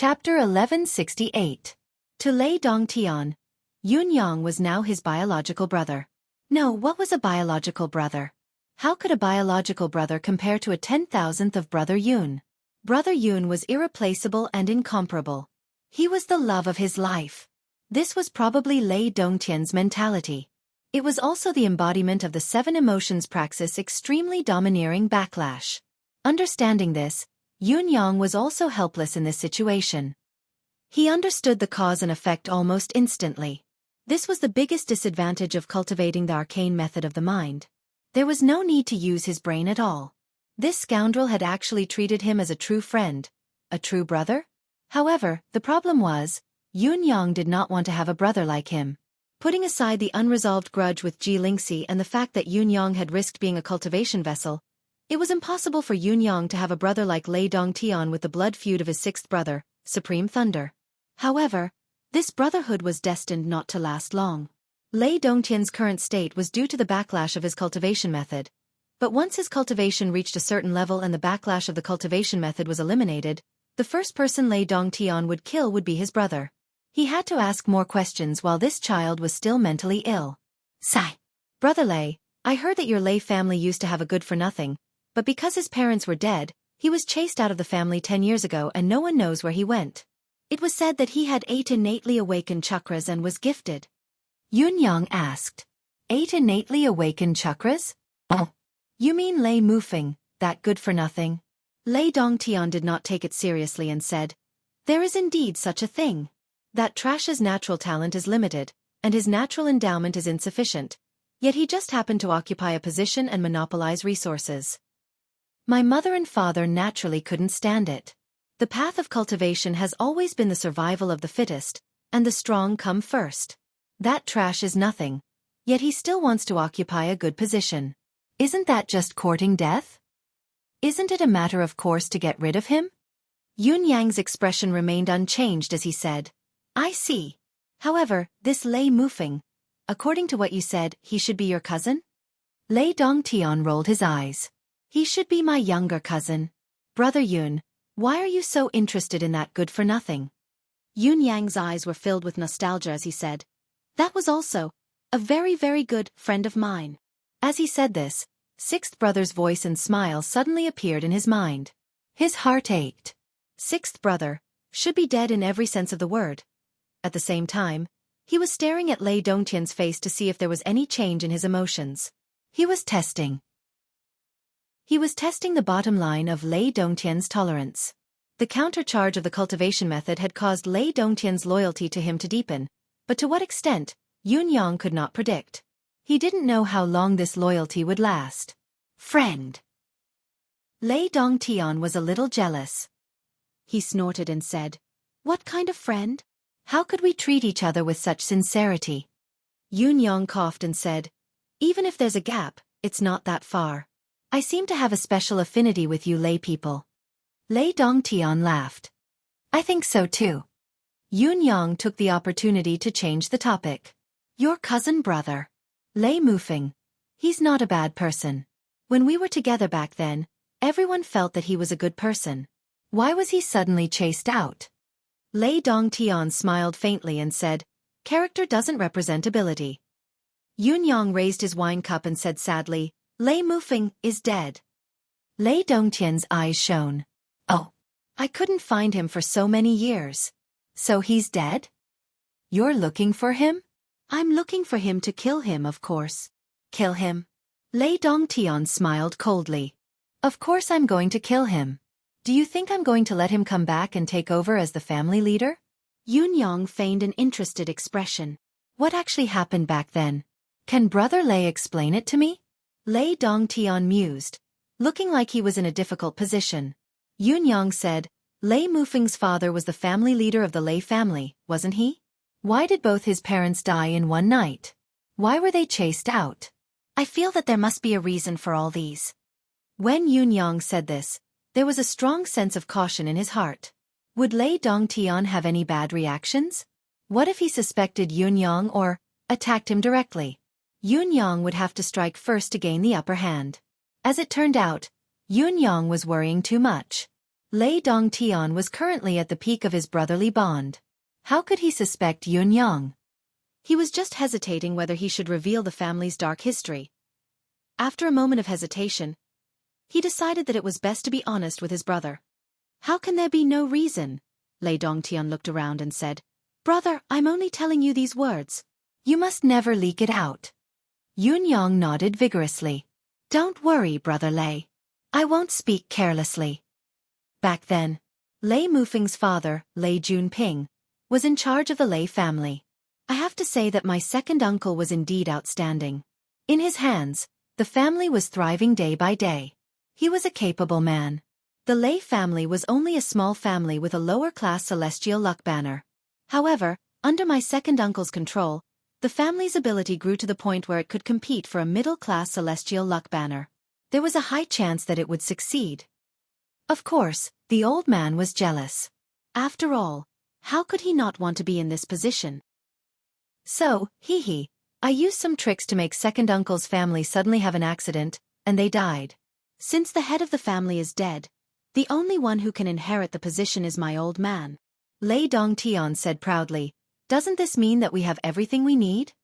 Chapter 1168. To Lei Dongtian. Yun Yang was now his biological brother. No, what was a biological brother? How could a biological brother compare to a 10,000th of Brother Yun? Brother Yun was irreplaceable and incomparable. He was the love of his life. This was probably Lei Dongtian's mentality. It was also the embodiment of the seven emotions praxis extremely domineering backlash. Understanding this, Yun Yang was also helpless in this situation. He understood the cause and effect almost instantly. This was the biggest disadvantage of cultivating the arcane method of the mind. There was no need to use his brain at all. This scoundrel had actually treated him as a true friend, a true brother? However, the problem was, Yun Yang did not want to have a brother like him. Putting aside the unresolved grudge with Ji Lingxi and the fact that Yun Yang had risked being a cultivation vessel, it was impossible for Yun Yang to have a brother like Lei Dongtian with the blood feud of his sixth brother, Supreme Thunder. However, this brotherhood was destined not to last long. Lei Dongtian's current state was due to the backlash of his cultivation method. But once his cultivation reached a certain level and the backlash of the cultivation method was eliminated, the first person Lei Dongtian would kill would be his brother. He had to ask more questions while this child was still mentally ill. Sigh. Brother Lei, I heard that your Lei family used to have a good-for-nothing, but because his parents were dead, he was chased out of the family 10 years ago and no one knows where he went. It was said that he had 8 innately awakened chakras and was gifted. Yun Yang asked. 8 innately awakened chakras? Oh. You mean Lei Mufeng, that good-for-nothing? Lei Dongtian did not take it seriously and said, there is indeed such a thing. That Trash's natural talent is limited, and his natural endowment is insufficient, yet he just happened to occupy a position and monopolize resources. My mother and father naturally couldn't stand it. The path of cultivation has always been the survival of the fittest, and the strong come first. That Trash is nothing, yet he still wants to occupy a good position. Isn't that just courting death? Isn't it a matter of course to get rid of him? Yun Yang's expression remained unchanged as he said, I see. However, this Lei Mufeng, according to what you said, he should be your cousin? Lei Dongtian rolled his eyes. He should be my younger cousin. Brother Yun, why are you so interested in that good-for-nothing? Yun Yang's eyes were filled with nostalgia as he said, that was also a very, very good friend of mine. As he said this, Sixth Brother's voice and smile suddenly appeared in his mind. His heart ached. Sixth Brother should be dead in every sense of the word. At the same time, he was staring at Lei Dongtian's face to see if there was any change in his emotions. He was testing the bottom line of Lei Dongtian's tolerance. The countercharge of the cultivation method had caused Lei Dongtian's loyalty to him to deepen, but to what extent, Yun Yang could not predict. He didn't know how long this loyalty would last. Friend. Lei Dongtian was a little jealous. He snorted and said, what kind of friend? How could we treat each other with such sincerity? Yun Yang coughed and said, even if there's a gap, it's not that far. I seem to have a special affinity with you Lei people. Lei Dongtian laughed. I think so too. Yun Yang took the opportunity to change the topic. Your cousin brother. Lei Mufeng. He's not a bad person. When we were together back then, everyone felt that he was a good person. Why was he suddenly chased out? Lei Dongtian smiled faintly and said, character doesn't represent ability. Yun Yang raised his wine cup and said sadly, Lei Mufeng is dead. Lei Dongtian's eyes shone. Oh. I couldn't find him for so many years. So he's dead? You're looking for him? I'm looking for him to kill him, of course. Kill him? Lei Dongtian smiled coldly. Of course I'm going to kill him. Do you think I'm going to let him come back and take over as the family leader? Yun Yang feigned an interested expression. What actually happened back then? Can Brother Lei explain it to me? Lei Dongtian mused, looking like he was in a difficult position. Yun Yang said, Lei Mufeng's father was the family leader of the Lei family, wasn't he? Why did both his parents die in one night? Why were they chased out? I feel that there must be a reason for all these. When Yun Yang said this, there was a strong sense of caution in his heart. Would Lei Dongtian have any bad reactions? What if he suspected Yun Yang or attacked him directly? Yun Yang would have to strike first to gain the upper hand. As it turned out, Yun Yang was worrying too much. Lei Dongtian was currently at the peak of his brotherly bond. How could he suspect Yunyang? He was just hesitating whether he should reveal the family's dark history. After a moment of hesitation, he decided that it was best to be honest with his brother. How can there be no reason? Lei Dongtian looked around and said, Brother, I'm only telling you these words. You must never leak it out. Yunyang nodded vigorously. Don't worry, Brother Lei. I won't speak carelessly. Back then, Lei Mufeng's father, Lei Junping, was in charge of the Lei family. I have to say that my second uncle was indeed outstanding. In his hands, the family was thriving day by day. He was a capable man. The Lei family was only a small family with a lower-class celestial luck banner. However, under my second uncle's control, the family's ability grew to the point where it could compete for a middle-class celestial luck banner. There was a high chance that it would succeed. Of course, the old man was jealous. After all, how could he not want to be in this position? So, I used some tricks to make second uncle's family suddenly have an accident, and they died. Since the head of the family is dead, the only one who can inherit the position is my old man. Lei Dongtian said proudly, Doesn't this mean that we have everything we need?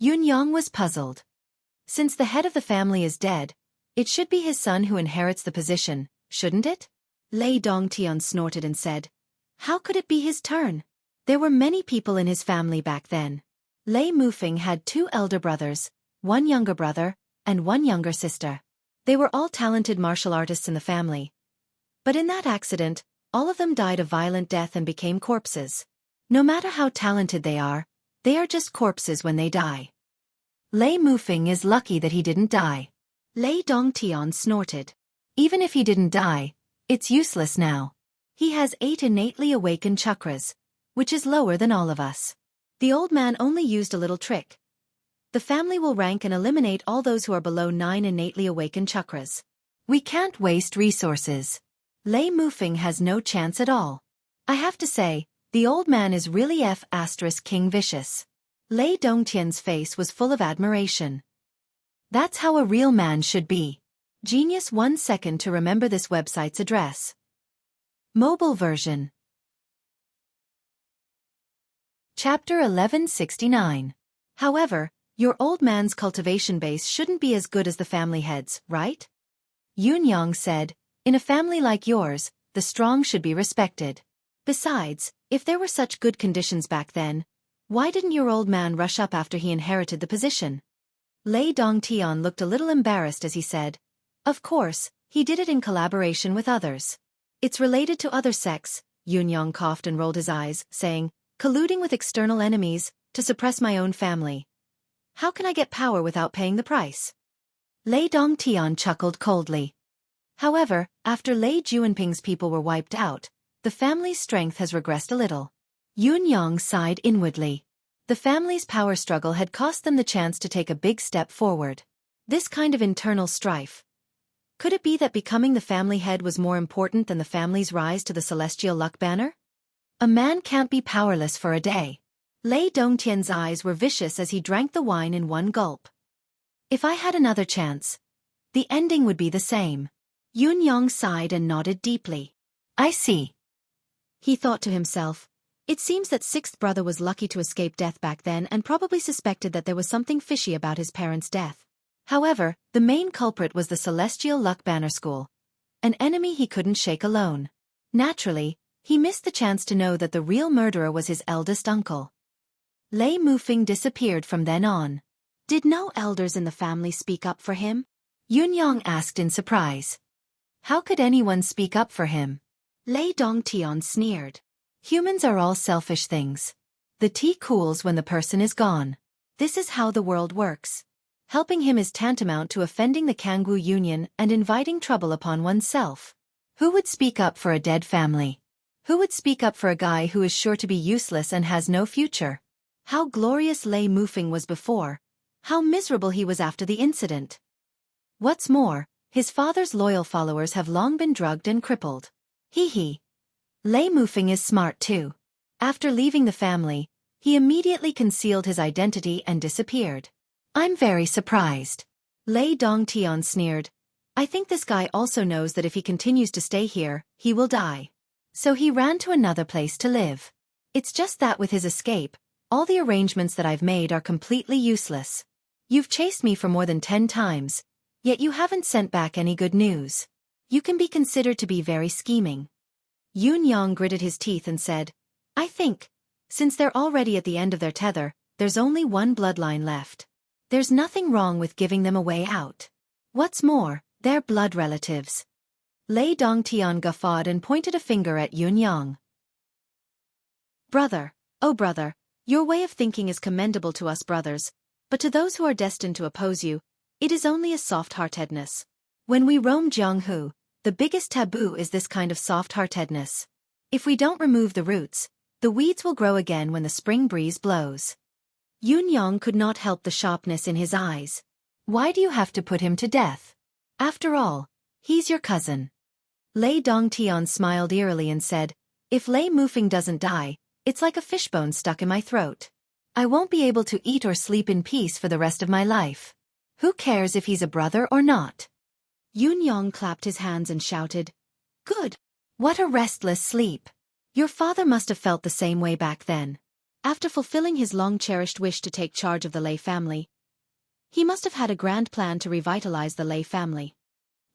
Yunyang was puzzled. Since the head of the family is dead, it should be his son who inherits the position, shouldn't it? Lei Dongtian snorted and said, How could it be his turn? There were many people in his family back then. Lei Mufeng had 2 elder brothers, 1 younger brother, and 1 younger sister. They were all talented martial artists in the family. But in that accident, all of them died a violent death and became corpses. No matter how talented they are just corpses when they die. Lei Mufeng is lucky that he didn't die. Lei Dongtian snorted. Even if he didn't die, it's useless now. He has 8 innately awakened chakras, which is lower than all of us. The old man only used a little trick. The family will rank and eliminate all those who are below 9 innately awakened chakras. We can't waste resources. Lei Mufeng has no chance at all. I have to say, the old man is really King vicious. Lei Dongtian's face was full of admiration. That's how a real man should be. Genius. 1 second to remember this website's address. Mobile version. Chapter 1169. However, your old man's cultivation base shouldn't be as good as the family head's, right? Yunyang said, In a family like yours, the strong should be respected. Besides, if there were such good conditions back then, why didn't your old man rush up after he inherited the position? Lei Dongtian looked a little embarrassed as he said, Of course, he did it in collaboration with others. It's related to other sects. Yunyang coughed and rolled his eyes, saying, Colluding with external enemies, to suppress my own family. How can I get power without paying the price? Lei Dongtian chuckled coldly. However, after Lei Junping's people were wiped out, the family's strength has regressed a little. Yunyang sighed inwardly. The family's power struggle had cost them the chance to take a big step forward. This kind of internal strife. Could it be that becoming the family head was more important than the family's rise to the celestial luck banner? A man can't be powerless for a day. Lei Dongtian's eyes were vicious as he drank the wine in one gulp. If I had another chance, the ending would be the same. Yunyang sighed and nodded deeply. I see. He thought to himself, it seems that 6th brother was lucky to escape death back then and probably suspected that there was something fishy about his parents' death. However, the main culprit was the Celestial Luck Banner School, an enemy he couldn't shake alone. Naturally, he missed the chance to know that the real murderer was his eldest uncle. Lei Mufeng disappeared from then on. Did no elders in the family speak up for him? Yunyang asked in surprise. How could anyone speak up for him? Lei Dongtian sneered. Humans are all selfish things. The tea cools when the person is gone. This is how the world works. Helping him is tantamount to offending the Kangwu Union and inviting trouble upon oneself. Who would speak up for a dead family? Who would speak up for a guy who is sure to be useless and has no future? How glorious Lei Mufeng was before. How miserable he was after the incident. What's more, his father's loyal followers have long been drugged and crippled. Lei Mufeng is smart too. After leaving the family, he immediately concealed his identity and disappeared. I'm very surprised. Lei Dongtian sneered. I think this guy also knows that if he continues to stay here, he will die. So he ran to another place to live. It's just that with his escape, all the arrangements that I've made are completely useless. You've chased me for more than 10 times, yet you haven't sent back any good news. You can be considered to be very scheming. Yun Yang gritted his teeth and said, I think, since they're already at the end of their tether, there's only one bloodline left. There's nothing wrong with giving them a way out. What's more, they're blood relatives. Lei Dongtian guffawed and pointed a finger at Yun Yang. Brother, oh brother, your way of thinking is commendable to us brothers, but to those who are destined to oppose you, it is only a soft-heartedness. When we roam Jianghu, the biggest taboo is this kind of soft-heartedness. If we don't remove the roots, the weeds will grow again when the spring breeze blows. Yun Yang could not help the sharpness in his eyes. Why do you have to put him to death? After all, he's your cousin. Lei Dongtian smiled eerily and said, if Lei Mufeng doesn't die, it's like a fishbone stuck in my throat. I won't be able to eat or sleep in peace for the rest of my life. Who cares if he's a brother or not? Yun Yang clapped his hands and shouted, Good! What a restless sleep! Your father must have felt the same way back then. After fulfilling his long-cherished wish to take charge of the Lei family, he must have had a grand plan to revitalize the Lei family.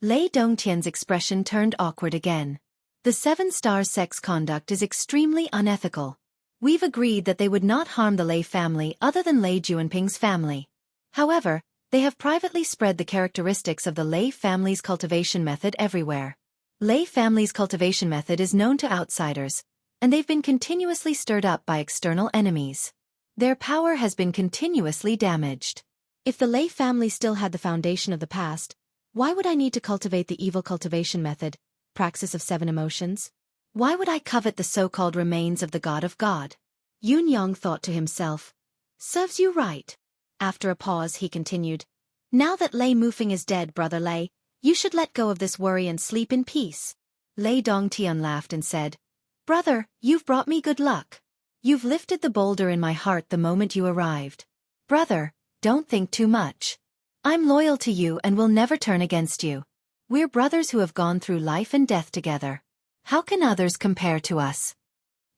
Lei Dongtian's expression turned awkward again. The 7-star sex conduct is extremely unethical. We've agreed that they would not harm the Lei family other than Lei Juanping's family. However, they have privately spread the characteristics of the Lei family's cultivation method everywhere. Lei family's cultivation method is known to outsiders, and they've been continuously stirred up by external enemies. Their power has been continuously damaged. If the Lei family still had the foundation of the past, why would I need to cultivate the evil cultivation method, praxis of 7 emotions? Why would I covet the so-called remains of the god of God? Yun Yang thought to himself. Serves you right. After a pause he continued. Now that Lei Mufeng is dead, brother Lei, you should let go of this worry and sleep in peace. Lei Dongtian laughed and said, Brother, you've brought me good luck. You've lifted the boulder in my heart the moment you arrived. Brother, don't think too much. I'm loyal to you and will never turn against you. We're brothers who have gone through life and death together. How can others compare to us?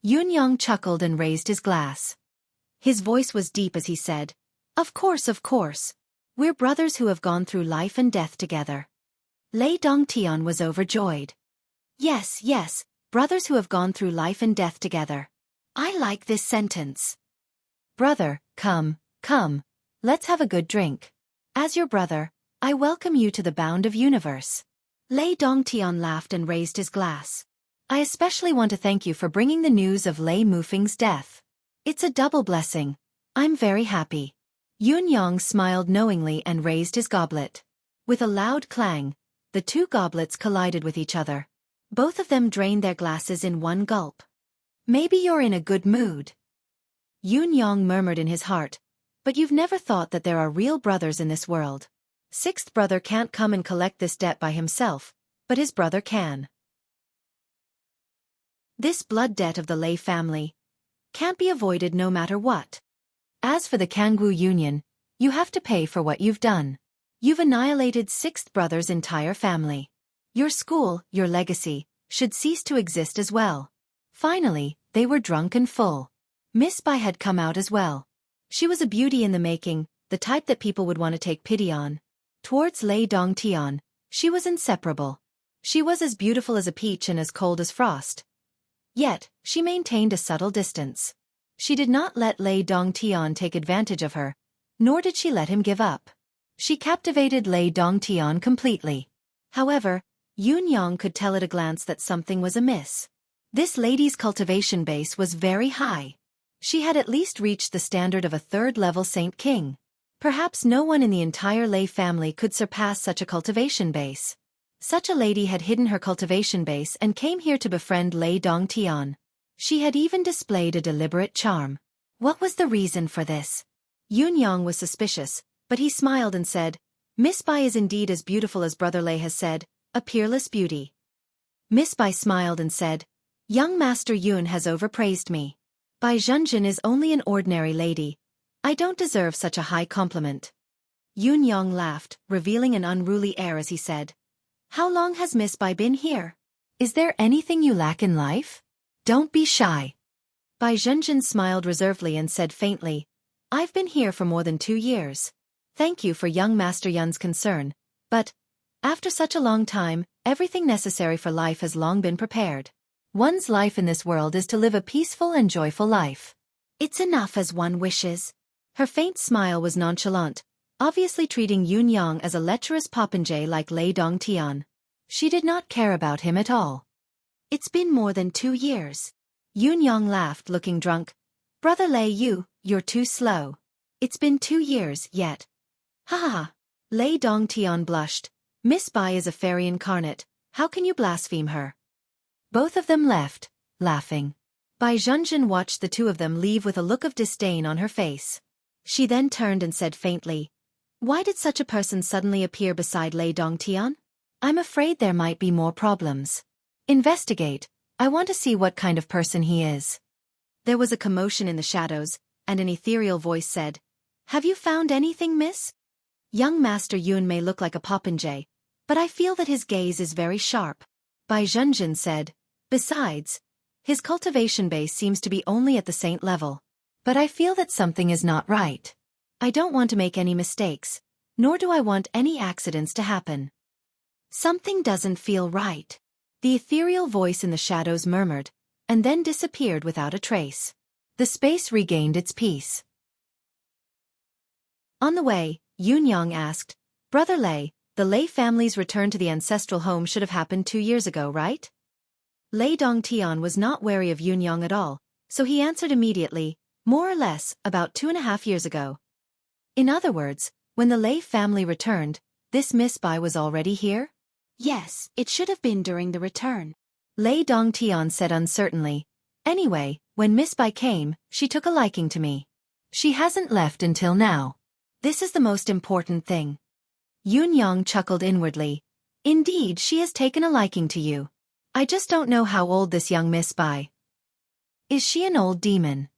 Yun Yang chuckled and raised his glass. His voice was deep as he said, Of course. We're brothers who have gone through life and death together. Lei Dongtian was overjoyed. Yes, brothers who have gone through life and death together. I like this sentence. Brother, come, let's have a good drink. As your brother, I welcome you to the bound of universe. Lei Dongtian laughed and raised his glass. I especially want to thank you for bringing the news of Lei Mufeng's death. It's a double blessing. I'm very happy. Yun Yang smiled knowingly and raised his goblet. With a loud clang, the 2 goblets collided with each other. Both of them drained their glasses in one gulp. Maybe you're in a good mood. Yun Yang murmured in his heart, but you've never thought that there are real brothers in this world. 6th brother can't come and collect this debt by himself, but his brother can. This blood debt of the Lei family can't be avoided no matter what. As for the Kangwu Union, you have to pay for what you've done. You've annihilated 6th brother's entire family. Your school, your legacy, should cease to exist as well. Finally, they were drunk and full. Miss Bai had come out as well. She was a beauty in the making, the type that people would want to take pity on. Towards Lei Dongtian, she was inseparable. She was as beautiful as a peach and as cold as frost. Yet, she maintained a subtle distance. She did not let Lei Dongtian take advantage of her, nor did she let him give up. She captivated Lei Dongtian completely. However, Yun Yang could tell at a glance that something was amiss. This lady's cultivation base was very high. She had at least reached the standard of a 3rd-level Saint King. Perhaps no one in the entire Lei family could surpass such a cultivation base. Such a lady had hidden her cultivation base and came here to befriend Lei Dongtian. She had even displayed a deliberate charm. What was the reason for this? Yun Yang was suspicious, but he smiled and said, Miss Bai is indeed as beautiful as Brother Lei has said, a peerless beauty. Miss Bai smiled and said, Young Master Yun has overpraised me. Bai Zhenjin is only an ordinary lady. I don't deserve such a high compliment. Yun Yang laughed, revealing an unruly air as he said, How long has Miss Bai been here? Is there anything you lack in life? Don't be shy. Bai Zhenjin smiled reservedly and said faintly, I've been here for more than 2 years. Thank you for young Master Yun's concern, but, after such a long time, everything necessary for life has long been prepared. One's life in this world is to live a peaceful and joyful life. It's enough as one wishes. Her faint smile was nonchalant, obviously treating Yun Yang as a lecherous popinjay like Lei Dongtian. She did not care about him at all. It's been more than 2 years. Yun Yang laughed, looking drunk. Brother Lei, you're too slow. It's been 2 years yet. Ha ha ha. Lei Dongtian blushed. Miss Bai is a fairy incarnate. How can you blaspheme her? Both of them left, laughing. Bai Zhenjin watched the two of them leave with a look of disdain on her face. She then turned and said faintly, Why did such a person suddenly appear beside Lei Dongtian? I'm afraid there might be more problems. Investigate. I want to see what kind of person he is. There was a commotion in the shadows, and an ethereal voice said, Have you found anything, miss? Young Master Yun may look like a popinjay, but I feel that his gaze is very sharp. Bai Zhenjin said, Besides, his cultivation base seems to be only at the saint level. But I feel that something is not right. I don't want to make any mistakes, nor do I want any accidents to happen. Something doesn't feel right. The ethereal voice in the shadows murmured, and then disappeared without a trace. The space regained its peace. On the way, Yun Yang asked, Brother Lei, the Lei family's return to the ancestral home should have happened 2 years ago, right? Lei Dongtian was not wary of Yun Yang at all, so he answered immediately, more or less, about 2.5 years ago. In other words, when the Lei family returned, this Miss Bai was already here? Yes, it should have been during the return. Lei Dongtian said uncertainly. Anyway, when Miss Bai came, she took a liking to me. She hasn't left until now. This is the most important thing. Yun Yang chuckled inwardly. Indeed, she has taken a liking to you. I just don't know how old this young Miss Bai. Is she an old demon?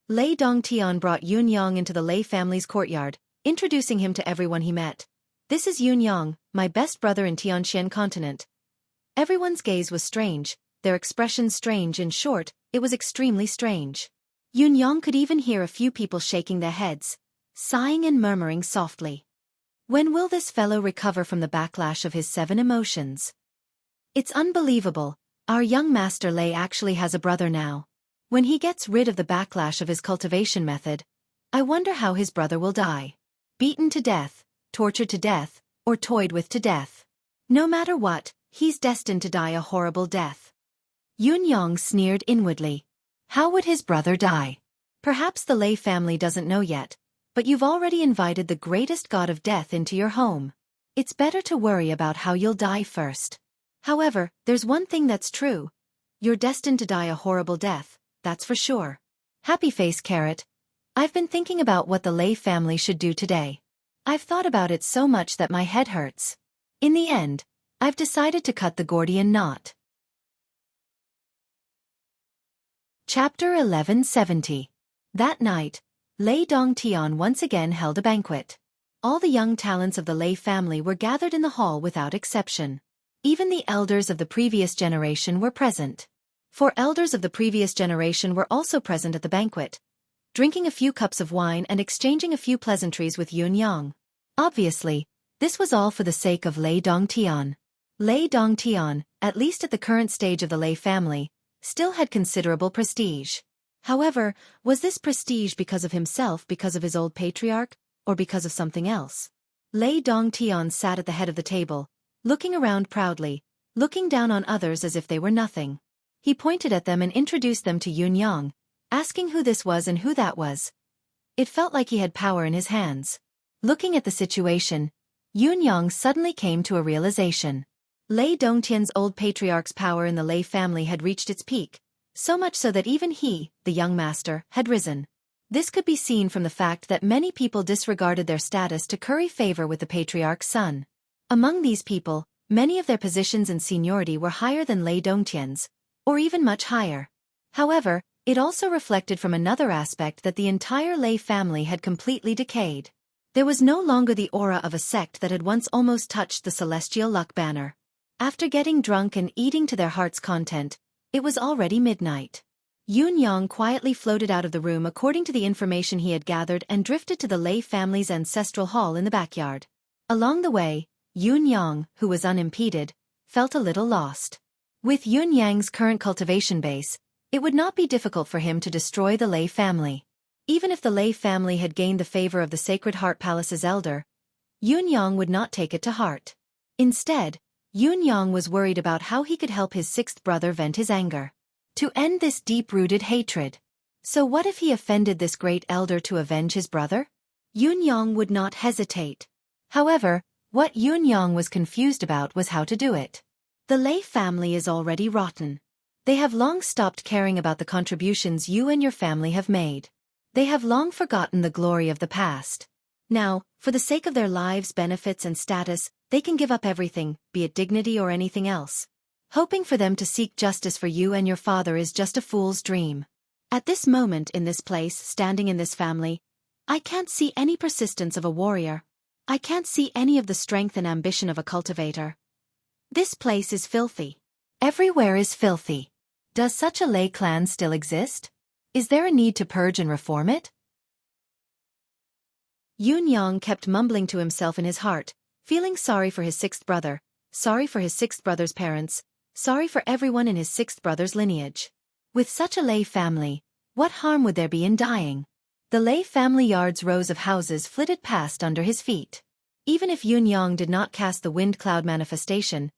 Lei Dongtian brought Yun Yang into the Lei family's courtyard, introducing him to everyone he met. This is Yun Yang, my best brother in Tianxian continent. Everyone's gaze was strange, their expressions strange. In short, it was extremely strange. Yun Yang could even hear a few people shaking their heads, sighing and murmuring softly. When will this fellow recover from the backlash of his 7 emotions? It's unbelievable, our young Master Lei actually has a brother now. When he gets rid of the backlash of his cultivation method, I wonder how his brother will die. Beaten to death, tortured to death, or toyed with to death. No matter what, he's destined to die a horrible death. Yun Yang sneered inwardly. How would his brother die? Perhaps the Lei family doesn't know yet, but you've already invited the greatest god of death into your home. It's better to worry about how you'll die first. However, there's one thing that's true. You're destined to die a horrible death, that's for sure. Happy face carrot. I've been thinking about what the Lei family should do today. I've thought about it so much that my head hurts. In the end, I've decided to cut the Gordian knot. Chapter 1170. That night, Lei Dongtian once again held a banquet. All the young talents of the Lei family were gathered in the hall without exception. Even the elders of the previous generation were present. 4 elders of the previous generation were also present at the banquet, drinking a few cups of wine and exchanging a few pleasantries with Yun Yang. Obviously, this was all for the sake of Lei Dongtian. Lei Dongtian, at least at the current stage of the Lei family, still had considerable prestige. However, was this prestige because of himself, because of his old patriarch, or because of something else? Lei Dongtian sat at the head of the table, looking around proudly, looking down on others as if they were nothing. He pointed at them and introduced them to Yun Yang, asking who this was and who that was. It felt like he had power in his hands. Looking at the situation, Yun Yang suddenly came to a realization. Lei Dongtian's old patriarch's power in the Lei family had reached its peak, so much so that even he, the young master, had risen. This could be seen from the fact that many people disregarded their status to curry favor with the patriarch's son. Among these people, many of their positions and seniority were higher than Lei Dongtian's, or even much higher. However, it also reflected from another aspect that the entire Lei family had completely decayed. There was no longer the aura of a sect that had once almost touched the celestial luck banner. After getting drunk and eating to their heart's content, it was already midnight. Yun-yang quietly floated out of the room according to the information he had gathered and drifted to the Lei family's ancestral hall in the backyard. Along the way, Yun-yang, who was unimpeded, felt a little lost. With Yun-yang's current cultivation base, it would not be difficult for him to destroy the Lei family. Even if the Lei family had gained the favor of the Sacred Heart Palace's elder, Yun-yang would not take it to heart. Instead, Yun-yang was worried about how he could help his sixth brother vent his anger. To end this deep-rooted hatred. So what if he offended this great elder to avenge his brother? Yun-yang would not hesitate. However, what Yun-yang was confused about was how to do it. The Lei family is already rotten. They have long stopped caring about the contributions you and your family have made. They have long forgotten the glory of the past. Now, for the sake of their lives, benefits and status, they can give up everything, be it dignity or anything else. Hoping for them to seek justice for you and your father is just a fool's dream. At this moment in this place, standing in this family, I can't see any persistence of a warrior. I can't see any of the strength and ambition of a cultivator. This place is filthy. Everywhere is filthy. Does such a Lei clan still exist? Is there a need to purge and reform it? Yun-yang kept mumbling to himself in his heart, feeling sorry for his sixth brother, sorry for his sixth brother's parents, sorry for everyone in his sixth brother's lineage. With such a Lei family, what harm would there be in dying? The Lei family yard's rows of houses flitted past under his feet. Even if Yun-yang did not cast the wind cloud manifestation,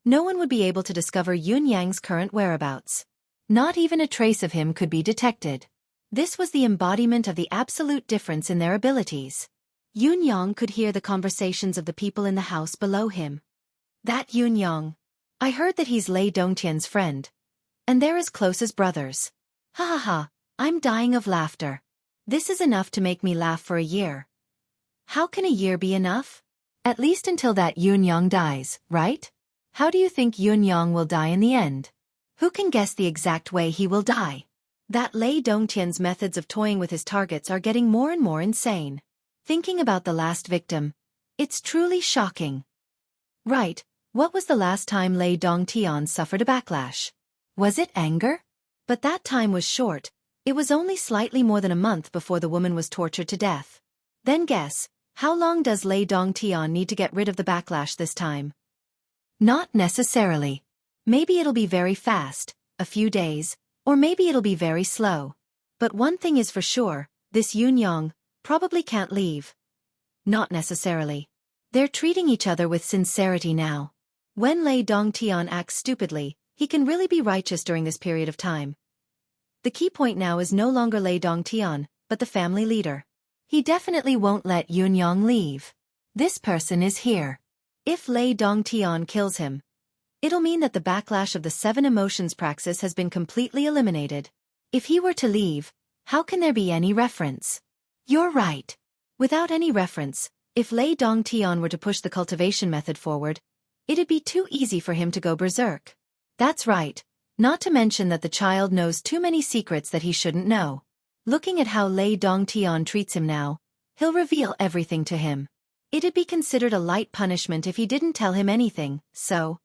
no one would be able to discover Yun-yang's current whereabouts. Not even a trace of him could be detected. This was the embodiment of the absolute difference in their abilities. Yun-yang could hear the conversations of the people in the house below him. That Yun-yang. I heard that he's Lei Dongtian's friend. And they're as close as brothers. Ha ha ha, I'm dying of laughter. This is enough to make me laugh for a year. How can a year be enough? At least until that Yun-yang dies, right? How do you think Yun-yang will die in the end? Who can guess the exact way he will die? That Lei Dongtian's methods of toying with his targets are getting more and more insane. Thinking about the last victim, it's truly shocking. Right. What was the last time Lei Dongtian suffered a backlash? Was it anger? But that time was short. It was only slightly more than a month before the woman was tortured to death. Then guess, how long does Lei Dongtian need to get rid of the backlash this time? Not necessarily. Maybe it'll be very fast, a few days, or maybe it'll be very slow. But one thing is for sure, this Yun-yang probably can't leave. Not necessarily. They're treating each other with sincerity now. When Lei Dongtian acts stupidly, he can really be righteous during this period of time. The key point now is no longer Lei Dongtian, but the family leader. He definitely won't let Yun-yang leave. This person is here. If Lei Dongtian kills him, it'll mean that the backlash of the 7 emotions praxis has been completely eliminated. If he were to leave, how can there be any reference? You're right. Without any reference, if Lei Dongtian were to push the cultivation method forward, it'd be too easy for him to go berserk. That's right. Not to mention that the child knows too many secrets that he shouldn't know. Looking at how Lei Dongtian treats him now, he'll reveal everything to him. It'd be considered a light punishment if he didn't tell him anything, so...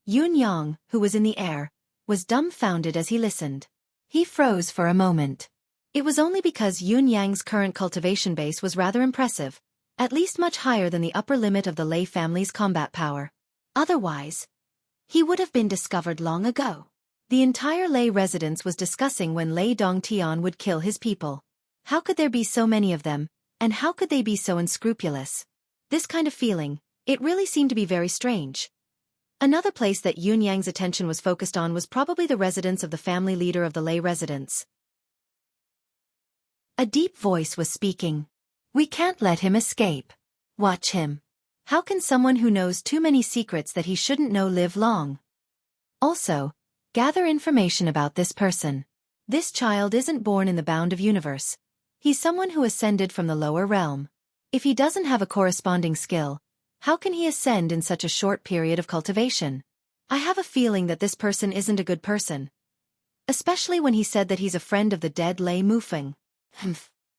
Yun-yang, who was in the air, was dumbfounded as he listened. He froze for a moment. It was only because Yun-yang's current cultivation base was rather impressive, at least much higher than the upper limit of the Lei family's combat power. Otherwise, he would have been discovered long ago. The entire Lei residence was discussing when Lei Dongtian would kill his people. How could there be so many of them, and how could they be so unscrupulous? This kind of feeling, it really seemed to be very strange. Another place that Yun-yang's attention was focused on was probably the residence of the family leader of the Lei residence. A deep voice was speaking. We can't let him escape. Watch him. How can someone who knows too many secrets that he shouldn't know live long? Also, gather information about this person. This child isn't born in the bound of universe. He's someone who ascended from the lower realm. If he doesn't have a corresponding skill, how can he ascend in such a short period of cultivation? I have a feeling that this person isn't a good person. Especially when he said that he's a friend of the dead Lei Mufeng.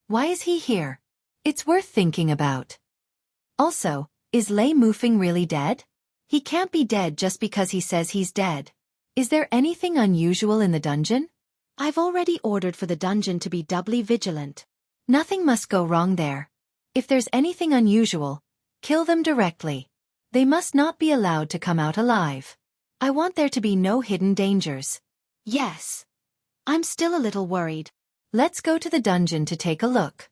Why is he here? It's worth thinking about. Also, is Lei Mufeng really dead? He can't be dead just because he says he's dead. Is there anything unusual in the dungeon? I've already ordered for the dungeon to be doubly vigilant. Nothing must go wrong there. If there's anything unusual, kill them directly. They must not be allowed to come out alive. I want there to be no hidden dangers. Yes. I'm still a little worried. Let's go to the dungeon to take a look.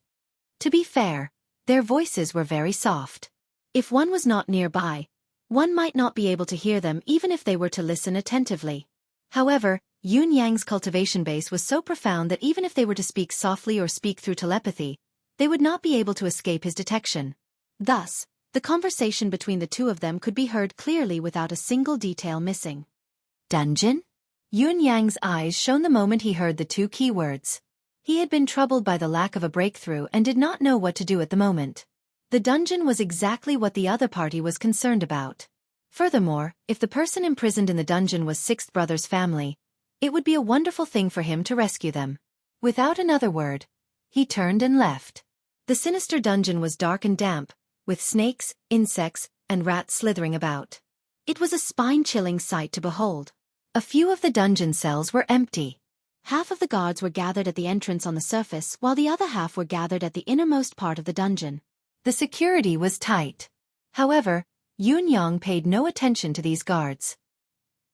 To be fair, their voices were very soft. If one was not nearby, one might not be able to hear them even if they were to listen attentively. However, Yun Yang's cultivation base was so profound that even if they were to speak softly or speak through telepathy, they would not be able to escape his detection. Thus, the conversation between the two of them could be heard clearly without a single detail missing. Dungeon? Yun Yang's eyes shone the moment he heard the two keywords. He had been troubled by the lack of a breakthrough and did not know what to do at the moment. The dungeon was exactly what the other party was concerned about. Furthermore, if the person imprisoned in the dungeon was Sixth Brother's family, it would be a wonderful thing for him to rescue them. Without another word, he turned and left. The sinister dungeon was dark and damp, with snakes, insects, and rats slithering about. It was a spine-chilling sight to behold. A few of the dungeon cells were empty. Half of the guards were gathered at the entrance on the surface, while the other half were gathered at the innermost part of the dungeon. The security was tight. However, Yun Yang paid no attention to these guards.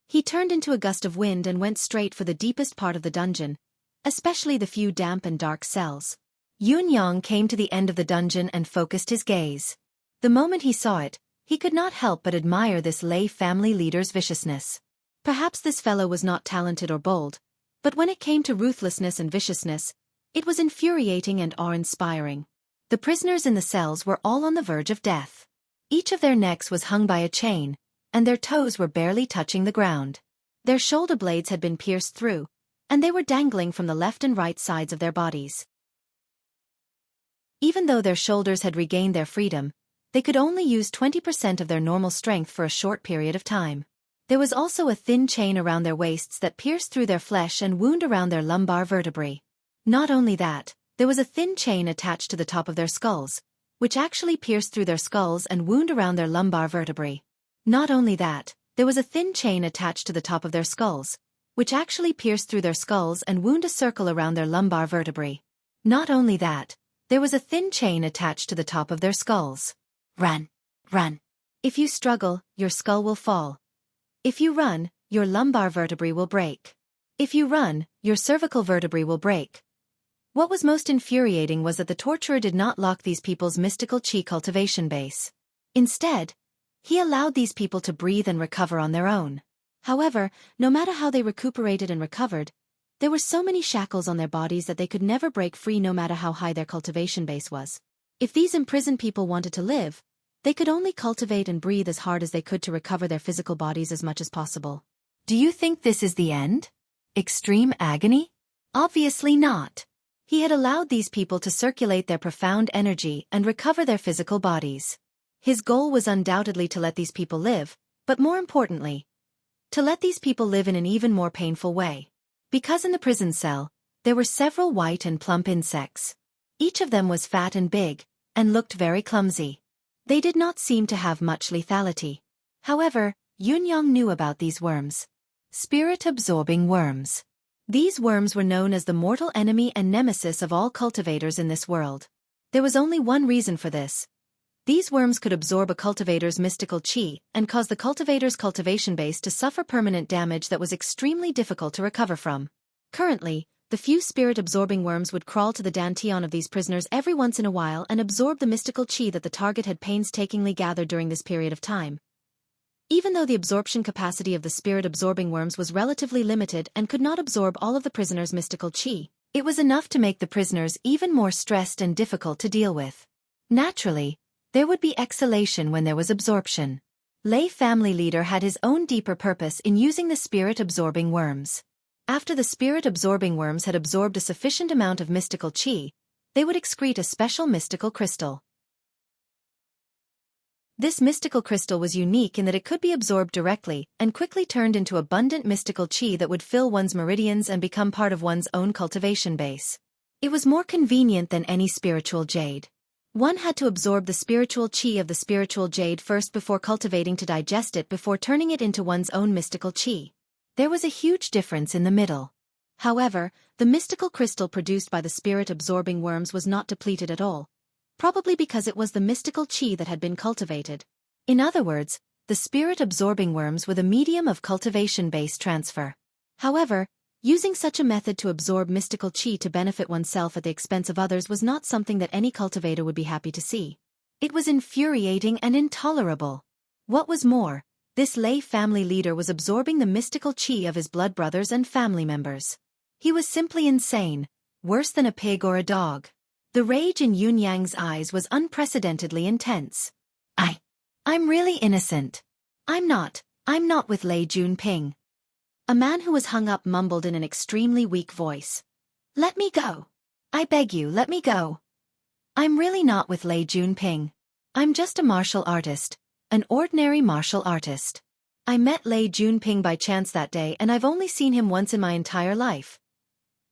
He turned into a gust of wind and went straight for the deepest part of the dungeon, especially the few damp and dark cells. Yun Yang came to the end of the dungeon and focused his gaze. The moment he saw it, he could not help but admire this lay family leader's viciousness. Perhaps this fellow was not talented or bold, but when it came to ruthlessness and viciousness, it was infuriating and awe-inspiring. The prisoners in the cells were all on the verge of death. Each of their necks was hung by a chain, and their toes were barely touching the ground. Their shoulder blades had been pierced through, and they were dangling from the left and right sides of their bodies. Even though their shoulders had regained their freedom, they could only use 20% of their normal strength for a short period of time. There was also a thin chain around their waists that pierced through their flesh and wound around their lumbar vertebrae. Not only that, there was a thin chain attached to the top of their skulls, which actually pierced through their skulls and wound around their lumbar vertebrae. Not only that, there was a thin chain attached to the top of their skulls, which actually pierced through their skulls and wound a circle around their lumbar vertebrae. Not only that, there was a thin chain attached to the top of their skulls. Run, run. If you struggle, your skull will fall. If you run, your lumbar vertebrae will break. If you run, your cervical vertebrae will break. What was most infuriating was that the torturer did not lock these people's mystical chi cultivation base. Instead, he allowed these people to breathe and recover on their own. However, no matter how they recuperated and recovered, there were so many shackles on their bodies that they could never break free no matter how high their cultivation base was. If these imprisoned people wanted to live, they could only cultivate and breathe as hard as they could to recover their physical bodies as much as possible. Do you think this is the end? Extreme agony? Obviously not. He had allowed these people to circulate their profound energy and recover their physical bodies. His goal was undoubtedly to let these people live, but more importantly, to let these people live in an even more painful way. Because in the prison cell, there were several white and plump insects. Each of them was fat and big, and looked very clumsy. They did not seem to have much lethality. However, Yun Yang knew about these worms. Spirit-absorbing worms. These worms were known as the mortal enemy and nemesis of all cultivators in this world. There was only one reason for this. These worms could absorb a cultivator's mystical chi and cause the cultivator's cultivation base to suffer permanent damage that was extremely difficult to recover from. Currently, the few spirit-absorbing worms would crawl to the dantian of these prisoners every once in a while and absorb the mystical chi that the target had painstakingly gathered during this period of time. Even though the absorption capacity of the spirit-absorbing worms was relatively limited and could not absorb all of the prisoners' mystical chi, it was enough to make the prisoners even more stressed and difficult to deal with. Naturally, there would be exhalation when there was absorption. Lei family leader had his own deeper purpose in using the spirit-absorbing worms. After the spirit-absorbing worms had absorbed a sufficient amount of mystical chi, they would excrete a special mystical crystal. This mystical crystal was unique in that it could be absorbed directly and quickly turned into abundant mystical chi that would fill one's meridians and become part of one's own cultivation base. It was more convenient than any spiritual jade. One had to absorb the spiritual chi of the spiritual jade first before cultivating to digest it before turning it into one's own mystical chi. There was a huge difference in the middle. However, the mystical crystal produced by the spirit-absorbing worms was not depleted at all, probably because it was the mystical chi that had been cultivated. In other words, the spirit-absorbing worms were the medium of cultivation-based transfer. However, using such a method to absorb mystical chi to benefit oneself at the expense of others was not something that any cultivator would be happy to see. It was infuriating and intolerable. What was more, this lay family leader was absorbing the mystical chi of his blood brothers and family members. He was simply insane, worse than a pig or a dog. The rage in Yun Yang's eyes was unprecedentedly intense. I'm really innocent. I'm not with Lei Junping. A man who was hung up mumbled in an extremely weak voice. Let me go. I beg you, let me go. I'm really not with Lei Junping. I'm just a martial artist, an ordinary martial artist. I met Lei Junping by chance that day and I've only seen him once in my entire life.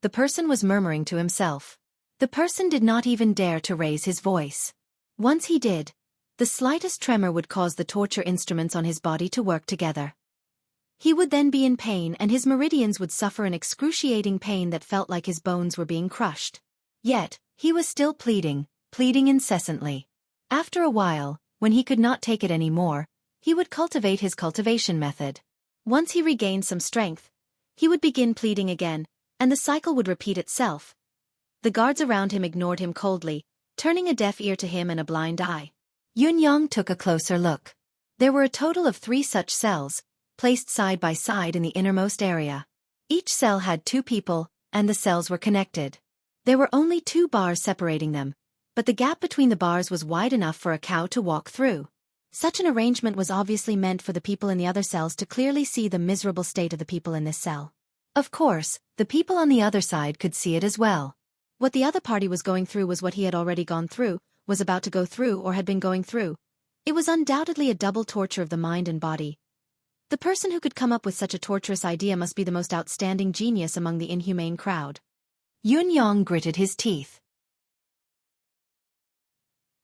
The person was murmuring to himself. The person did not even dare to raise his voice. Once he did, the slightest tremor would cause the torture instruments on his body to work together. He would then be in pain and his meridians would suffer an excruciating pain that felt like his bones were being crushed. Yet, he was still pleading incessantly. After a while, when he could not take it anymore, he would cultivate his cultivation method. Once he regained some strength, he would begin pleading again, and the cycle would repeat itself. The guards around him ignored him coldly, turning a deaf ear to him and a blind eye. Yun Yang took a closer look. There were a total of 3 such cells, placed side by side in the innermost area. Each cell had 2 people, and the cells were connected. There were only 2 bars separating them, but the gap between the bars was wide enough for a cow to walk through. Such an arrangement was obviously meant for the people in the other cells to clearly see the miserable state of the people in this cell. Of course, the people on the other side could see it as well. What the other party was going through was what he had already gone through, was about to go through or had been going through. It was undoubtedly a double torture of the mind and body. The person who could come up with such a torturous idea must be the most outstanding genius among the inhumane crowd. Yun Yang gritted his teeth.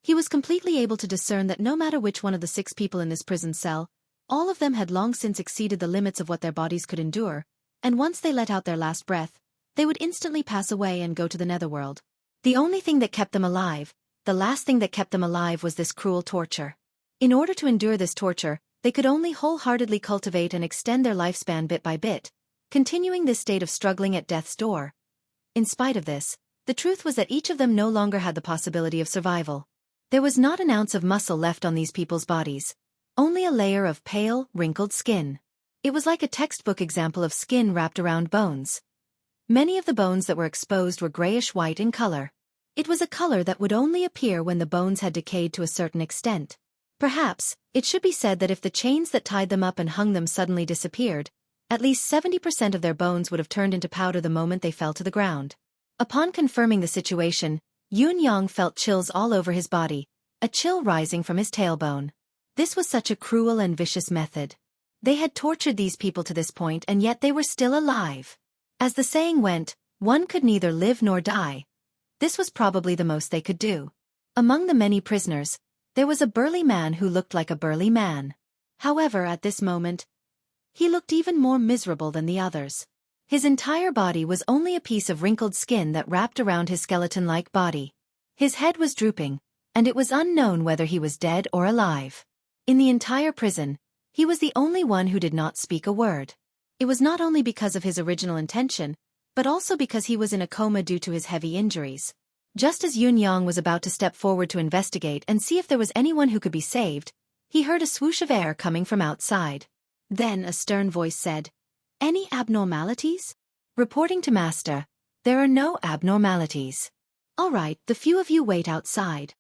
He was completely able to discern that no matter which one of the 6 people in this prison cell, all of them had long since exceeded the limits of what their bodies could endure, and once they let out their last breath, they would instantly pass away and go to the netherworld. The only thing that kept them alive, the last thing that kept them alive was this cruel torture. In order to endure this torture, they could only wholeheartedly cultivate and extend their lifespan bit by bit, continuing this state of struggling at death's door. In spite of this, the truth was that each of them no longer had the possibility of survival. There was not an ounce of muscle left on these people's bodies, only a layer of pale, wrinkled skin. It was like a textbook example of skin wrapped around bones. Many of the bones that were exposed were grayish-white in color. It was a color that would only appear when the bones had decayed to a certain extent. Perhaps, it should be said that if the chains that tied them up and hung them suddenly disappeared, at least 70% of their bones would have turned into powder the moment they fell to the ground. Upon confirming the situation, Yun Yang felt chills all over his body, a chill rising from his tailbone. This was such a cruel and vicious method. They had tortured these people to this point and yet they were still alive. As the saying went, one could neither live nor die. This was probably the most they could do. Among the many prisoners, there was a burly man who looked like a burly man. However, at this moment, he looked even more miserable than the others. His entire body was only a piece of wrinkled skin that wrapped around his skeleton-like body. His head was drooping, and it was unknown whether he was dead or alive. In the entire prison, he was the only one who did not speak a word. It was not only because of his original intention, but also because he was in a coma due to his heavy injuries. Just as Yun Yang was about to step forward to investigate and see if there was anyone who could be saved, he heard a swoosh of air coming from outside. Then a stern voice said, "Any abnormalities?" Reporting to Master, "There are no abnormalities." "All right, the few of you wait outside."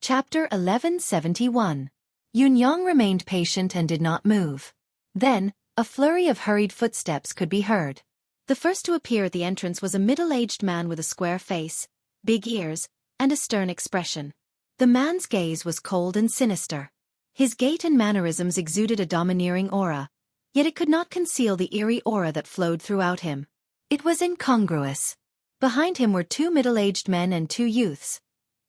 Chapter 1171. Yun Yang remained patient and did not move. Then, a flurry of hurried footsteps could be heard. The first to appear at the entrance was a middle-aged man with a square face, big ears, and a stern expression. The man's gaze was cold and sinister. His gait and mannerisms exuded a domineering aura, yet it could not conceal the eerie aura that flowed throughout him. It was incongruous. Behind him were two middle-aged men and two youths.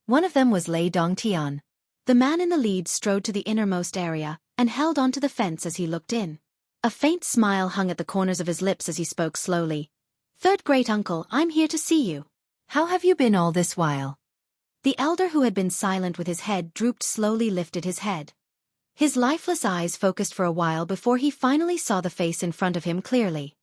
One of them was Lei Dongtian. The man in the lead strode to the innermost area and held onto the fence as he looked in. A faint smile hung at the corners of his lips as he spoke slowly. "Third great uncle, I'm here to see you. How have you been all this while?" The elder, who had been silent with his head drooped, slowly lifted his head. His lifeless eyes focused for a while before he finally saw the face in front of him clearly.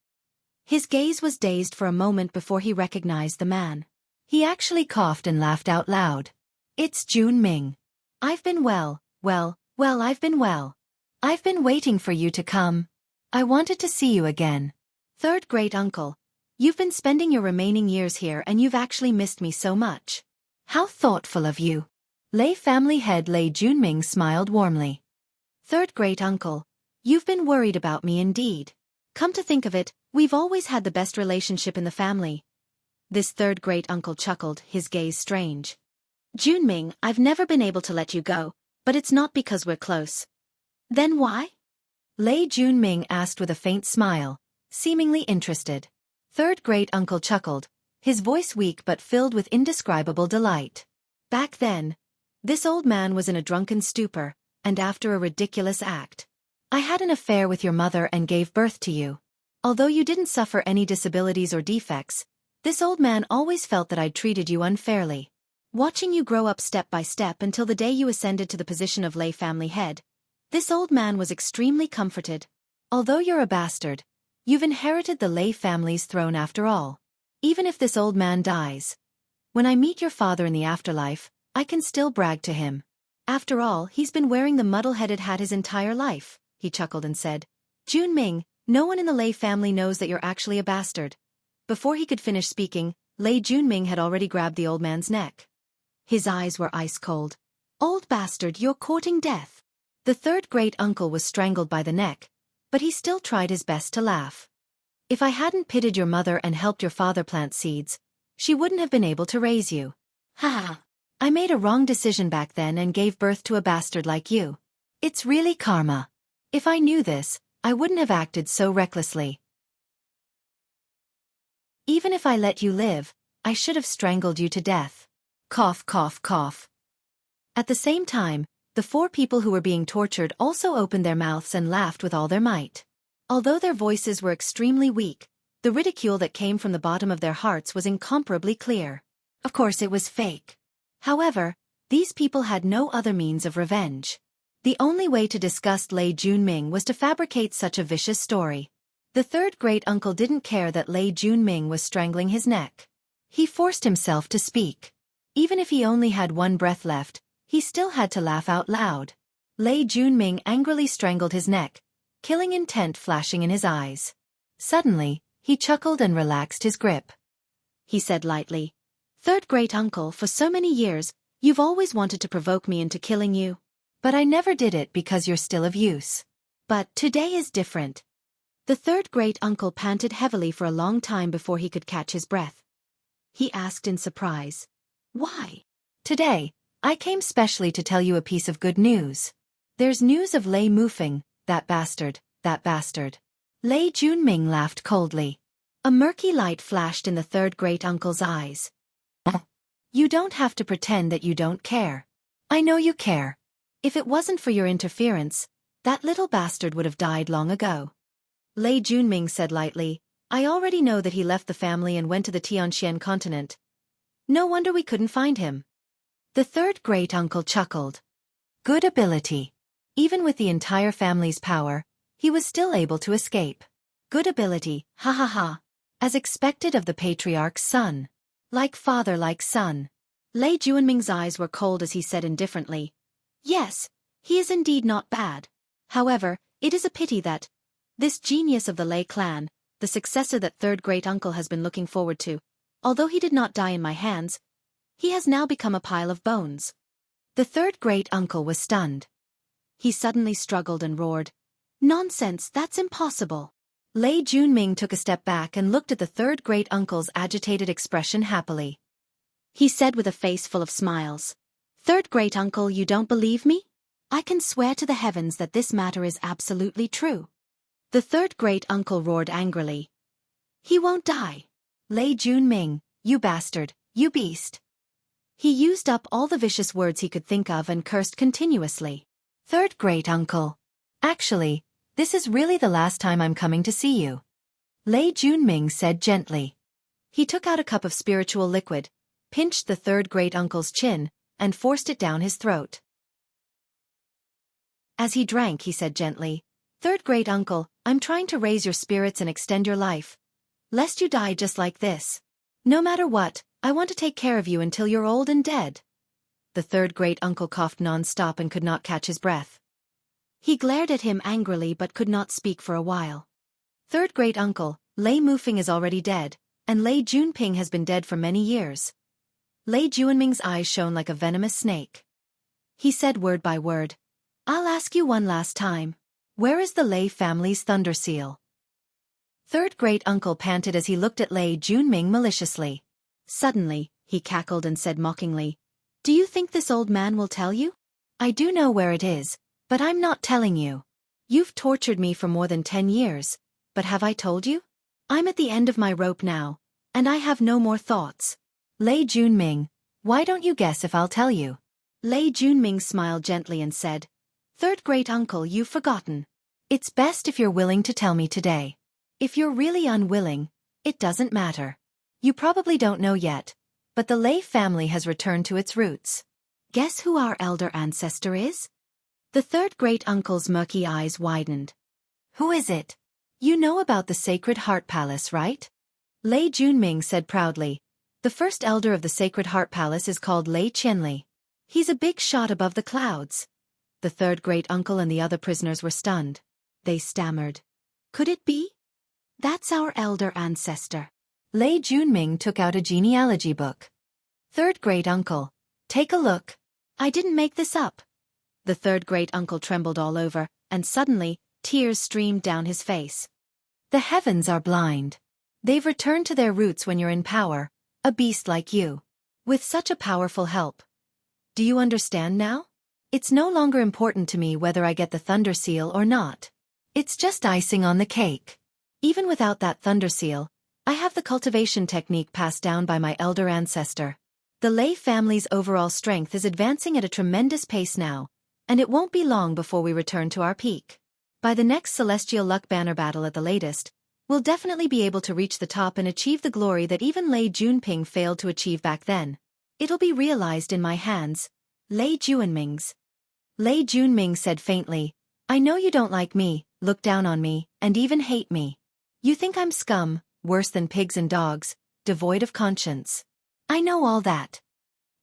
His gaze was dazed for a moment before he recognized the man. He actually coughed and laughed out loud. "It's Junming. I've been well, I've been well. I've been waiting for you to come. I wanted to see you again. Third great uncle, you've been spending your remaining years here and you've actually missed me so much. How thoughtful of you." Lei family head Lei Junming smiled warmly. "Third great uncle, you've been worried about me indeed. Come to think of it, we've always had the best relationship in the family." This third great uncle chuckled, his gaze strange. "Junming, I've never been able to let you go, but it's not because we're close." "Then why?" Lei Junming asked with a faint smile, seemingly interested. Third great uncle chuckled, his voice weak but filled with indescribable delight. "Back then, this old man was in a drunken stupor, and after a ridiculous act. I had an affair with your mother and gave birth to you. Although you didn't suffer any disabilities or defects, this old man always felt that I'd treated you unfairly. Watching you grow up step by step until the day you ascended to the position of Lei family head, this old man was extremely comforted. Although you're a bastard, you've inherited the Lei family's throne after all. Even if this old man dies, when I meet your father in the afterlife, I can still brag to him. After all, he's been wearing the muddle-headed hat his entire life." He chuckled and said, "Junming, no one in the Lei family knows that you're actually a bastard." Before he could finish speaking, Lei Junming had already grabbed the old man's neck. His eyes were ice cold. "Old bastard, you're courting death." The third great uncle was strangled by the neck, but he still tried his best to laugh. "If I hadn't pitied your mother and helped your father plant seeds, she wouldn't have been able to raise you. Ha! I made a wrong decision back then and gave birth to a bastard like you. It's really karma. If I knew this, I wouldn't have acted so recklessly. Even if I let you live, I should have strangled you to death." Cough, cough, cough. At the same time, the four people who were being tortured also opened their mouths and laughed with all their might. Although their voices were extremely weak, the ridicule that came from the bottom of their hearts was incomparably clear. Of course it was fake. However, these people had no other means of revenge. The only way to disgust Lei Junming was to fabricate such a vicious story. The third great uncle didn't care that Lei Junming was strangling his neck. He forced himself to speak. Even if he only had one breath left, he still had to laugh out loud. Lei Junming angrily strangled his neck, killing intent flashing in his eyes. Suddenly, he chuckled and relaxed his grip. He said lightly, "Third great uncle, for so many years, you've always wanted to provoke me into killing you. But I never did it because you're still of use. But today is different." The third great uncle panted heavily for a long time before he could catch his breath. He asked in surprise, "Why?" "Today, I came specially to tell you a piece of good news. There's news of Lei Mufeng, that bastard, that bastard." Lei Junming laughed coldly. A murky light flashed in the third great uncle's eyes. "You don't have to pretend that you don't care. I know you care. If it wasn't for your interference, that little bastard would have died long ago." Lei Junming said lightly, "I already know that he left the family and went to the Tianxian continent. No wonder we couldn't find him." The third great uncle chuckled. Good ability. Even with the entire family's power, he was still able to escape. Good ability, ha ha ha. As expected of the patriarch's son. Like father like son. Lei Junming's eyes were cold as he said indifferently, "Yes, he is indeed not bad. However, it is a pity that this genius of the Lei clan, the successor that third great uncle has been looking forward to, although he did not die in my hands, he has now become a pile of bones." The third great uncle was stunned. He suddenly struggled and roared, "Nonsense, that's impossible." Lei Junming took a step back and looked at the third great uncle's agitated expression happily. He said with a face full of smiles, "Third great uncle, you don't believe me? I can swear to the heavens that this matter is absolutely true." The third great uncle roared angrily, "He won't die." Lei Junming, You bastard, you beast. He used up all the vicious words he could think of and cursed continuously. Third great uncle. Actually, this is really the last time I'm coming to see you. Lei Junming said gently. He took out a cup of spiritual liquid, pinched the third great uncle's chin, and forced it down his throat. As he drank, he said gently, Third great uncle, I'm trying to raise your spirits and extend your life, lest you die just like this. No matter what, I want to take care of you until you're old and dead. The third great uncle coughed non-stop and could not catch his breath. He glared at him angrily but could not speak for a while. Third great uncle, Lei Mufeng is already dead, and Lei Junping has been dead for many years. Lei Junming's eyes shone like a venomous snake. He said word by word, I'll ask you one last time. Where is the Lei family's thunder seal? Third great uncle panted as he looked at Lei Junming maliciously. Suddenly, he cackled and said mockingly, Do you think this old man will tell you? I do know where it is, but I'm not telling you. You've tortured me for more than 10 years, but have I told you? I'm at the end of my rope now, and I have no more thoughts. Lei Junming, why don't you guess if I'll tell you? Lei Junming smiled gently and said, Third great uncle, you've forgotten. It's best if you're willing to tell me today. If you're really unwilling, it doesn't matter. You probably don't know yet, but the Lei family has returned to its roots. Guess who our elder ancestor is? The third great uncle's murky eyes widened. Who is it? You know about the Sacred Heart Palace, right? Lei Junming said proudly. The first elder of the Sacred Heart Palace is called Lei Qianli. He's a big shot above the clouds. The third great uncle and the other prisoners were stunned. They stammered. Could it be? That's our elder ancestor. Lei Junming took out a genealogy book. Third great uncle, take a look. I didn't make this up. The third great uncle trembled all over, and suddenly, tears streamed down his face. The heavens are blind. They've returned to their roots when you're in power, a beast like you. With such a powerful help. Do you understand now? It's no longer important to me whether I get the thunder seal or not. It's just icing on the cake. Even without that thunder seal, I have the cultivation technique passed down by my elder ancestor. The Lei family's overall strength is advancing at a tremendous pace now, and it won't be long before we return to our peak. By the next Celestial Luck Banner battle at the latest, we'll definitely be able to reach the top and achieve the glory that even Lei Junping failed to achieve back then. It'll be realized in my hands. Lei Junming's. Lei Junming said faintly, I know you don't like me, look down on me, and even hate me. You think I'm scum, worse than pigs and dogs, devoid of conscience. I know all that.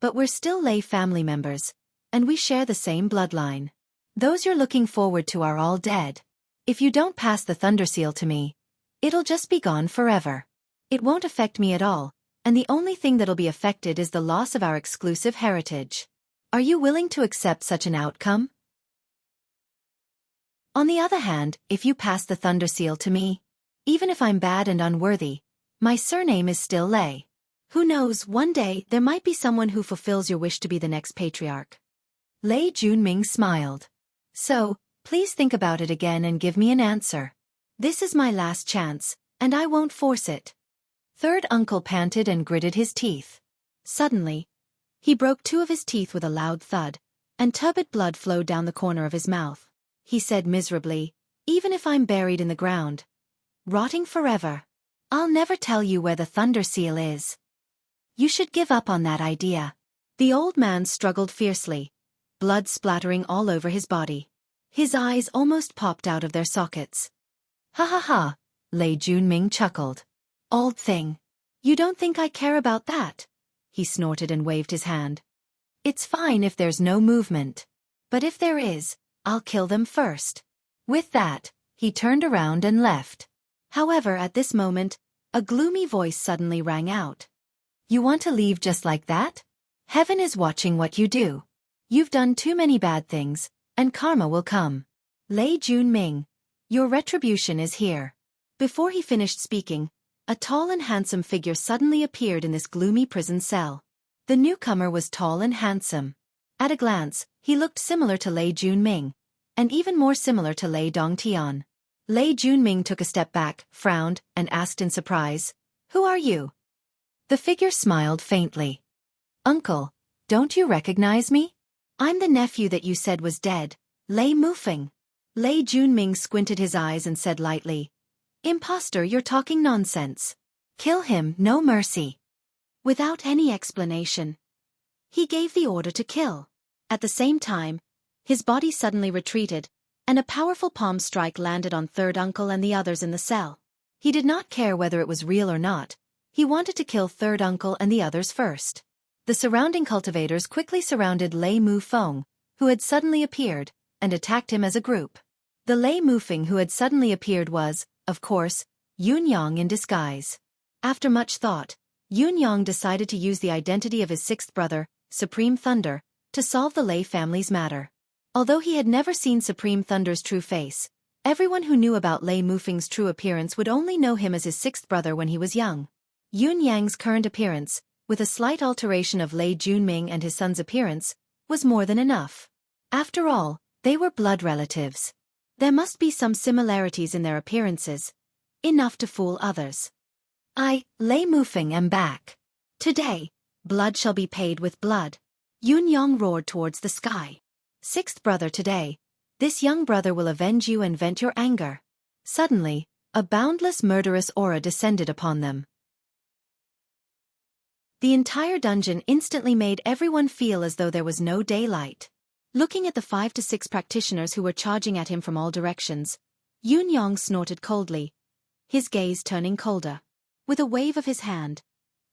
But we're still Lei family members, and we share the same bloodline. Those you're looking forward to are all dead. If you don't pass the thunder seal to me, it'll just be gone forever. It won't affect me at all, and the only thing that'll be affected is the loss of our exclusive heritage. Are you willing to accept such an outcome? On the other hand, if you pass the thunder seal to me, even if I'm bad and unworthy, my surname is still Lei. Who knows, one day there might be someone who fulfills your wish to be the next patriarch. Lei Junming smiled. So, please think about it again and give me an answer. This is my last chance, and I won't force it. Third uncle panted and gritted his teeth. Suddenly, he broke 2 of his teeth with a loud thud, and turbid blood flowed down the corner of his mouth. He said miserably, Even if I'm buried in the ground, rotting forever, I'll never tell you where the thunder seal is. You should give up on that idea. The old man struggled fiercely, blood splattering all over his body. His eyes almost popped out of their sockets. Ha ha ha, Lei Junming chuckled. Old thing. You don't think I care about that? He snorted and waved his hand. It's fine if there's no movement. But if there is, I'll kill them first. With that, he turned around and left. However, at this moment, a gloomy voice suddenly rang out. You want to leave just like that? Heaven is watching what you do. You've done too many bad things, and karma will come. Lei Junming, your retribution is here. Before he finished speaking, a tall and handsome figure suddenly appeared in this gloomy prison cell. The newcomer was tall and handsome. At a glance, he looked similar to Lei Junming, and even more similar to Lei Dongtian. Lei Junming took a step back, frowned, and asked in surprise, Who are you? The figure smiled faintly. Uncle, don't you recognize me? I'm the nephew that you said was dead, Lei Mufeng. Lei Junming squinted his eyes and said lightly, Imposter, you're talking nonsense. Kill him, no mercy. Without any explanation, he gave the order to kill. At the same time, his body suddenly retreated, and a powerful palm strike landed on third uncle and the others in the cell. He did not care whether it was real or not. He wanted to kill third uncle and the others first. The surrounding cultivators quickly surrounded Lei Mufeng, who had suddenly appeared, and attacked him as a group. The Lei Mufeng who had suddenly appeared was, of course, Yunyang in disguise. After much thought, Yunyang decided to use the identity of his sixth brother, Supreme Thunder, to solve the Lei family's matter. Although he had never seen Supreme Thunder's true face, everyone who knew about Lei Mufeng's true appearance would only know him as his sixth brother when he was young. Yunyang's current appearance, with a slight alteration of Lei Junming and his son's appearance, was more than enough. After all, they were blood relatives. There must be some similarities in their appearances, enough to fool others. I, Lei Mufeng, am back. Today, blood shall be paid with blood. Yunyang roared towards the sky. Sixth brother, today, this young brother will avenge you and vent your anger. Suddenly, a boundless murderous aura descended upon them. The entire dungeon instantly made everyone feel as though there was no daylight. Looking at the 5 to 6 practitioners who were charging at him from all directions, Yunyang snorted coldly, his gaze turning colder. With a wave of his hand,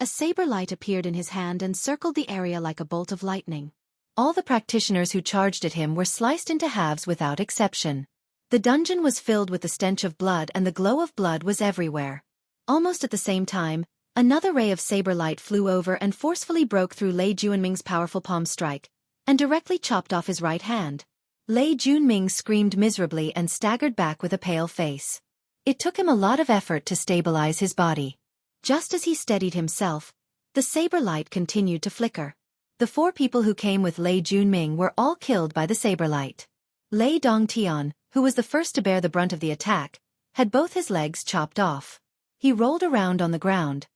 a saber light appeared in his hand and circled the area like a bolt of lightning. All the practitioners who charged at him were sliced into halves without exception. The dungeon was filled with the stench of blood and the glow of blood was everywhere. Almost at the same time, another ray of saber light flew over and forcefully broke through Lei Junming's powerful palm strike, and directly chopped off his right hand. Lei Junming screamed miserably and staggered back with a pale face. It took him a lot of effort to stabilize his body. Just as he steadied himself, the saber light continued to flicker. The 4 people who came with Lei Junming were all killed by the saber light. Lei Dongtian, who was the first to bear the brunt of the attack, had both his legs chopped off. He rolled around on the ground,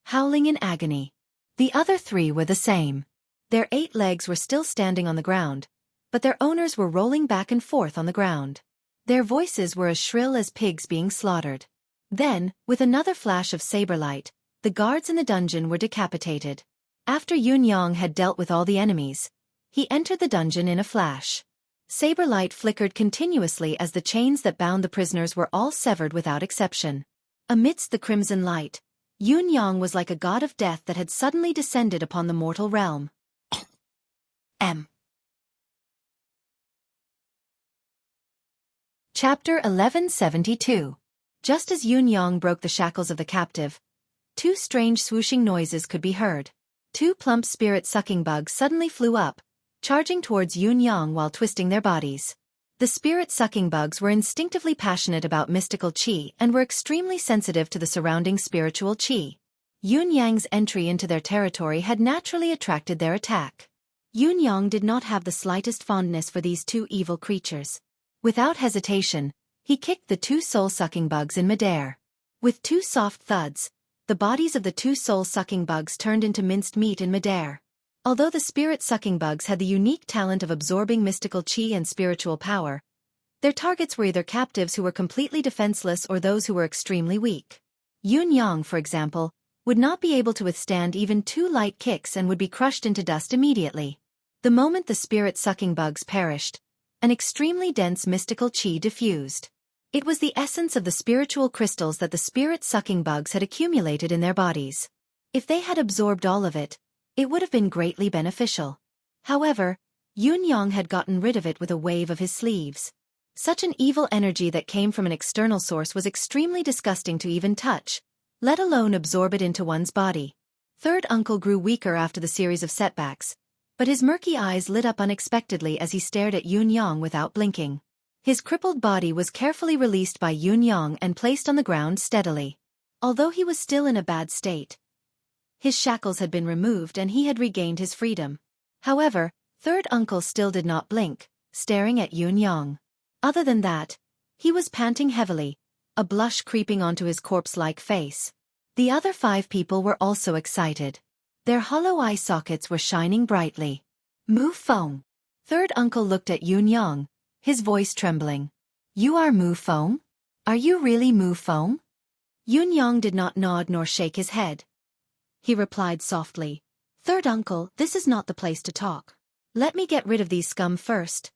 howling in agony. The other 3 were the same. Their 8 legs were still standing on the ground, but their owners were rolling back and forth on the ground. Their voices were as shrill as pigs being slaughtered. Then, with another flash of saber light, the guards in the dungeon were decapitated. After Yunyang had dealt with all the enemies, he entered the dungeon in a flash. Saber light flickered continuously as the chains that bound the prisoners were all severed without exception. Amidst the crimson light, Yunyang was like a god of death that had suddenly descended upon the mortal realm. Chapter 1172. Just as Yunyang broke the shackles of the captive, 2 strange swooshing noises could be heard. 2 plump spirit-sucking bugs suddenly flew up, charging towards Yunyang while twisting their bodies. The spirit-sucking bugs were instinctively passionate about mystical qi and were extremely sensitive to the surrounding spiritual qi. Yunyang's entry into their territory had naturally attracted their attack. Yunyang did not have the slightest fondness for these 2 evil creatures. Without hesitation, he kicked the 2 soul-sucking bugs in midair. With 2 soft thuds, the bodies of the 2 soul-sucking bugs turned into minced meat in midair. Although the spirit-sucking bugs had the unique talent of absorbing mystical qi and spiritual power, their targets were either captives who were completely defenseless or those who were extremely weak. Yunyang, for example, would not be able to withstand even 2 light kicks and would be crushed into dust immediately. The moment the spirit-sucking bugs perished, an extremely dense mystical qi diffused. It was the essence of the spiritual crystals that the spirit-sucking bugs had accumulated in their bodies. If they had absorbed all of it, it would have been greatly beneficial. However, Yunyang had gotten rid of it with a wave of his sleeves. Such an evil energy that came from an external source was extremely disgusting to even touch, let alone absorb it into one's body. Third uncle grew weaker after the series of setbacks, but his murky eyes lit up unexpectedly as he stared at Yunyang without blinking. His crippled body was carefully released by Yunyang and placed on the ground steadily. Although he was still in a bad state, his shackles had been removed and he had regained his freedom. However, third uncle still did not blink, staring at Yunyang. Other than that, he was panting heavily, a blush creeping onto his corpse-like face. The other 5 people were also excited. Their hollow eye sockets were shining brightly. Mu Feng. Third uncle looked at Yun Yang, his voice trembling. You are Mu Feng? Are you really Mu Feng? Yun Yang did not nod nor shake his head. He replied softly, Third uncle, this is not the place to talk. Let me get rid of these scum first.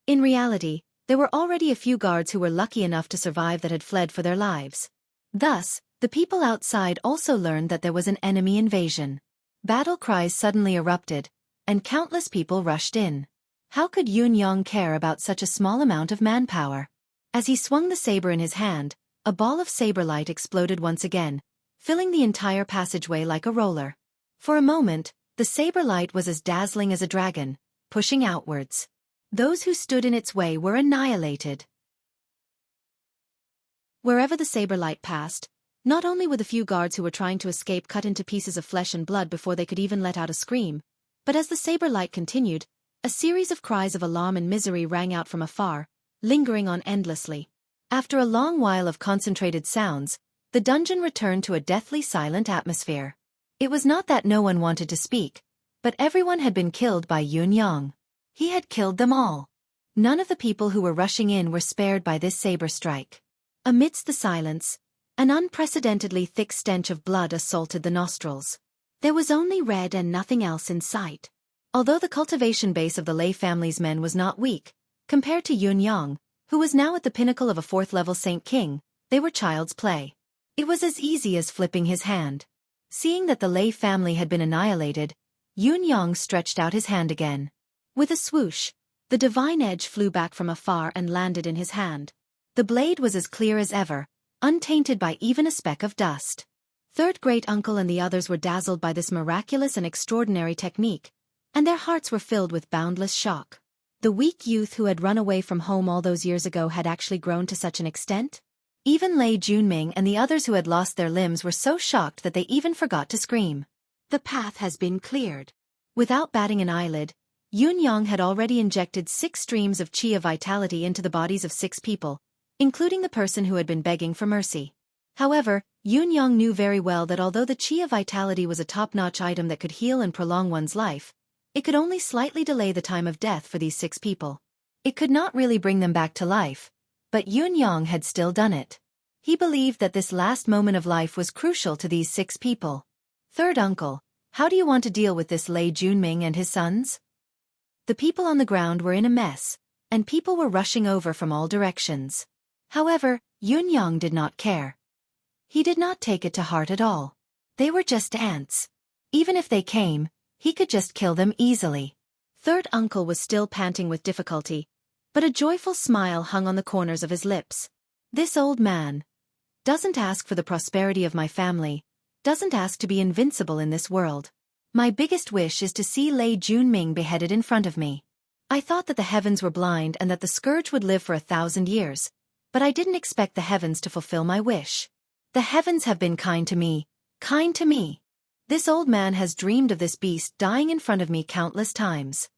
In reality, there were already a few guards who were lucky enough to survive that had fled for their lives. Thus, the people outside also learned that there was an enemy invasion. Battle cries suddenly erupted, and countless people rushed in. How could Yun Yang care about such a small amount of manpower? As he swung the saber in his hand, a ball of saber light exploded once again, filling the entire passageway like a roller. For a moment, the saber light was as dazzling as a dragon, pushing outwards. Those who stood in its way were annihilated. Wherever the saber light passed, not only were the few guards who were trying to escape cut into pieces of flesh and blood before they could even let out a scream, but as the saber light continued, a series of cries of alarm and misery rang out from afar, lingering on endlessly. After a long while of concentrated sounds, the dungeon returned to a deathly silent atmosphere. It was not that no one wanted to speak, but everyone had been killed by Yun Yang. He had killed them all. None of the people who were rushing in were spared by this saber strike. Amidst the silence, an unprecedentedly thick stench of blood assaulted the nostrils. There was only red and nothing else in sight. Although the cultivation base of the Lei family's men was not weak, compared to Yun Yang, who was now at the pinnacle of a 4th-level Saint King, they were child's play. It was as easy as flipping his hand. Seeing that the Lei family had been annihilated, Yun Yang stretched out his hand again. With a swoosh, the divine edge flew back from afar and landed in his hand. The blade was as clear as ever, untainted by even a speck of dust. Third great-uncle and the others were dazzled by this miraculous and extraordinary technique, and their hearts were filled with boundless shock. The weak youth who had run away from home all those years ago had actually grown to such an extent? Even Lei Junming and the others who had lost their limbs were so shocked that they even forgot to scream. The path has been cleared. Without batting an eyelid, Yun Yang had already injected 6 streams of qi of vitality into the bodies of 6 people, including the person who had been begging for mercy. However, Yun Yang knew very well that although the qi of vitality was a top-notch item that could heal and prolong one's life, it could only slightly delay the time of death for these 6 people. It could not really bring them back to life, but Yun Yang had still done it. He believed that this last moment of life was crucial to these 6 people. Third uncle, how do you want to deal with this Lei Junming and his sons? The people on the ground were in a mess, and people were rushing over from all directions. However, Yun Yang did not care. He did not take it to heart at all. They were just ants. Even if they came, he could just kill them easily. Third uncle was still panting with difficulty, but a joyful smile hung on the corners of his lips. This old man doesn't ask for the prosperity of my family, doesn't ask to be invincible in this world. My biggest wish is to see Lei Junming beheaded in front of me. I thought that the heavens were blind and that the scourge would live for 1,000 years, but I didn't expect the heavens to fulfill my wish. The heavens have been kind to me, kind to me. This old man has dreamed of this beast dying in front of me countless times.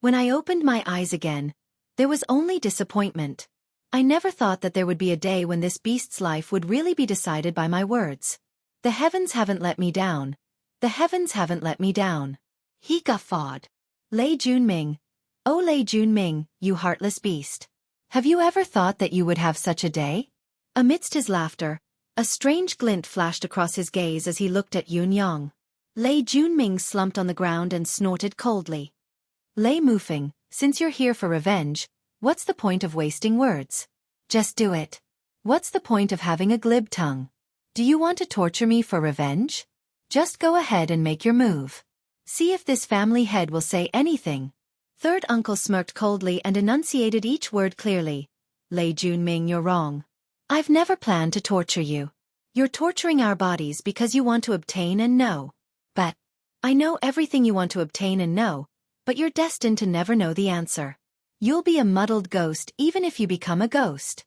When I opened my eyes again, there was only disappointment. I never thought that there would be a day when this beast's life would really be decided by my words. The heavens haven't let me down. The heavens haven't let me down. He guffawed. Lei Junming. Oh Lei Junming, you heartless beast. Have you ever thought that you would have such a day? Amidst his laughter, a strange glint flashed across his gaze as he looked at Yun Yang. Lei Junming slumped on the ground and snorted coldly. Lei Mufeng, since you're here for revenge, what's the point of wasting words? Just do it. What's the point of having a glib tongue? Do you want to torture me for revenge? Just go ahead and make your move. See if this family head will say anything. Third uncle smirked coldly and enunciated each word clearly. Lei Junming, you're wrong. I've never planned to torture you. You're torturing our bodies because you want to obtain and know. But I know everything you want to obtain and know, but you're destined to never know the answer. You'll be a muddled ghost even if you become a ghost.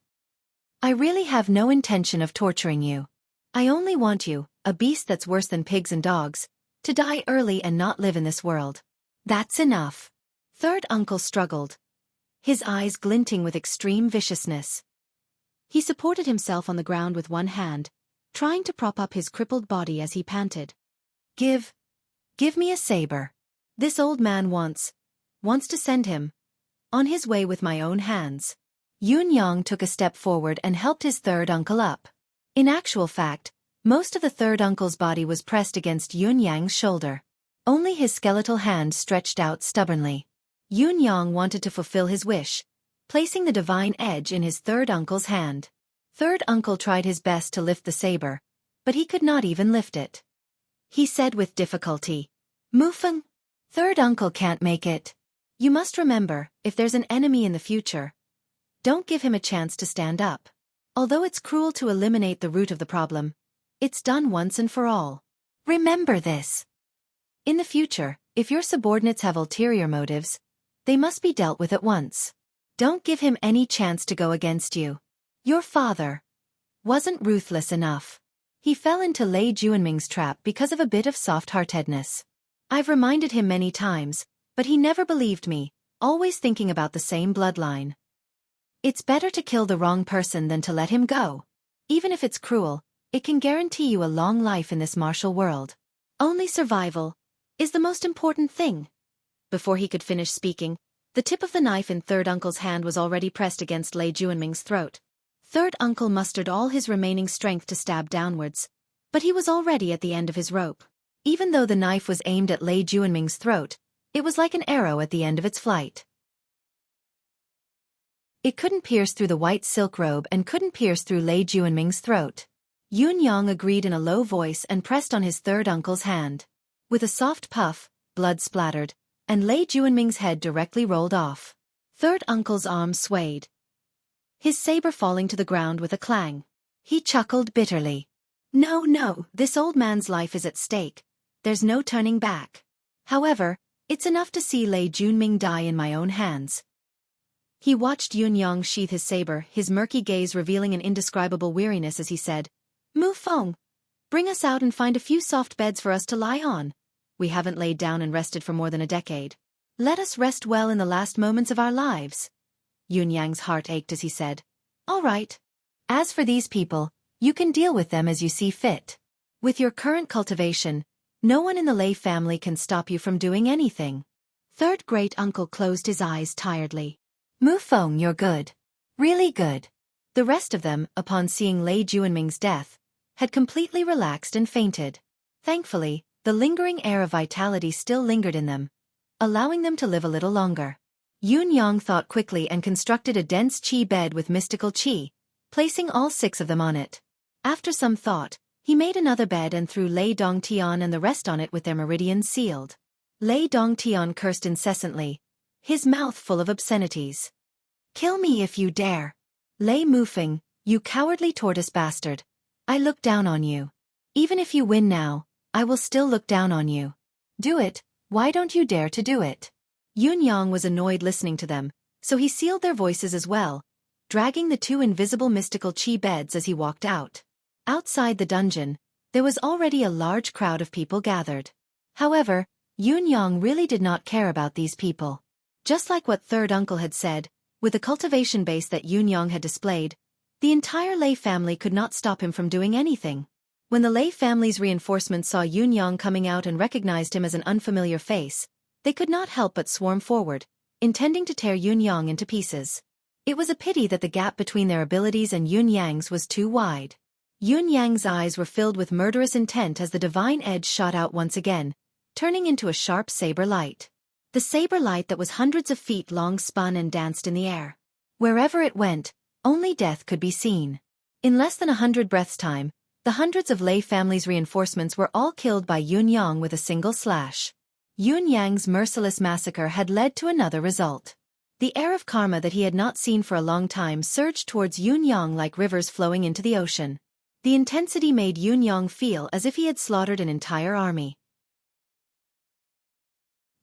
I really have no intention of torturing you. I only want you, a beast that's worse than pigs and dogs, to die early and not live in this world. That's enough. Third uncle struggled, his eyes glinting with extreme viciousness. He supported himself on the ground with one hand, trying to prop up his crippled body as he panted. Give me a saber. This old man wants to send him on his way with my own hands. Yunyang took a step forward and helped his third uncle up. In actual fact, most of the third uncle's body was pressed against Yunyang's shoulder. Only his skeletal hand stretched out stubbornly. Yunyang wanted to fulfill his wish, placing the divine edge in his third uncle's hand. Third uncle tried his best to lift the saber, but he could not even lift it. He said with difficulty, Mufeng, third uncle can't make it. You must remember, if there's an enemy in the future, don't give him a chance to stand up. Although it's cruel to eliminate the root of the problem, it's done once and for all. Remember this. In the future, if your subordinates have ulterior motives, they must be dealt with at once. Don't give him any chance to go against you. Your father wasn't ruthless enough. He fell into Lei Juanming's trap because of a bit of soft-heartedness. I've reminded him many times, but he never believed me, always thinking about the same bloodline. It's better to kill the wrong person than to let him go. Even if it's cruel, it can guarantee you a long life in this martial world. Only survival is the most important thing. Before he could finish speaking, the tip of the knife in third uncle's hand was already pressed against Lei Juanming's throat. Third uncle mustered all his remaining strength to stab downwards, but he was already at the end of his rope. Even though the knife was aimed at Lei Juanming's throat, it was like an arrow at the end of its flight. It couldn't pierce through the white silk robe and couldn't pierce through Lei Juanming's throat. Yunyang agreed in a low voice and pressed on his third uncle's hand. With a soft puff, blood splattered, and Lei Juanming's head directly rolled off. Third uncle's arm swayed, his saber falling to the ground with a clang. He chuckled bitterly. No, this old man's life is at stake. There's no turning back. However, it's enough to see Lei Juanming die in my own hands. He watched Yunyang sheath his saber, his murky gaze revealing an indescribable weariness as he said, Mu Feng, bring us out and find a few soft beds for us to lie on. We haven't laid down and rested for more than a decade. Let us rest well in the last moments of our lives. Yunyang's heart ached as he said, All right. As for these people, you can deal with them as you see fit. With your current cultivation, no one in the Lei family can stop you from doing anything. Third great-uncle closed his eyes tiredly. Mu Feng, you're good. Really good. The rest of them, upon seeing Lei Juanming's death, had completely relaxed and fainted. Thankfully, the lingering air of vitality still lingered in them, allowing them to live a little longer. Yunyang thought quickly and constructed a dense qi bed with mystical qi, placing all 6 of them on it. After some thought, he made another bed and threw Lei Dongtian and the rest on it with their meridians sealed. Lei Dongtian cursed incessantly, his mouth full of obscenities. Kill me if you dare. Lei Mufeng, you cowardly tortoise bastard. I look down on you. Even if you win now, I will still look down on you. Do it, why don't you dare to do it? Yunyang was annoyed listening to them, so he sealed their voices as well, dragging the 2 invisible mystical qi beds as he walked out. Outside the dungeon, there was already a large crowd of people gathered. However, Yunyang really did not care about these people. Just like what third uncle had said, with the cultivation base that Yunyang had displayed, the entire Lei family could not stop him from doing anything. When the Lei family's reinforcements saw Yunyang coming out and recognized him as an unfamiliar face, they could not help but swarm forward, intending to tear Yunyang into pieces. It was a pity that the gap between their abilities and Yunyang's was too wide. Yunyang's eyes were filled with murderous intent as the divine edge shot out once again, turning into a sharp saber light. The saber light that was hundreds of feet long spun and danced in the air. Wherever it went, only death could be seen. In less than 100 breaths' time, the hundreds of Lei family's reinforcements were all killed by Yunyang with a single slash. Yunyang's merciless massacre had led to another result. The air of karma that he had not seen for a long time surged towards Yunyang like rivers flowing into the ocean. The intensity made Yunyang feel as if he had slaughtered an entire army.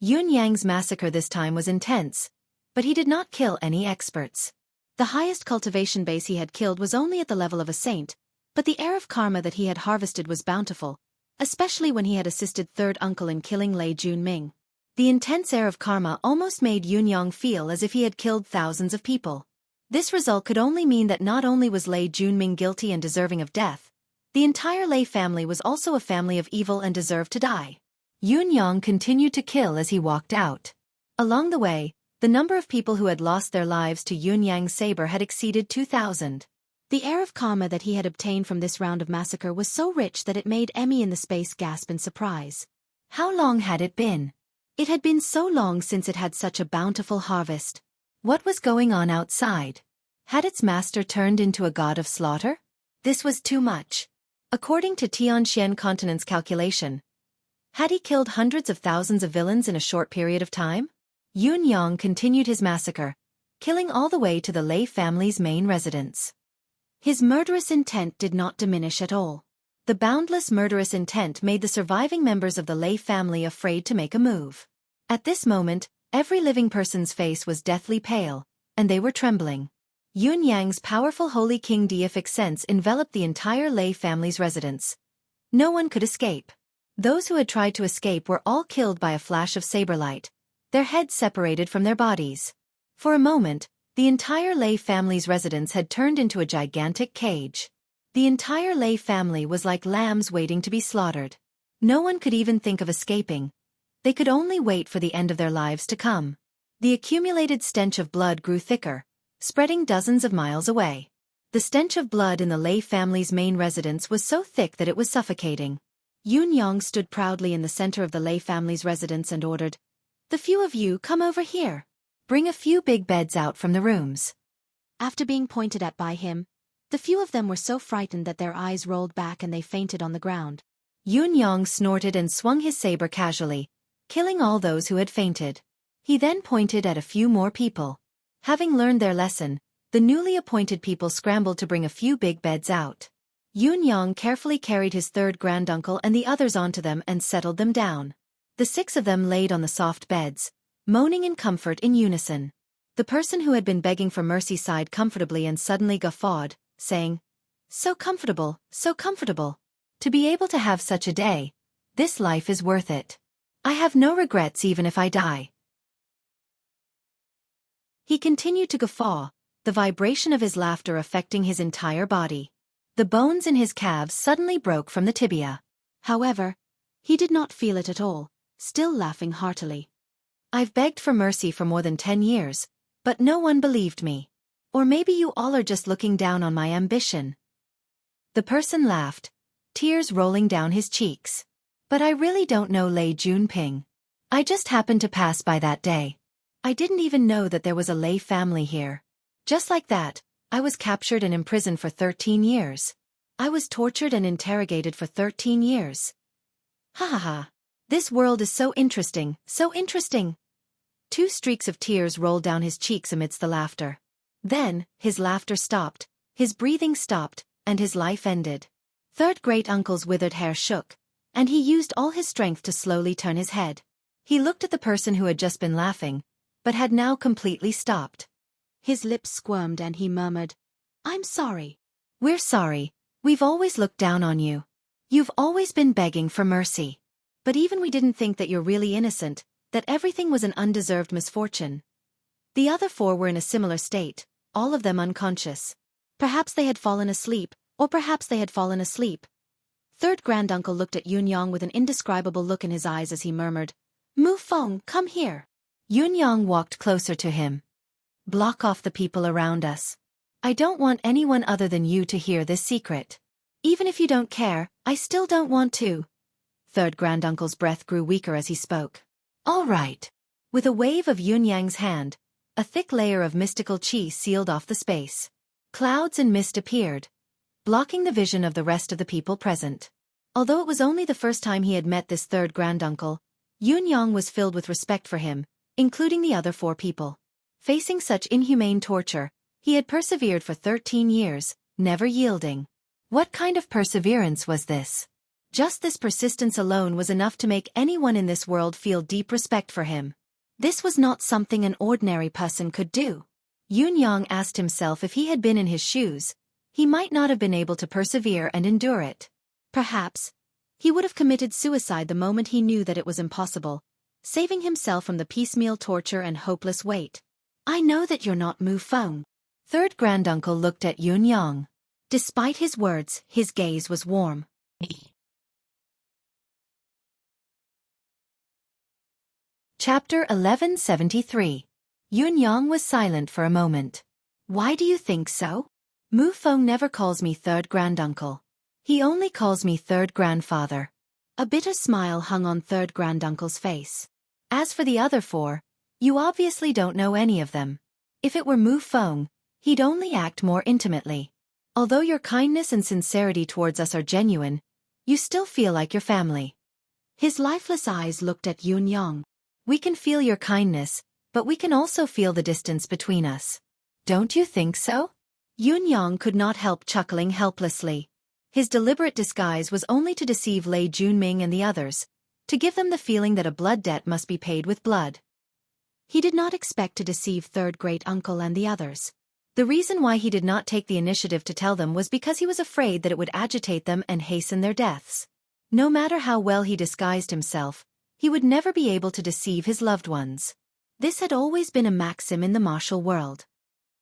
Yunyang's massacre this time was intense, but he did not kill any experts. The highest cultivation base he had killed was only at the level of a saint, but the air of karma that he had harvested was bountiful, especially when he had assisted third uncle in killing Lei Juanming. The intense air of karma almost made Yunyang feel as if he had killed thousands of people. This result could only mean that not only was Lei Junming guilty and deserving of death, the entire Lei family was also a family of evil and deserved to die. Yun Yang continued to kill as he walked out. Along the way, the number of people who had lost their lives to Yun Yang's saber had exceeded 2,000. The air of karma that he had obtained from this round of massacre was so rich that it made Emmy in the space gasp in surprise. How long had it been? It had been so long since it had such a bountiful harvest. What was going on outside? Had its master turned into a god of slaughter? This was too much. According to Tianxian Continent's calculation, had he killed hundreds of thousands of villains in a short period of time? Yun Yang continued his massacre, killing all the way to the Lei family's main residence. His murderous intent did not diminish at all. The boundless murderous intent made the surviving members of the Lei family afraid to make a move. At this moment, every living person's face was deathly pale, and they were trembling. Yun Yang's powerful holy king deific sense enveloped the entire Lei family's residence. No one could escape. Those who had tried to escape were all killed by a flash of saber light, their heads separated from their bodies. For a moment, the entire Lei family's residence had turned into a gigantic cage. The entire Lei family was like lambs waiting to be slaughtered. No one could even think of escaping. They could only wait for the end of their lives to come. The accumulated stench of blood grew thicker, spreading dozens of miles away. The stench of blood in the Lei family's main residence was so thick that it was suffocating. Yun Yang stood proudly in the center of the Lei family's residence and ordered, "The few of you come over here. Bring a few big beds out from the rooms." After being pointed at by him, the few of them were so frightened that their eyes rolled back and they fainted on the ground. Yun Yang snorted and swung his saber casually, killing all those who had fainted. He then pointed at a few more people. Having learned their lesson, the newly appointed people scrambled to bring a few big beds out. Yun Yang carefully carried his third granduncle and the others onto them and settled them down. The 6 of them laid on the soft beds, moaning in comfort in unison. The person who had been begging for mercy sighed comfortably and suddenly guffawed, saying, "So comfortable, so comfortable. To be able to have such a day, this life is worth it. I have no regrets even if I die." He continued to guffaw, the vibration of his laughter affecting his entire body. The bones in his calves suddenly broke from the tibia. However, he did not feel it at all, still laughing heartily. "I've begged for mercy for more than 10 years, but no one believed me. Or maybe you all are just looking down on my ambition." The person laughed, tears rolling down his cheeks. "But I really don't know Lei Junping. I just happened to pass by that day. I didn't even know that there was a Lei family here. Just like that, I was captured and imprisoned for 13 years. I was tortured and interrogated for 13 years. Ha ha ha. This world is so interesting, so interesting." 2 streaks of tears rolled down his cheeks amidst the laughter. Then, his laughter stopped, his breathing stopped, and his life ended. Third great-uncle's withered hair shook, and he used all his strength to slowly turn his head. He looked at the person who had just been laughing, but had now completely stopped. His lips squirmed and he murmured, "I'm sorry." "We're sorry. We've always looked down on you. You've always been begging for mercy. But even we didn't think that you're really innocent, that everything was an undeserved misfortune." The other 4 were in a similar state, all of them unconscious. Perhaps they had fallen asleep, or perhaps they had fallen asleep. Third granduncle looked at Yun Yang with an indescribable look in his eyes as he murmured, "Mu Feng, come here." Yun Yang walked closer to him. "Block off the people around us. I don't want anyone other than you to hear this secret. Even if you don't care, I still don't want to." Third granduncle's breath grew weaker as he spoke. "All right." With a wave of Yun Yang's hand, a thick layer of mystical qi sealed off the space. Clouds and mist appeared, blocking the vision of the rest of the people present. Although it was only the first time he had met this third granduncle, Yun Yang was filled with respect for him, including the other 4 people. Facing such inhumane torture, he had persevered for 13 years, never yielding. What kind of perseverance was this? Just this persistence alone was enough to make anyone in this world feel deep respect for him. This was not something an ordinary person could do. Yun Yang asked himself if he had been in his shoes, he might not have been able to persevere and endure it. Perhaps, he would have committed suicide the moment he knew that it was impossible, saving himself from the piecemeal torture and hopeless wait. "I know that you're not Mu Feng." Third granduncle looked at Yun Yang. Despite his words, his gaze was warm. Chapter 1173. Yun Yang was silent for a moment. Why do you think so? Mu Feng never calls me third granduncle. He only calls me third grandfather. A bitter smile hung on third granduncle's face. As for the other four, you obviously don't know any of them. If it were Mu Feng, he'd only act more intimately. Although your kindness and sincerity towards us are genuine, you still feel like your family. His lifeless eyes looked at Yun Yang. We can feel your kindness, but we can also feel the distance between us. Don't you think so? Yun Yang could not help chuckling helplessly. His deliberate disguise was only to deceive Lei Junming and the others, to give them the feeling that a blood debt must be paid with blood. He did not expect to deceive third great uncle and the others. The reason why he did not take the initiative to tell them was because he was afraid that it would agitate them and hasten their deaths. No matter how well he disguised himself, he would never be able to deceive his loved ones. This had always been a maxim in the martial world.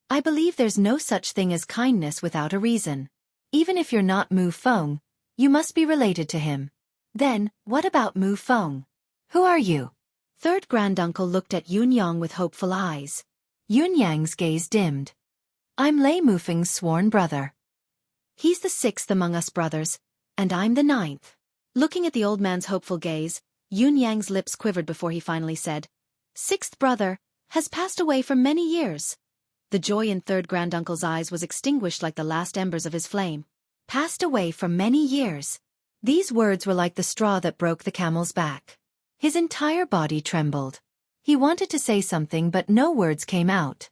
I believe there's no such thing as kindness without a reason. Even if you're not Mu Feng, you must be related to him. Then, what about Mu Feng? Who are you? Third granduncle looked at Yun Yang with hopeful eyes. Yun Yang's gaze dimmed. I'm Lei Mufeng's sworn brother. He's the sixth among us brothers, and I'm the ninth. Looking at the old man's hopeful gaze, Yun Yang's lips quivered before he finally said, Sixth brother, has passed away for many years. The joy in third granduncle's eyes was extinguished like the last embers of his flame. Passed away for many years. These words were like the straw that broke the camel's back. His entire body trembled. He wanted to say something but no words came out.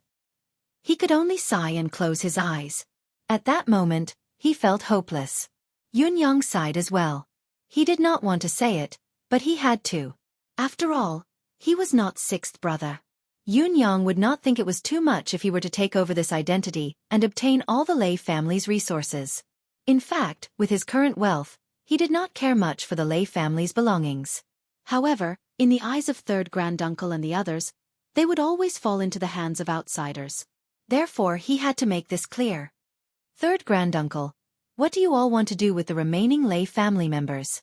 He could only sigh and close his eyes. At that moment, he felt hopeless. Yun Yang sighed as well. He did not want to say it, but he had to. After all, he was not sixth brother. Yun Yang would not think it was too much if he were to take over this identity and obtain all the Lei family's resources. In fact, with his current wealth, he did not care much for the Lei family's belongings. However, in the eyes of third granduncle and the others, they would always fall into the hands of outsiders. Therefore, he had to make this clear. Third granduncle, what do you all want to do with the remaining Lei family members?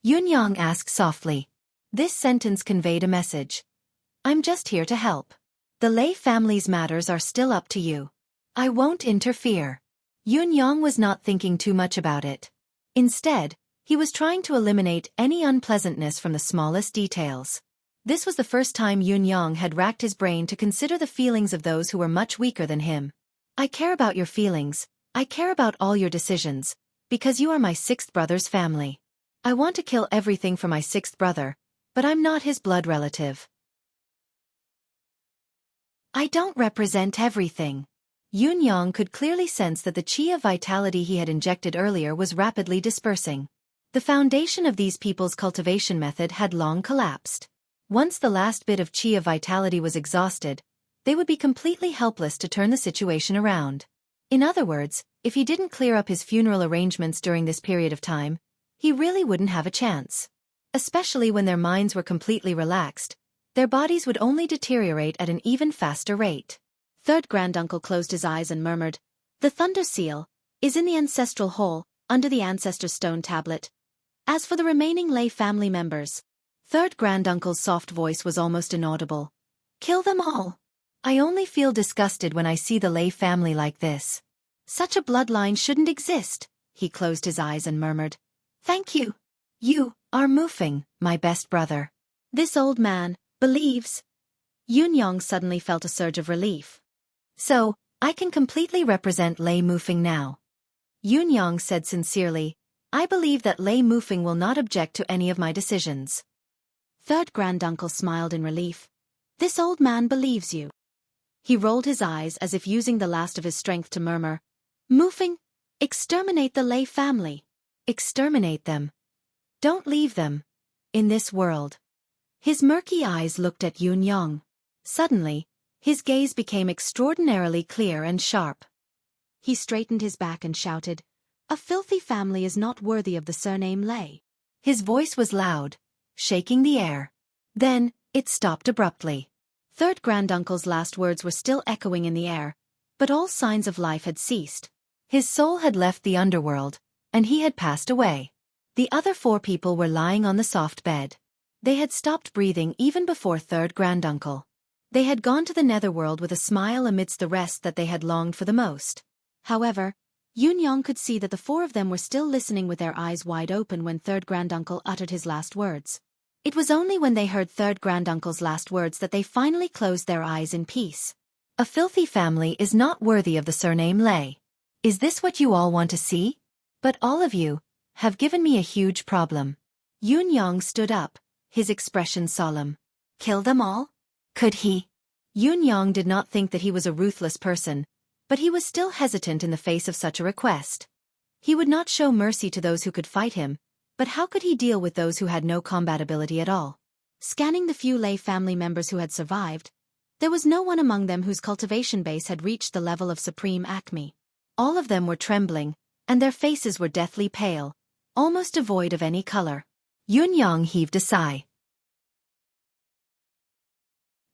Yun Yang asked softly. This sentence conveyed a message. I'm just here to help. The Lei family's matters are still up to you. I won't interfere. Yun Yang was not thinking too much about it. Instead, he was trying to eliminate any unpleasantness from the smallest details. This was the first time Yun Yang had racked his brain to consider the feelings of those who were much weaker than him. I care about your feelings, I care about all your decisions, because you are my sixth brother's family. I want to kill everything for my sixth brother, but I'm not his blood relative. I don't represent everything. Yun Yang could clearly sense that the chi of vitality he had injected earlier was rapidly dispersing. The foundation of these people's cultivation method had long collapsed. Once the last bit of chi of vitality was exhausted, they would be completely helpless to turn the situation around. In other words, if he didn't clear up his funeral arrangements during this period of time, he really wouldn't have a chance. Especially when their minds were completely relaxed, their bodies would only deteriorate at an even faster rate. Third granduncle closed his eyes and murmured, The Thunder Seal is in the ancestral hole, under the ancestor stone tablet. As for the remaining Lei family members, third granduncle's soft voice was almost inaudible. Kill them all. I only feel disgusted when I see the Lei family like this. Such a bloodline shouldn't exist. He closed his eyes and murmured, Thank you. You are Mu Feng, my best brother. This old man believes. Yun Yang suddenly felt a surge of relief. So, I can completely represent Lei Mu Feng now. Yun Yang said sincerely, I believe that Lei Mu Feng will not object to any of my decisions. Third granduncle smiled in relief. This old man believes you. He rolled his eyes as if using the last of his strength to murmur, Mu Feng, exterminate the Lei family. Exterminate them. Don't leave them in this world. His murky eyes looked at Yun Yang. Suddenly, his gaze became extraordinarily clear and sharp. He straightened his back and shouted, A filthy family is not worthy of the surname Lei. His voice was loud, shaking the air. Then, it stopped abruptly. Third granduncle's last words were still echoing in the air, But all signs of life had ceased. His soul had left the underworld, and he had passed away. The other 4 people were lying on the soft bed. They had stopped breathing even before third granduncle. They had gone to the netherworld with a smile amidst the rest that they had longed for the most. However, Yunyang could see that the 4 of them were still listening with their eyes wide open when third granduncle uttered his last words. It was only when they heard third granduncle's last words that they finally closed their eyes in peace. A filthy family is not worthy of the surname Lei. Is this what you all want to see? But all of you have given me a huge problem. Yunyang stood up, his expression solemn. Kill them all? Could he? Yunyang did not think that he was a ruthless person, but he was still hesitant in the face of such a request. He would not show mercy to those who could fight him, but how could he deal with those who had no combat ability at all? Scanning the few Lei family members who had survived, there was no one among them whose cultivation base had reached the level of supreme acme. All of them were trembling, and their faces were deathly pale, almost devoid of any color. Yunyang heaved a sigh.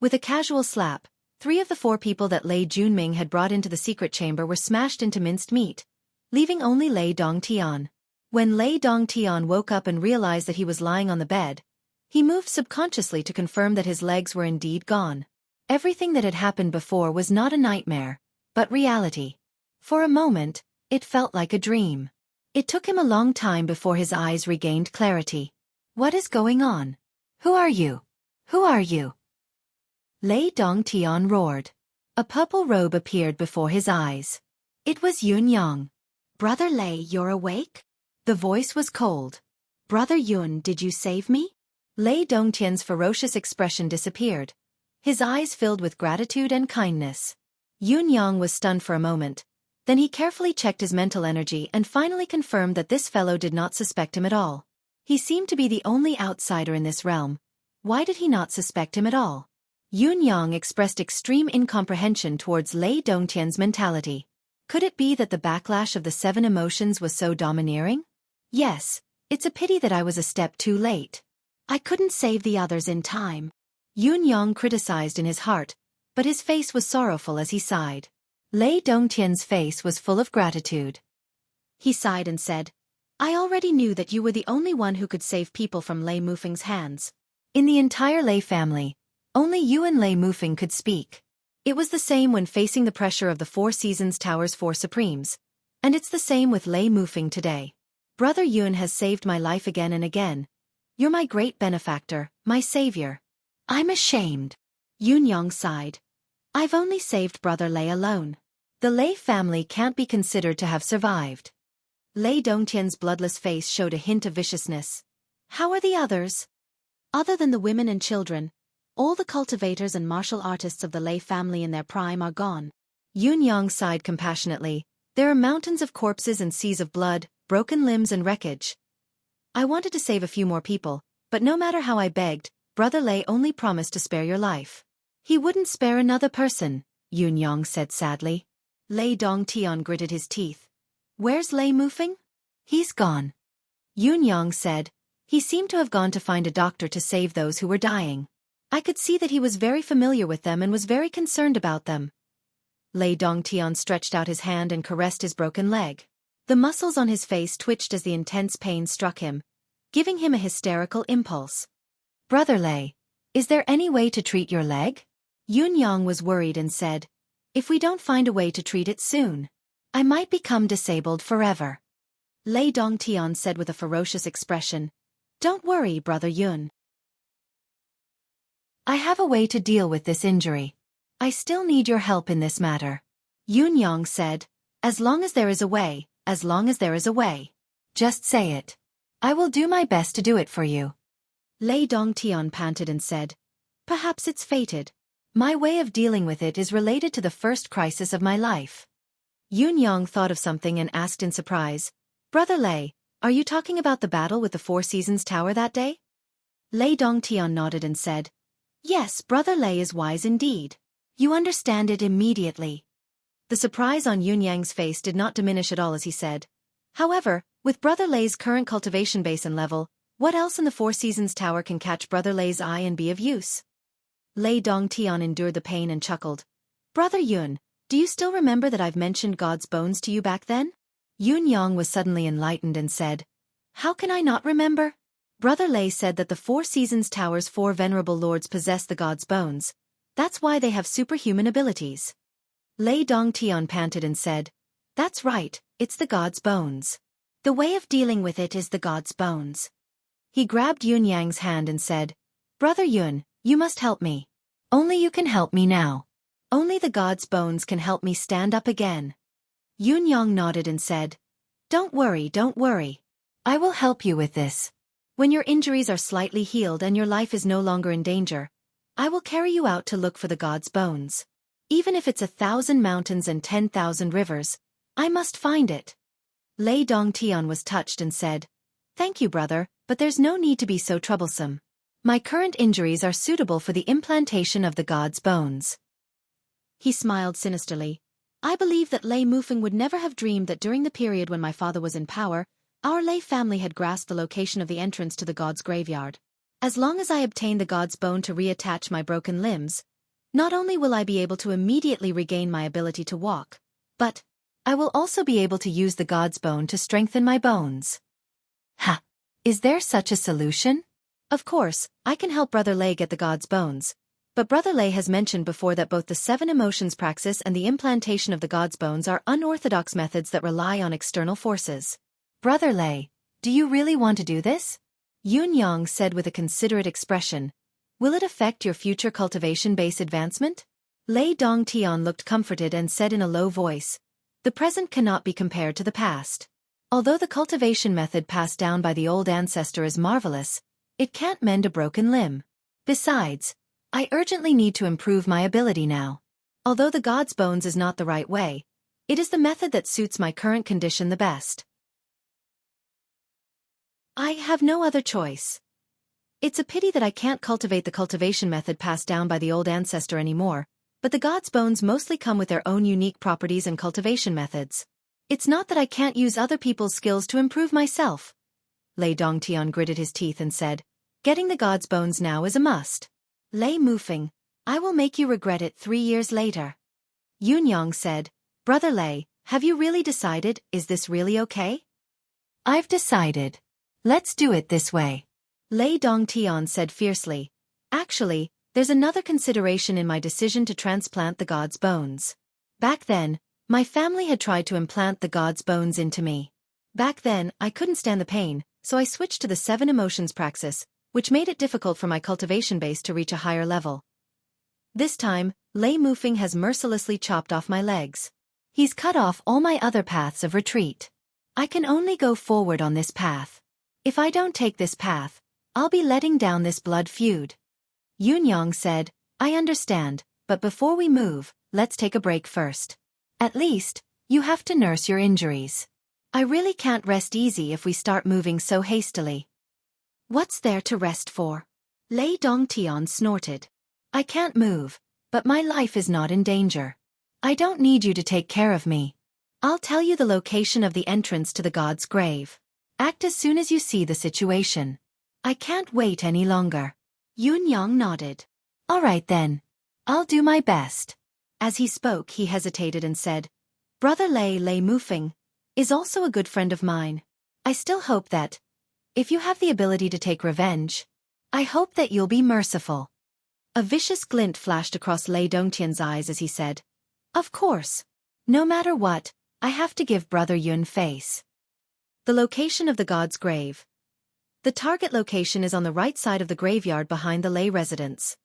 With a casual slap, 3 of the 4 people that Lei Junming had brought into the secret chamber were smashed into minced meat, leaving only Lei Dongtian. When Lei Dongtian woke up and realized that he was lying on the bed, he moved subconsciously to confirm that his legs were indeed gone. Everything that had happened before was not a nightmare, but reality. For a moment, it felt like a dream. It took him a long time before his eyes regained clarity. What is going on? Who are you? Who are you? Lei Dongtian roared. A purple robe appeared before his eyes. It was Yunyang. Brother Lei, you're awake? The voice was cold. Brother Yun, did you save me? Lei Dongtian's ferocious expression disappeared. His eyes filled with gratitude and kindness. Yunyang was stunned for a moment. Then he carefully checked his mental energy and finally confirmed that this fellow did not suspect him at all. He seemed to be the only outsider in this realm. Why did he not suspect him at all? Yunyang expressed extreme incomprehension towards Lei Dongtian's mentality. Could it be that the backlash of the 7 emotions was so domineering? Yes, it's a pity that I was a step too late. I couldn't save the others in time. Yunyang criticized in his heart, but his face was sorrowful as he sighed. Lei Dongtian's face was full of gratitude. He sighed and said, I already knew that you were the only one who could save people from Lei Mufeng's hands. In the entire Lei family, only you and Lei Mufeng could speak. It was the same when facing the pressure of the 4 Seasons Tower's 4 Supremes, and it's the same with Lei Mufeng today. Brother Yun has saved my life again and again. You're my great benefactor, my savior. I'm ashamed. Yunyang sighed. I've only saved Brother Lei alone. The Lei family can't be considered to have survived. Lei Dongtian's bloodless face showed a hint of viciousness. How are the others? Other than the women and children, all the cultivators and martial artists of the Lei family in their prime are gone. Yunyang sighed compassionately. There are mountains of corpses and seas of blood, broken limbs and wreckage. I wanted to save a few more people, but no matter how I begged, Brother Lei only promised to spare your life. He wouldn't spare another person, Yunyang said sadly. Lei Dongtian gritted his teeth. Where's Lei Mufeng? He's gone. Yunyang said. He seemed to have gone to find a doctor to save those who were dying. I could see that he was very familiar with them and was very concerned about them. Lei Dongtian stretched out his hand and caressed his broken leg. The muscles on his face twitched as the intense pain struck him, giving him a hysterical impulse. Brother Lei, is there any way to treat your leg? Yunyang was worried and said, if we don't find a way to treat it soon, I might become disabled forever. Lei Dongtian said with a ferocious expression, don't worry, Brother Yun. I have a way to deal with this injury. I still need your help in this matter. Yunyang said, as long as there is a way, as long as there is a way. Just say it. I will do my best to do it for you. Lei Dongtian panted and said, perhaps it's fated. My way of dealing with it is related to the first crisis of my life. Yunyang thought of something and asked in surprise, Brother Lei, are you talking about the battle with the 4 Seasons Tower that day? Lei Dongtian nodded and said, yes, Brother Lei is wise indeed. You understand it immediately. The surprise on Yunyang's face did not diminish at all as he said, however, with Brother Lei's current cultivation base and level, what else in the 4 Seasons Tower can catch Brother Lei's eye and be of use? Lei Dongtian endured the pain and chuckled. Brother Yun, Do you still remember that I've mentioned God's bones to you back then? Yun Yang was suddenly enlightened and said, How can I not remember? Brother Lei said that the Four Seasons Tower's four venerable lords possess the God's bones. That's why they have superhuman abilities. Lei Dongtian panted and said, That's right, it's the God's bones. The way of dealing with it is the God's bones. He grabbed Yun Yang's hand and said, Brother Yun, you must help me. Only you can help me now. Only the God's bones can help me stand up again. Yun Yang nodded and said, Don't worry, don't worry. I will help you with this. When your injuries are slightly healed and your life is no longer in danger, I will carry you out to look for the God's bones. Even if it's 1,000 mountains and 10,000 rivers, I must find it. Lei Dongtian was touched and said, Thank you, brother, but there's no need to be so troublesome. My current injuries are suitable for the implantation of the God's bones. He smiled sinisterly. I believe that Lei Mufeng would never have dreamed that during the period when my father was in power, our Lei family had grasped the location of the entrance to the God's graveyard. As long as I obtain the God's bone to reattach my broken limbs, not only will I be able to immediately regain my ability to walk, but I will also be able to use the God's bone to strengthen my bones. Ha! Is there such a solution? Of course, I can help Brother Lei get the God's bones. But Brother Lei has mentioned before that both the seven emotions praxis and the implantation of the God's bones are unorthodox methods that rely on external forces. Brother Lei, do you really want to do this? Yun Yang said with a considerate expression. Will it affect your future cultivation base advancement? Lei Dongtian looked comforted and said in a low voice, The present cannot be compared to the past. Although the cultivation method passed down by the old ancestor is marvelous, it can't mend a broken limb. Besides, I urgently need to improve my ability now. Although the God's bones is not the right way, it is the method that suits my current condition the best. I have no other choice. It's a pity that I can't cultivate the cultivation method passed down by the old ancestor anymore, but the God's bones mostly come with their own unique properties and cultivation methods. It's not that I can't use other people's skills to improve myself. Lei Dongtian gritted his teeth and said, Getting the God's bones now is a must. Lei Mufeng, I will make you regret it 3 years later. Yun Yang said, Brother Lei, have you really decided, is this really okay? I've decided. Let's do it this way. Lei Dongtian said fiercely, Actually, there's another consideration in my decision to transplant the God's bones. Back then, my family had tried to implant the God's bones into me. Back then, I couldn't stand the pain, so I switched to the seven emotions praxis, which made it difficult for my cultivation base to reach a higher level. This time, Lei Mufeng has mercilessly chopped off my legs. He's cut off all my other paths of retreat. I can only go forward on this path. If I don't take this path, I'll be letting down this blood feud. Yun Yang said, I understand, but before we move, let's take a break first. At least, you have to nurse your injuries. I really can't rest easy if we start moving so hastily. What's there to rest for? Lei Dongtian snorted. I can't move, but my life is not in danger. I don't need you to take care of me. I'll tell you the location of the entrance to the God's grave. Act as soon as you see the situation. I can't wait any longer. Yun Yang nodded. All right then. I'll do my best. As he spoke, he hesitated and said, Brother Lei Mufeng is also a good friend of mine. I still hope that, if you have the ability to take revenge, I hope that you'll be merciful. A vicious glint flashed across Lei Dongtian's eyes as he said, Of course. No matter what, I have to give Brother Yun face. The location of the God's grave. The target location is on the right side of the graveyard behind the Lei residence.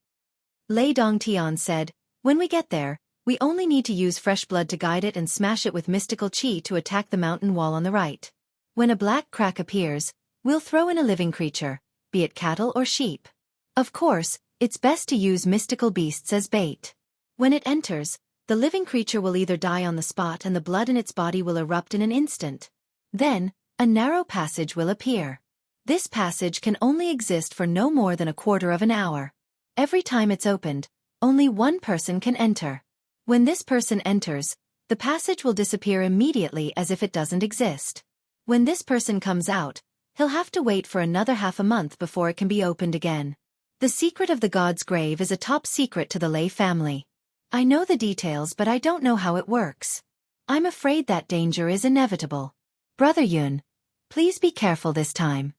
Lei Dongtian said, When we get there, we only need to use fresh blood to guide it and smash it with mystical qi to attack the mountain wall on the right. When a black crack appears, we'll throw in a living creature, be it cattle or sheep. Of course, it's best to use mystical beasts as bait. When it enters, the living creature will either die on the spot and the blood in its body will erupt in an instant. Then, a narrow passage will appear. This passage can only exist for no more than a quarter of an hour. Every time it's opened, only one person can enter. When this person enters, the passage will disappear immediately as if it doesn't exist. When this person comes out, he'll have to wait for another half a month before it can be opened again. The secret of the God's grave is a top secret to the Lei family. I know the details but I don't know how it works. I'm afraid that danger is inevitable. Brother Yun, please be careful this time.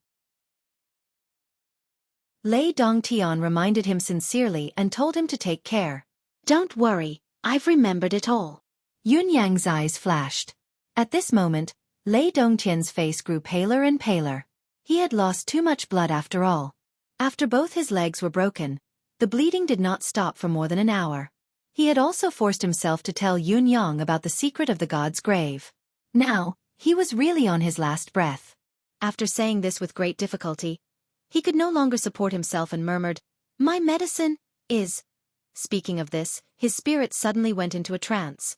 Lei Dongtian reminded him sincerely and told him to take care. Don't worry, I've remembered it all. Yun Yang's eyes flashed. At this moment, Lei Dongtian's face grew paler and paler. He had lost too much blood after all. After both his legs were broken, the bleeding did not stop for more than an hour. He had also forced himself to tell Yun Yang about the secret of the god's grave. Now, he was really on his last breath. After saying this with great difficulty, he could no longer support himself and murmured, "My medicine is..." Speaking of this, his spirit suddenly went into a trance.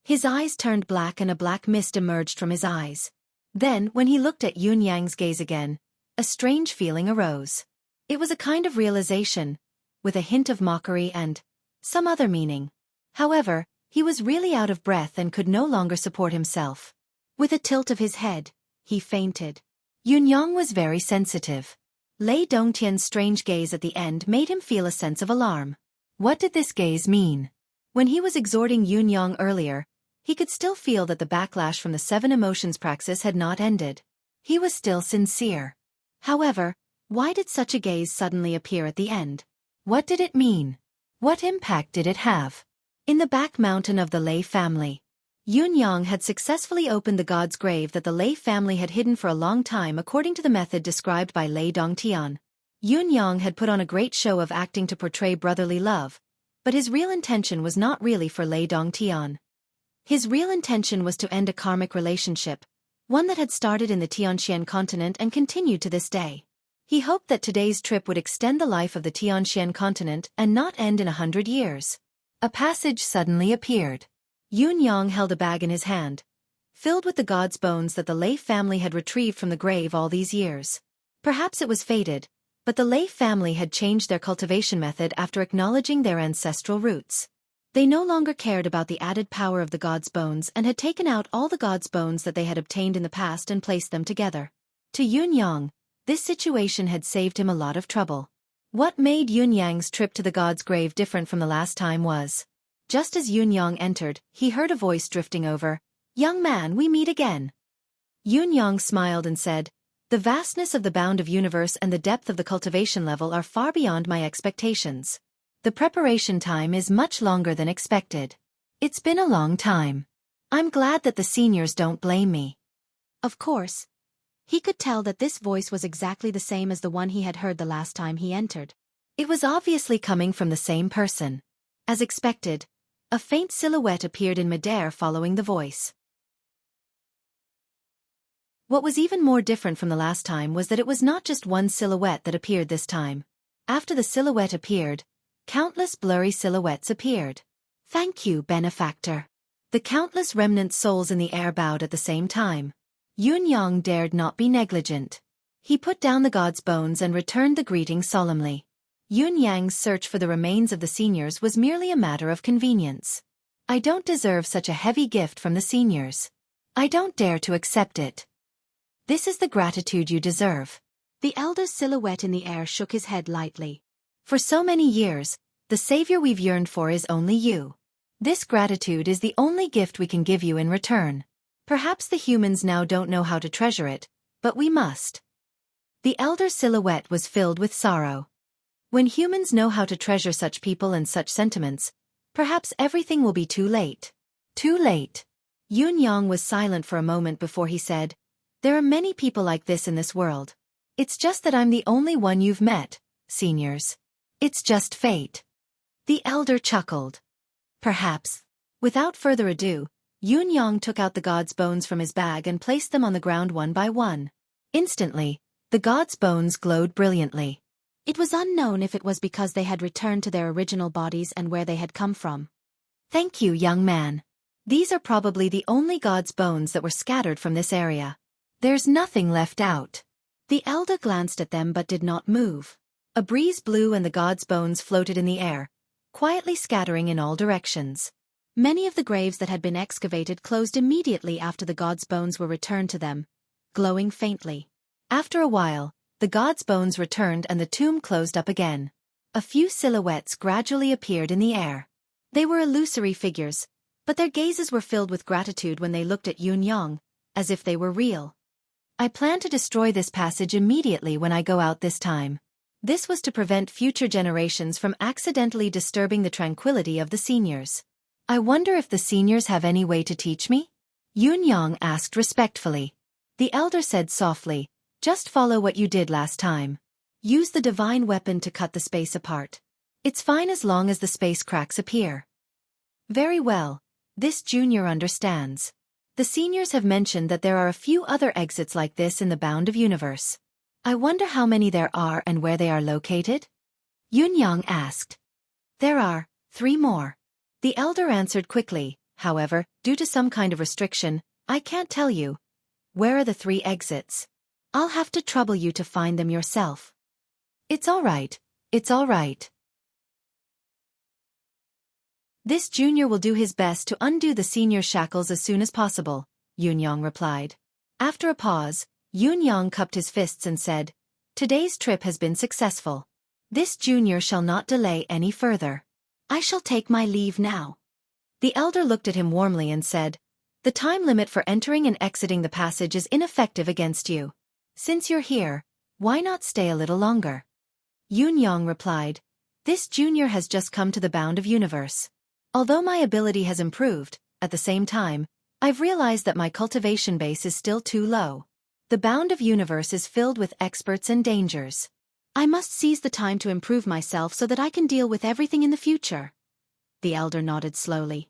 His eyes turned black and a black mist emerged from his eyes. Then, when he looked at Yun Yang's gaze again, a strange feeling arose. It was a kind of realization, with a hint of mockery and some other meaning. However, he was really out of breath and could no longer support himself. With a tilt of his head, he fainted. Yun Yang was very sensitive. Lei Dongtian's strange gaze at the end made him feel a sense of alarm. What did this gaze mean? When he was exhorting Yun Yang earlier, he could still feel that the backlash from the 7 emotions praxis had not ended. He was still sincere. However, why did such a gaze suddenly appear at the end? What did it mean? What impact did it have? In the back mountain of the Lei family, Yun Yang had successfully opened the god's grave that the Lei family had hidden for a long time according to the method described by Lei Dongtian. Yun Yang had put on a great show of acting to portray brotherly love, but his real intention was not really for Lei Dongtian. His real intention was to end a karmic relationship, one that had started in the Tianxian continent and continued to this day. He hoped that today's trip would extend the life of the Tianxian continent and not end in 100 years. A passage suddenly appeared. Yun Yang held a bag in his hand, filled with the god's bones that the Lei family had retrieved from the grave all these years. Perhaps it was fated, but the Lei family had changed their cultivation method after acknowledging their ancestral roots. They no longer cared about the added power of the god's bones and had taken out all the god's bones that they had obtained in the past and placed them together. To Yun Yang, this situation had saved him a lot of trouble. What made Yun Yang's trip to the god's grave different from the last time was, just as Yun Yang entered, he heard a voice drifting over, "Young man, we meet again." Yun Yang smiled and said, "The vastness of the bound of universe and the depth of the cultivation level are far beyond my expectations. The preparation time is much longer than expected. It's been a long time. I'm glad that the seniors don't blame me." Of course, he could tell that this voice was exactly the same as the one he had heard the last time he entered. It was obviously coming from the same person. As expected, a faint silhouette appeared in midair following the voice. What was even more different from the last time was that it was not just one silhouette that appeared this time. After the silhouette appeared, countless blurry silhouettes appeared. "Thank you, benefactor." The countless remnant souls in the air bowed at the same time. Yun Yang dared not be negligent. He put down the god's bones and returned the greeting solemnly. Yun Yang's search for the remains of the seniors was merely a matter of convenience. "I don't deserve such a heavy gift from the seniors. I don't dare to accept it. This is the gratitude you deserve." The elder's silhouette in the air shook his head lightly. "For so many years, the savior we've yearned for is only you. This gratitude is the only gift we can give you in return. Perhaps the humans now don't know how to treasure it, but we must." The elder's silhouette was filled with sorrow. When humans know how to treasure such people and such sentiments, perhaps everything will be too late. Too late. Yun Yang was silent for a moment before he said, "There are many people like this in this world. It's just that I'm the only one you've met, seniors. It's just fate." The elder chuckled. "Perhaps." Without further ado, Yun Yang took out the god's bones from his bag and placed them on the ground one by one. Instantly, the god's bones glowed brilliantly. It was unknown if it was because they had returned to their original bodies and where they had come from. "Thank you, young man. These are probably the only god's bones that were scattered from this area. There's nothing left out." The elder glanced at them but did not move. A breeze blew and the god's bones floated in the air, quietly scattering in all directions. Many of the graves that had been excavated closed immediately after the god's bones were returned to them, glowing faintly. After a while, the god's bones returned and the tomb closed up again. A few silhouettes gradually appeared in the air. They were illusory figures, but their gazes were filled with gratitude when they looked at Yunyang, as if they were real. I plan to destroy this passage immediately when I go out this time. This was to prevent future generations from accidentally disturbing the tranquility of the seniors. I wonder if the seniors have any way to teach me? Yunyang asked respectfully. The elder said softly, just follow what you did last time. Use the divine weapon to cut the space apart. It's fine as long as the space cracks appear. Very well. This junior understands. The seniors have mentioned that there are a few other exits like this in the bound of universe. I wonder how many there are and where they are located? Yunyang asked. There are 3 more. The elder answered quickly, however, due to some kind of restriction, I can't tell you. Where are the 3 exits? I'll have to trouble you to find them yourself. It's all right. It's all right. This junior will do his best to undo the senior shackles as soon as possible, Yunyang replied. After a pause, Yunyang cupped his fists and said, today's trip has been successful. This junior shall not delay any further. I shall take my leave now. The elder looked at him warmly and said, the time limit for entering and exiting the passage is ineffective against you. Since you're here, why not stay a little longer? Yunyang replied, this junior has just come to the bound of universe. Although my ability has improved, at the same time, I've realized that my cultivation base is still too low. The bound of universe is filled with experts and dangers. I must seize the time to improve myself so that I can deal with everything in the future. The elder nodded slowly.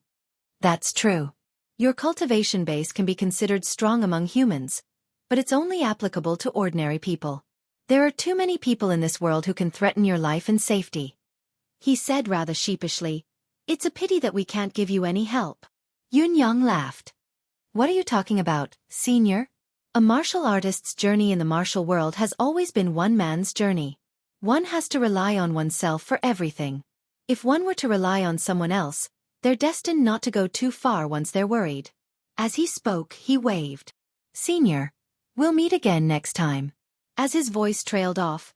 That's true. Your cultivation base can be considered strong among humans, but it's only applicable to ordinary people. There are too many people in this world who can threaten your life and safety. He said rather sheepishly, it's a pity that we can't give you any help. Yunyang laughed. What are you talking about, senior? A martial artist's journey in the martial world has always been one man's journey. One has to rely on oneself for everything. If one were to rely on someone else, they're destined not to go too far once they're worried. As he spoke, he waved. Senior, we'll meet again next time. As his voice trailed off,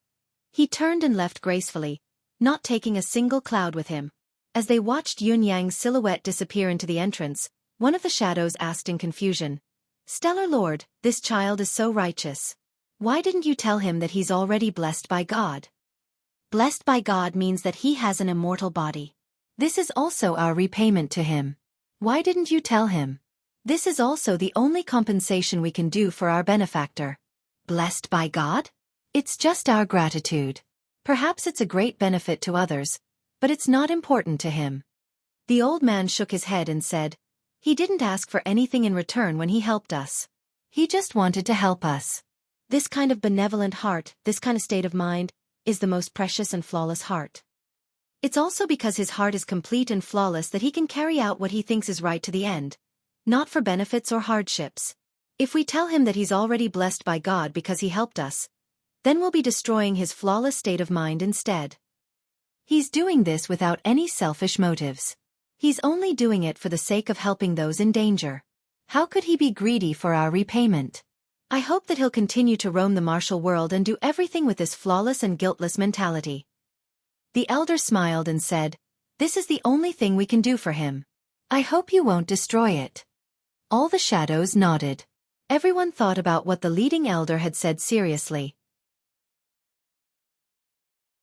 he turned and left gracefully, not taking a single cloud with him. As they watched Yunyang's silhouette disappear into the entrance, one of the shadows asked in confusion, Stellar Lord, this child is so righteous. Why didn't you tell him that he's already blessed by God? Blessed by God means that he has an immortal body. This is also our repayment to him. Why didn't you tell him? This is also the only compensation we can do for our benefactor. Blessed by God? It's just our gratitude. Perhaps it's a great benefit to others, but it's not important to him. The old man shook his head and said, he didn't ask for anything in return when he helped us. He just wanted to help us. This kind of benevolent heart, this kind of state of mind, is the most precious and flawless heart. It's also because his heart is complete and flawless that he can carry out what he thinks is right to the end, not for benefits or hardships. If we tell him that he's already blessed by God because he helped us, then we'll be destroying his flawless state of mind instead. He's doing this without any selfish motives. He's only doing it for the sake of helping those in danger. How could he be greedy for our repayment? I hope that he'll continue to roam the martial world and do everything with this flawless and guiltless mentality. The elder smiled and said, this is the only thing we can do for him. I hope you won't destroy it. All the shadows nodded. Everyone thought about what the leading elder had said seriously.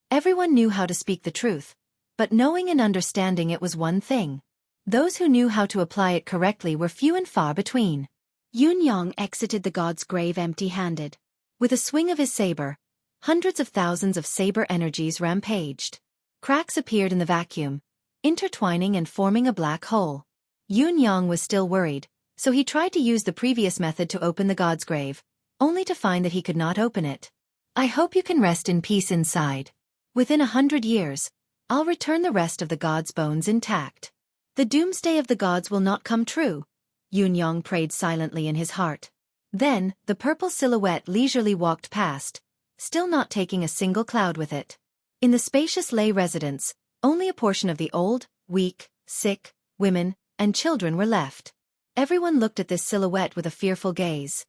Everyone knew how to speak the truth, but knowing and understanding it was one thing. Those who knew how to apply it correctly were few and far between. Yunyang exited the god's grave empty-handed. With a swing of his saber, hundreds of thousands of saber energies rampaged. Cracks appeared in the vacuum, intertwining and forming a black hole. Yunyang was still worried, so he tried to use the previous method to open the god's grave, only to find that he could not open it. I hope you can rest in peace inside. Within 100 years, I'll return the rest of the god's bones intact. The doomsday of the gods will not come true, Yunyang prayed silently in his heart. Then, the purple silhouette leisurely walked past, still not taking a single cloud with it. In the spacious lay residence, only a portion of the old, weak, sick, women, and children were left. Everyone looked at this silhouette with a fearful gaze.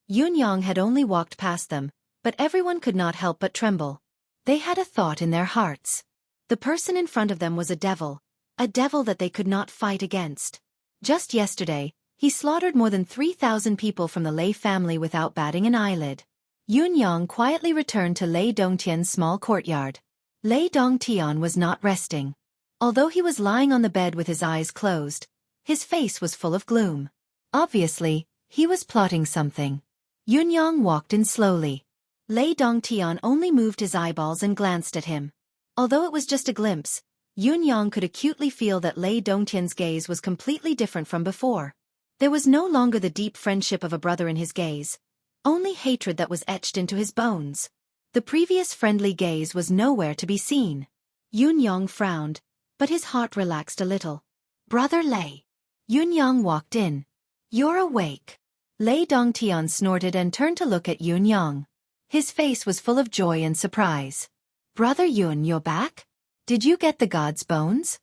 Yunyang had only walked past them, but everyone could not help but tremble. They had a thought in their hearts. The person in front of them was a devil, a devil that they could not fight against. Just yesterday, he slaughtered more than 3,000 people from the Lei family without batting an eyelid. Yunyang quietly returned to Lei Dongtian's small courtyard. Lei Dongtian was not resting. Although he was lying on the bed with his eyes closed, his face was full of gloom. Obviously, he was plotting something. Yunyang walked in slowly. Lei Dongtian only moved his eyeballs and glanced at him. Although it was just a glimpse, Yunyang could acutely feel that Lei Dongtian's gaze was completely different from before. There was no longer the deep friendship of a brother in his gaze, only hatred that was etched into his bones. The previous friendly gaze was nowhere to be seen. Yunyang frowned, but his heart relaxed a little. "Brother Lei." Yunyang walked in. "You're awake." Lei Dongtian snorted and turned to look at Yunyang. His face was full of joy and surprise. "Brother Yun, you're back? Did you get the god's bones?"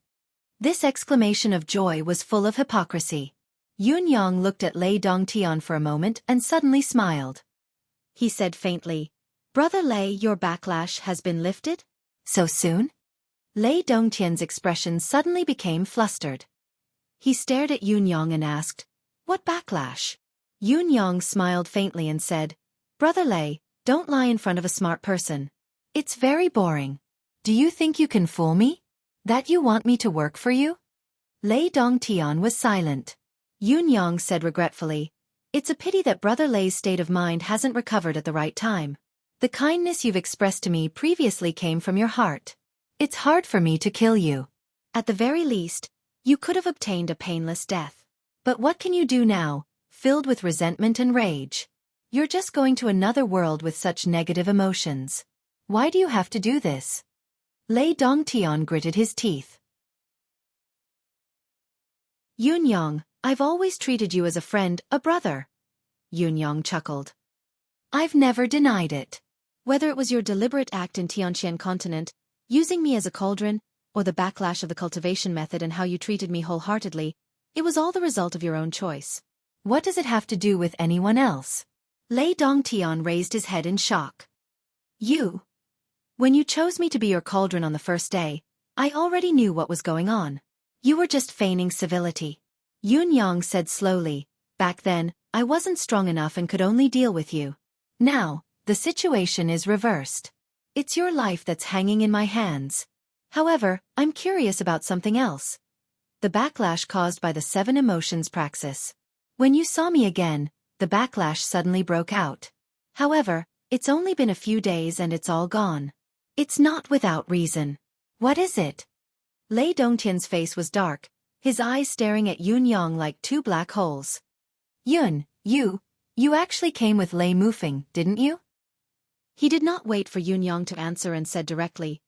This exclamation of joy was full of hypocrisy. Yunyang looked at Lei Dongtian for a moment and suddenly smiled. He said faintly, "Brother Lei, your backlash has been lifted? So soon?" Lei Dongtian's expression suddenly became flustered. He stared at Yunyang and asked, "What backlash?" Yunyang smiled faintly and said, "Brother Lei, don't lie in front of a smart person. It's very boring. Do you think you can fool me? That you want me to work for you?" Lei Dongtian was silent. Yunyang said regretfully, "It's a pity that Brother Lei's state of mind hasn't recovered at the right time. The kindness you've expressed to me previously came from your heart. It's hard for me to kill you. At the very least, you could have obtained a painless death. But what can you do now, filled with resentment and rage? You're just going to another world with such negative emotions. Why do you have to do this?" Lei Dongtian gritted his teeth. "Yunyang, I've always treated you as a friend, a brother." Yunyang chuckled. "I've never denied it. Whether it was your deliberate act in Tianqian continent, using me as a cauldron, or the backlash of the cultivation method and how you treated me wholeheartedly, it was all the result of your own choice. What does it have to do with anyone else?" Lei Dongtian raised his head in shock. When you chose me to be your cauldron on the first day, I already knew what was going on. You were just feigning civility." Yunyang said slowly, "Back then, I wasn't strong enough and could only deal with you. Now, the situation is reversed. It's your life that's hanging in my hands. However, I'm curious about something else. The backlash caused by the 7 emotions praxis. When you saw me again, the backlash suddenly broke out. However, it's only been a few days and it's all gone. It's not without reason. What is it?" Lei Dongtian's face was dark, his eyes staring at Yunyang like 2 black holes. "Yun, you actually came with Lei Mufeng, didn't you?" He did not wait for Yunyang to answer and said directly,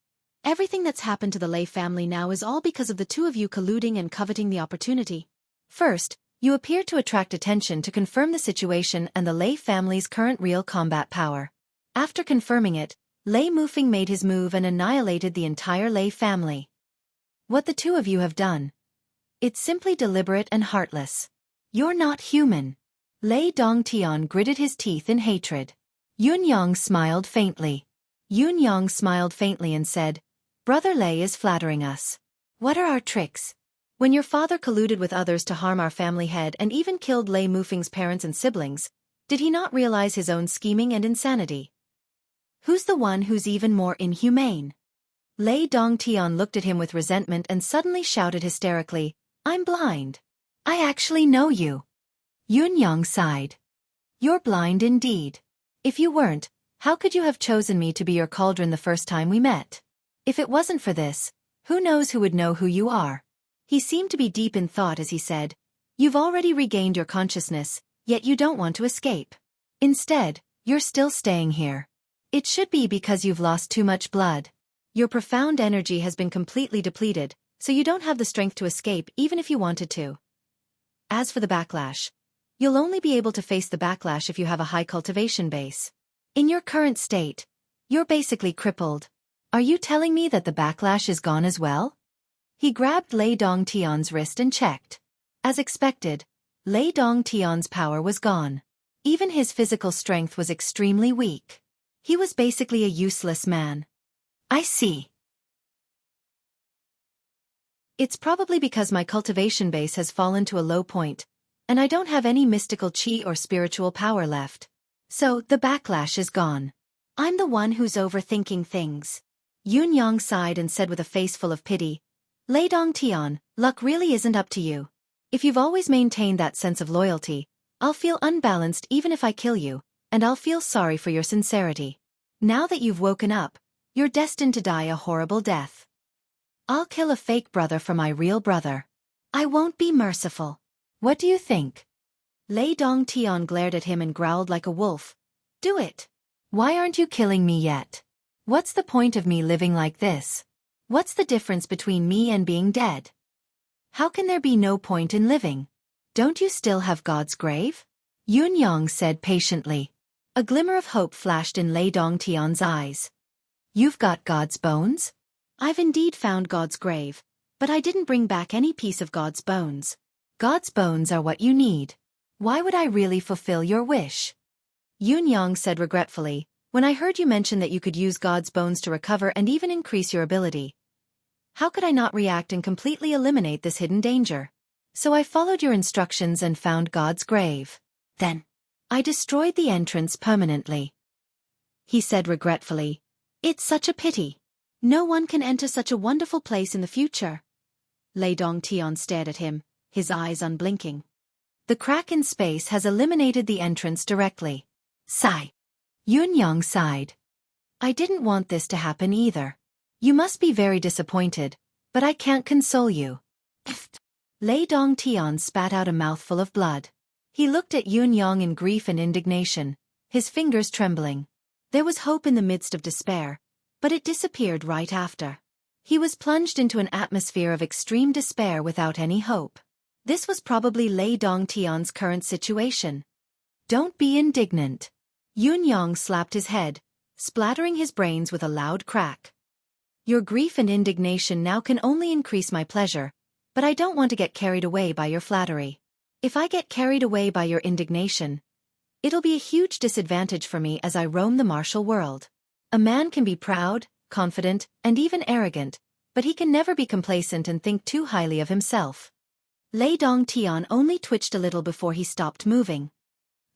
"Everything that's happened to the Lei family now is all because of the 2 of you colluding and coveting the opportunity. First, you appeared to attract attention to confirm the situation and the Lei family's current real combat power. After confirming it, Lei Mufeng made his move and annihilated the entire Lei family. What the 2 of you have done, it's simply deliberate and heartless. You're not human." Lei Dongtian gritted his teeth in hatred. Yunyang smiled faintly. And said, "Brother Lei is flattering us. What are our tricks? When your father colluded with others to harm our family head and even killed Lei Mufeng's parents and siblings, did he not realize his own scheming and insanity? Who's the one who's even more inhumane?" Lei Dongtian looked at him with resentment and suddenly shouted hysterically, "I'm blind. I actually know you." Yunyang sighed. "You're blind indeed. If you weren't, how could you have chosen me to be your cauldron the first time we met? If it wasn't for this, who knows who would know who you are?" He seemed to be deep in thought as he said, "You've already regained your consciousness, yet you don't want to escape. Instead, you're still staying here. It should be because you've lost too much blood. Your profound energy has been completely depleted, so you don't have the strength to escape even if you wanted to. As for the backlash, you'll only be able to face the backlash if you have a high cultivation base. In your current state, you're basically crippled. Are you telling me that the backlash is gone as well?" He grabbed Lei Dongtian's wrist and checked. As expected, Lei Dongtian's power was gone. Even his physical strength was extremely weak. He was basically a useless man. "I see." It's probably because my cultivation base has fallen to a low point, and I don't have any mystical chi or spiritual power left. So, the backlash is gone. I'm the one who's overthinking things. Yun Yang sighed and said with a face full of pity, Lei Dongtian, luck really isn't up to you. If you've always maintained that sense of loyalty, I'll feel unbalanced even if I kill you, and I'll feel sorry for your sincerity. Now that you've woken up, you're destined to die a horrible death. I'll kill a fake brother for my real brother. I won't be merciful. What do you think? Lei Dongtian glared at him and growled like a wolf. Do it. Why aren't you killing me yet? What's the point of me living like this? What's the difference between me and being dead? How can there be no point in living? Don't you still have God's grave? Yun Yang said patiently. A glimmer of hope flashed in Lei Dongtian's eyes. You've got God's bones? I've indeed found God's grave, but I didn't bring back any piece of God's bones. God's bones are what you need. Why would I really fulfill your wish? Yun Yang said regretfully, when I heard you mention that you could use God's bones to recover and even increase your ability, how could I not react and completely eliminate this hidden danger? So I followed your instructions and found God's grave. Then, I destroyed the entrance permanently. He said regretfully, It's such a pity. No one can enter such a wonderful place in the future. Lei Dongtian stared at him, his eyes unblinking. The crack in space has eliminated the entrance directly. Sigh. Yun Yang sighed. I didn't want this to happen either. You must be very disappointed, but I can't console you. Lei Dongtian spat out a mouthful of blood. He looked at Yun Yang in grief and indignation, his fingers trembling. There was hope in the midst of despair, but it disappeared right after. He was plunged into an atmosphere of extreme despair without any hope. This was probably Lei Dongtian's current situation. Don't be indignant. Yun Yang slapped his head, splattering his brains with a loud crack. Your grief and indignation now can only increase my pleasure, but I don't want to get carried away by your flattery. If I get carried away by your indignation, it'll be a huge disadvantage for me as I roam the martial world. A man can be proud, confident, and even arrogant, but he can never be complacent and think too highly of himself. Lei Dongtian only twitched a little before he stopped moving.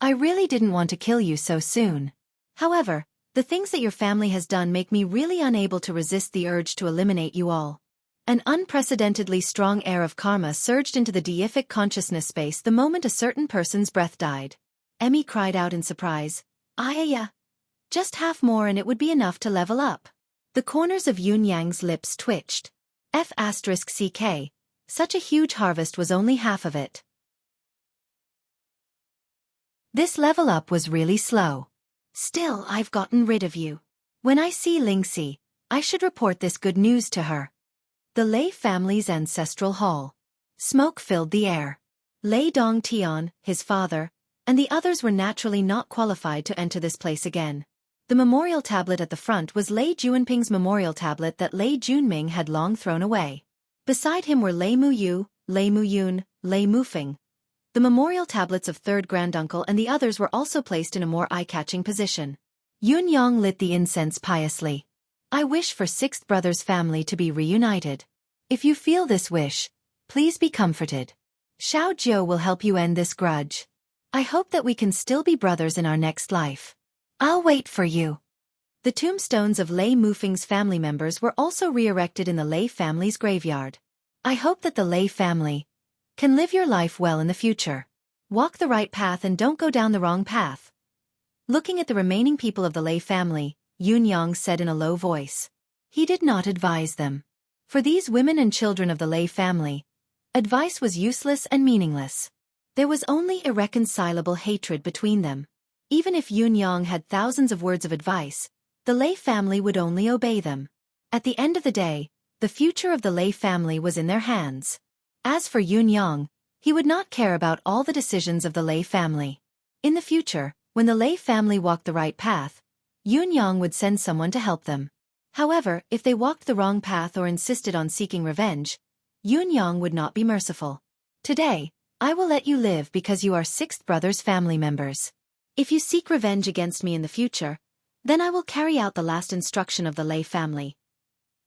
I really didn't want to kill you so soon. However, the things that your family has done make me really unable to resist the urge to eliminate you all. An unprecedentedly strong air of karma surged into the deific consciousness space the moment a certain person's breath died. Emmy cried out in surprise, Ayaya! Just half more and it would be enough to level up. The corners of Yun Yang's lips twitched. F***ck, such a huge harvest was only half of it. This level up was really slow. Still, I've gotten rid of you. When I see Lingxi, I should report this good news to her. The Lei family's ancestral hall. Smoke filled the air. Lei Dongtian, his father, and the others were naturally not qualified to enter this place again. The memorial tablet at the front was Lei Juanping's memorial tablet that Lei Junming had long thrown away. Beside him were Lei Muyu, Lei Muyun, Lei Mufeng. The memorial tablets of third granduncle and the others were also placed in a more eye-catching position. Yun Yang lit the incense piously. I wish for sixth brother's family to be reunited. If you feel this wish, please be comforted. Xiao Jiu will help you end this grudge. I hope that we can still be brothers in our next life. I'll wait for you. The tombstones of Lei Mufeng's family members were also re-erected in the Lei family's graveyard. I hope that the Lei family can live your life well in the future. Walk the right path and don't go down the wrong path. Looking at the remaining people of the Lei family, Yun Yang said in a low voice. He did not advise them. For these women and children of the Lei family, advice was useless and meaningless. There was only irreconcilable hatred between them. Even if Yun Yang had thousands of words of advice, the Lei family would only obey them. At the end of the day, the future of the Lei family was in their hands. As for Yun Yang, he would not care about all the decisions of the Lei family. In the future, when the Lei family walked the right path, Yun Yang would send someone to help them. However, if they walked the wrong path or insisted on seeking revenge, Yun Yang would not be merciful. Today, I will let you live because you are sixth brother's family members. If you seek revenge against me in the future, then I will carry out the last instruction of the Lei family.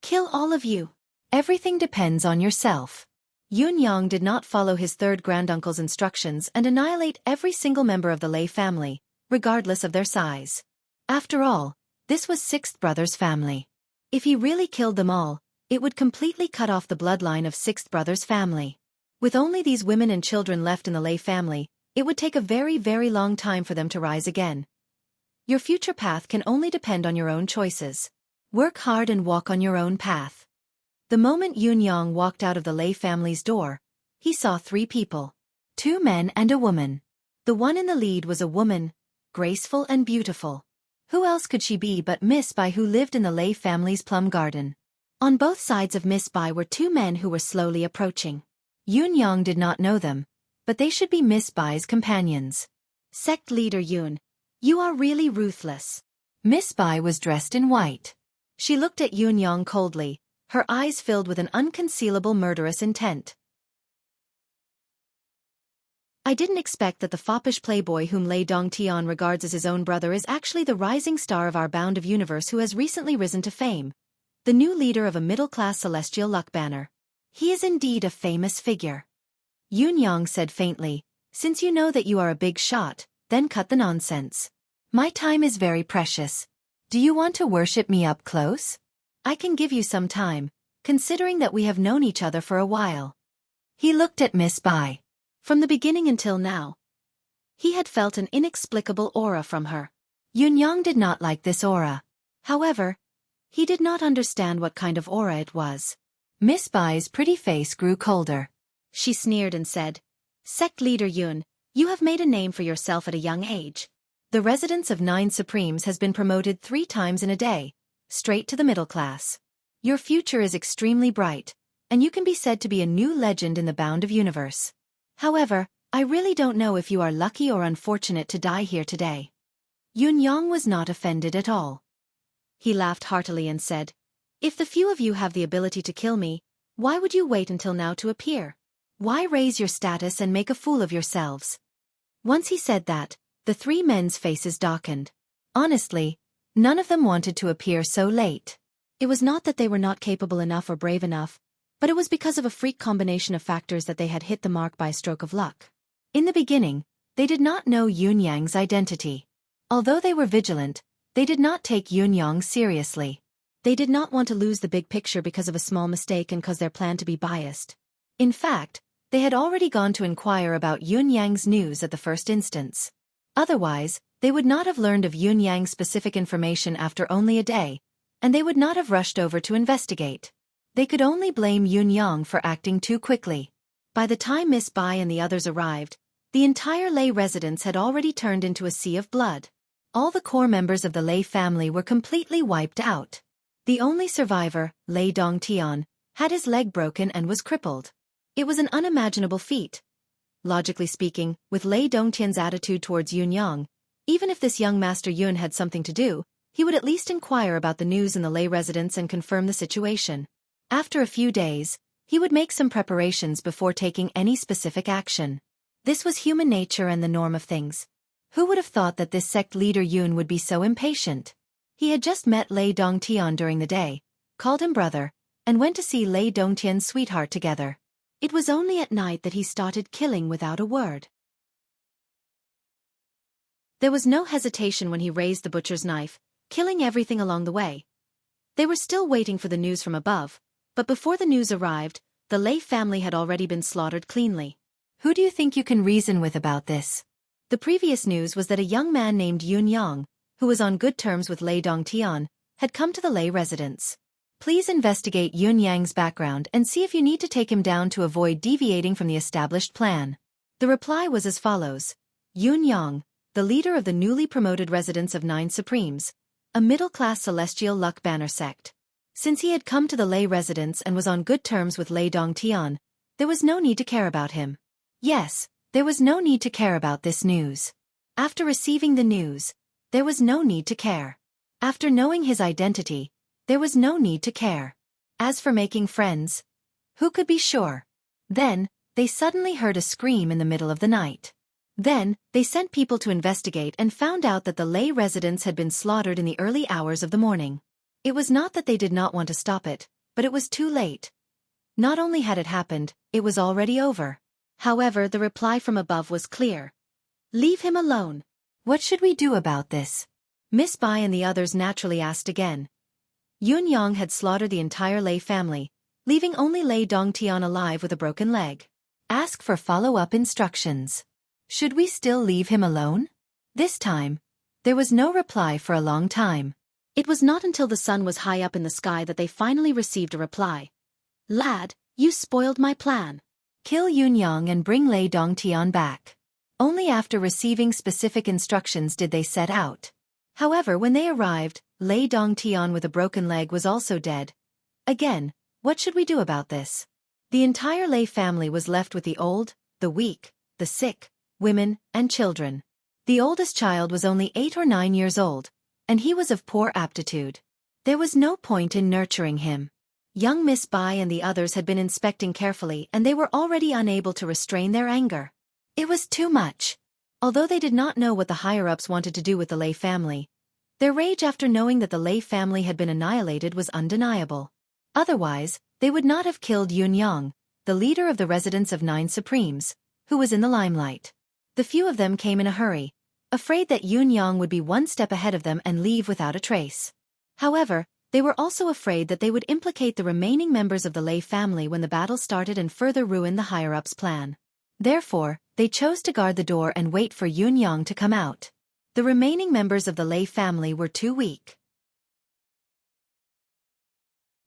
Kill all of you. Everything depends on yourself. Yunyang did not follow his third granduncle's instructions and annihilate every single member of the Lei family, regardless of their size. After all, this was sixth brother's family. If he really killed them all, it would completely cut off the bloodline of sixth brother's family. With only these women and children left in the Lei family, it would take a very, very long time for them to rise again. Your future path can only depend on your own choices. Work hard and walk on your own path. The moment Yunyang walked out of the Lei family's door, he saw 3 people. 2 men and a woman. The one in the lead was a woman, graceful and beautiful. Who else could she be but Miss Bai, who lived in the Lei family's plum garden? On both sides of Miss Bai were 2 men who were slowly approaching. Yunyang did not know them, but they should be Miss Bai's companions. Sect leader Yun, you are really ruthless. Miss Bai was dressed in white. She looked at Yunyang coldly, her eyes filled with an unconcealable murderous intent. I didn't expect that the foppish playboy whom Lei Dongtian regards as his own brother is actually the rising star of our bound of universe who has recently risen to fame. The new leader of a middle-class celestial luck banner. He is indeed a famous figure. Yunyang said faintly, since you know that you are a big shot, then cut the nonsense. My time is very precious. Do you want to worship me up close? I can give you some time, considering that we have known each other for a while. He looked at Miss Bai. From the beginning until now, he had felt an inexplicable aura from her. Yunyang did not like this aura. However, he did not understand what kind of aura it was. Miss Bai's pretty face grew colder. She sneered and said, Sect leader Yun, you have made a name for yourself at a young age. The residence of 9 Supremes has been promoted 3 times in a day, straight to the middle class. Your future is extremely bright, and you can be said to be a new legend in the bound of universe. However, I really don't know if you are lucky or unfortunate to die here today. Yunyang was not offended at all. He laughed heartily and said, If the few of you have the ability to kill me, why would you wait until now to appear? Why raise your status and make a fool of yourselves? Once he said that, the 3 men's faces darkened. Honestly, none of them wanted to appear so late. It was not that they were not capable enough or brave enough, but it was because of a freak combination of factors that they had hit the mark by a stroke of luck. In the beginning, they did not know Yunyang's identity. Although they were vigilant, they did not take Yunyang seriously. They did not want to lose the big picture because of a small mistake and cause their plan to be biased. In fact, they had already gone to inquire about Yunyang's news at the first instance. Otherwise, they would not have learned of Yunyang's specific information after only a day, and they would not have rushed over to investigate. They could only blame Yunyang for acting too quickly. By the time Miss Bai and the others arrived, the entire Lei residence had already turned into a sea of blood. All the core members of the Lei family were completely wiped out. The only survivor, Lei Dongtian, had his leg broken and was crippled. It was an unimaginable feat. Logically speaking, with Lei Dongtian's attitude towards Yunyang, even if this young Master Yun had something to do, he would at least inquire about the news in the Lei residence and confirm the situation. After a few days, he would make some preparations before taking any specific action. This was human nature and the norm of things. Who would have thought that this sect leader Yun would be so impatient? He had just met Lei Dongtian during the day, called him brother, and went to see Lei Dongtian's sweetheart together. It was only at night that he started killing without a word. There was no hesitation when he raised the butcher's knife, killing everything along the way. They were still waiting for the news from above, but before the news arrived, the Lei family had already been slaughtered cleanly. Who do you think you can reason with about this? The previous news was that a young man named Yunyang, who was on good terms with Lei Dongtian, had come to the Lei residence. Please investigate Yunyang's background and see if you need to take him down to avoid deviating from the established plan. The reply was as follows. Yunyang, the leader of the newly promoted residence of 9 Supremes, a middle-class celestial luck banner sect. Since he had come to the Lei residence and was on good terms with Lei Dongtian, there was no need to care about him. Yes, there was no need to care about this news. After receiving the news, there was no need to care. After knowing his identity, there was no need to care. As for making friends, who could be sure? Then, they suddenly heard a scream in the middle of the night. Then, they sent people to investigate and found out that the Lei residents had been slaughtered in the early hours of the morning. It was not that they did not want to stop it, but it was too late. Not only had it happened, it was already over. However, the reply from above was clear. Leave him alone. What should we do about this? Miss Bai and the others naturally asked again. Yun Yang had slaughtered the entire Lei family, leaving only Lei Dongtian alive with a broken leg. Ask for follow-up instructions. Should we still leave him alone? This time, there was no reply for a long time. It was not until the sun was high up in the sky that they finally received a reply. Lad, you spoiled my plan. Kill Yun Yang and bring Lei Dongtian back. Only after receiving specific instructions did they set out. However, when they arrived, Lei Dongtian with a broken leg was also dead. Again, what should we do about this? The entire Lei family was left with the old, the weak, the sick, women, and children. The oldest child was only 8 or 9 years old, and he was of poor aptitude. There was no point in nurturing him. Young Miss Bai and the others had been inspecting carefully and they were already unable to restrain their anger. It was too much. Although they did not know what the higher-ups wanted to do with the Lei family, their rage after knowing that the Lei family had been annihilated was undeniable. Otherwise, they would not have killed Yun Yang, the leader of the residents of 9 Supremes, who was in the limelight. The few of them came in a hurry, afraid that Yun Yang would be one step ahead of them and leave without a trace. However, they were also afraid that they would implicate the remaining members of the Lei family when the battle started and further ruin the higher-ups' plan. Therefore, they chose to guard the door and wait for Yun Yang to come out. The remaining members of the Lei family were too weak.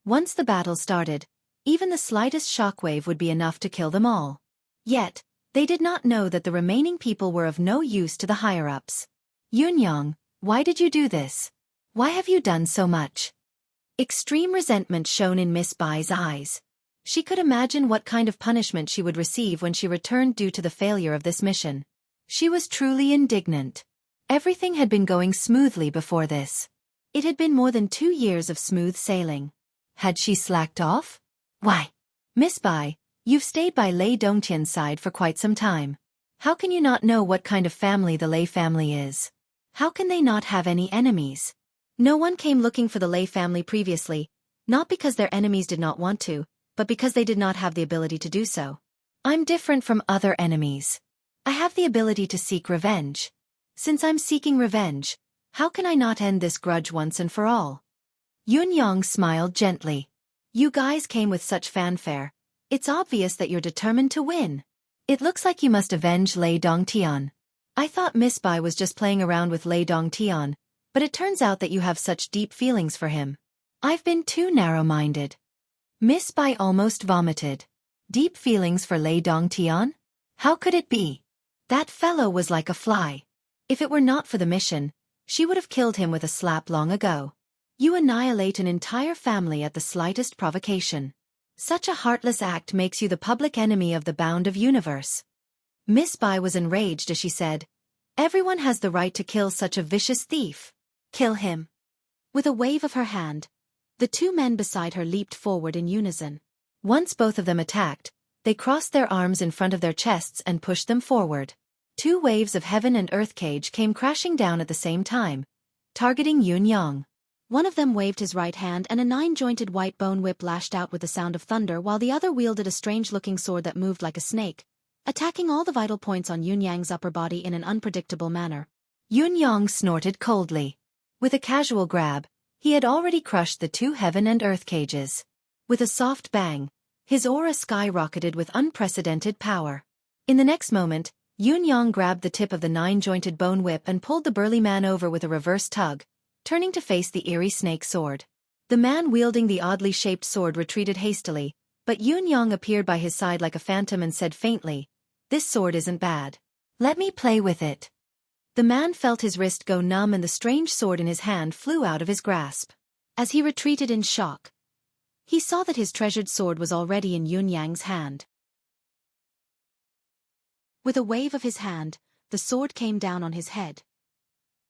Once the battle started, even the slightest shockwave would be enough to kill them all. Yet, they did not know that the remaining people were of no use to the higher-ups. Yun Yang, why did you do this? Why have you done so much? Extreme resentment shone in Miss Bai's eyes. She could imagine what kind of punishment she would receive when she returned due to the failure of this mission. She was truly indignant. Everything had been going smoothly before this. It had been more than 2 years of smooth sailing. Had she slacked off? Why? Miss Bai, you've stayed by Lei Dongtian's side for quite some time. How can you not know what kind of family the Lei family is? How can they not have any enemies? No one came looking for the Lei family previously, not because their enemies did not want to, but because they did not have the ability to do so. I'm different from other enemies. I have the ability to seek revenge. Since I'm seeking revenge, how can I not end this grudge once and for all? Yun Yang smiled gently. You guys came with such fanfare. It's obvious that you're determined to win. It looks like you must avenge Lei Dongtian. I thought Miss Bai was just playing around with Lei Dongtian, but it turns out that you have such deep feelings for him. I've been too narrow-minded. Miss Bai almost vomited. Deep feelings for Lei Dongtian? How could it be? That fellow was like a fly. If it were not for the mission, she would have killed him with a slap long ago. You annihilate an entire family at the slightest provocation. Such a heartless act makes you the public enemy of the bound of universe. Miss Bai was enraged as she said, Everyone has the right to kill such a vicious thief. Kill him. With a wave of her hand, the 2 men beside her leaped forward in unison. Once both of them attacked, they crossed their arms in front of their chests and pushed them forward. 2 waves of heaven and earth cage came crashing down at the same time, targeting Yun Yang. One of them waved his right hand and a 9-jointed white bone whip lashed out with the sound of thunder while the other wielded a strange-looking sword that moved like a snake, attacking all the vital points on Yun Yang's upper body in an unpredictable manner. Yun Yang snorted coldly. With a casual grab, he had already crushed the 2 heaven and earth cages. With a soft bang, his aura skyrocketed with unprecedented power. In the next moment, Yun Yang grabbed the tip of the 9-jointed bone whip and pulled the burly man over with a reverse tug, turning to face the eerie snake sword. The man wielding the oddly shaped sword retreated hastily, but Yun Yang appeared by his side like a phantom and said faintly, This sword isn't bad. Let me play with it. The man felt his wrist go numb and the strange sword in his hand flew out of his grasp. As he retreated in shock, he saw that his treasured sword was already in Yun Yang's hand. With a wave of his hand, the sword came down on his head.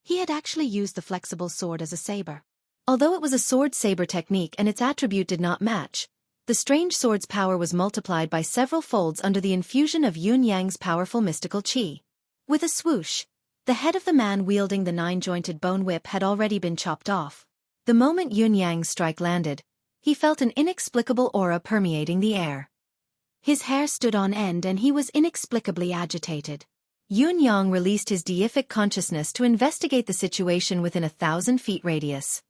He had actually used the flexible sword as a saber. Although it was a sword-saber technique and its attribute did not match, the strange sword's power was multiplied by several folds under the infusion of Yun Yang's powerful mystical qi. With a swoosh, the head of the man wielding the 9-jointed bone whip had already been chopped off. The moment Yun Yang's strike landed, He felt an inexplicable aura permeating the air. His hair stood on end and he was inexplicably agitated. Yun Yang released his deific consciousness to investigate the situation within 1,000 feet radius.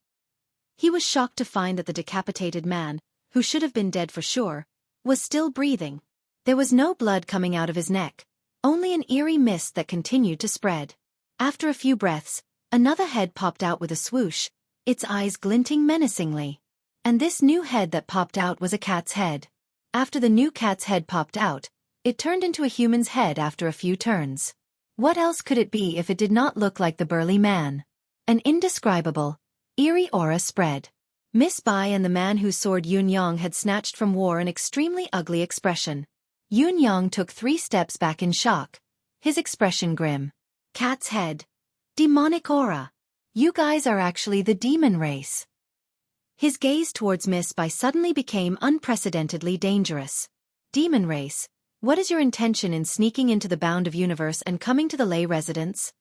He was shocked to find that the decapitated man, who should have been dead for sure, was still breathing. There was no blood coming out of his neck, only an eerie mist that continued to spread. After a few breaths, another head popped out with a swoosh, its eyes glinting menacingly. And this new head that popped out was a cat's head. After the new cat's head popped out, it turned into a human's head after a few turns. What else could it be if it did not look like the burly man? An indescribable, eerie aura spread. Miss Bai and the man whose sword Yun Yang had snatched from wore an extremely ugly expression. Yun Yang took 3 steps back in shock, his expression grim. Cat's head. Demonic aura. You guys are actually the demon race. His gaze towards Miss Bai suddenly became unprecedentedly dangerous. Demon race, what is your intention in sneaking into the bound of universe and coming to the lay residence?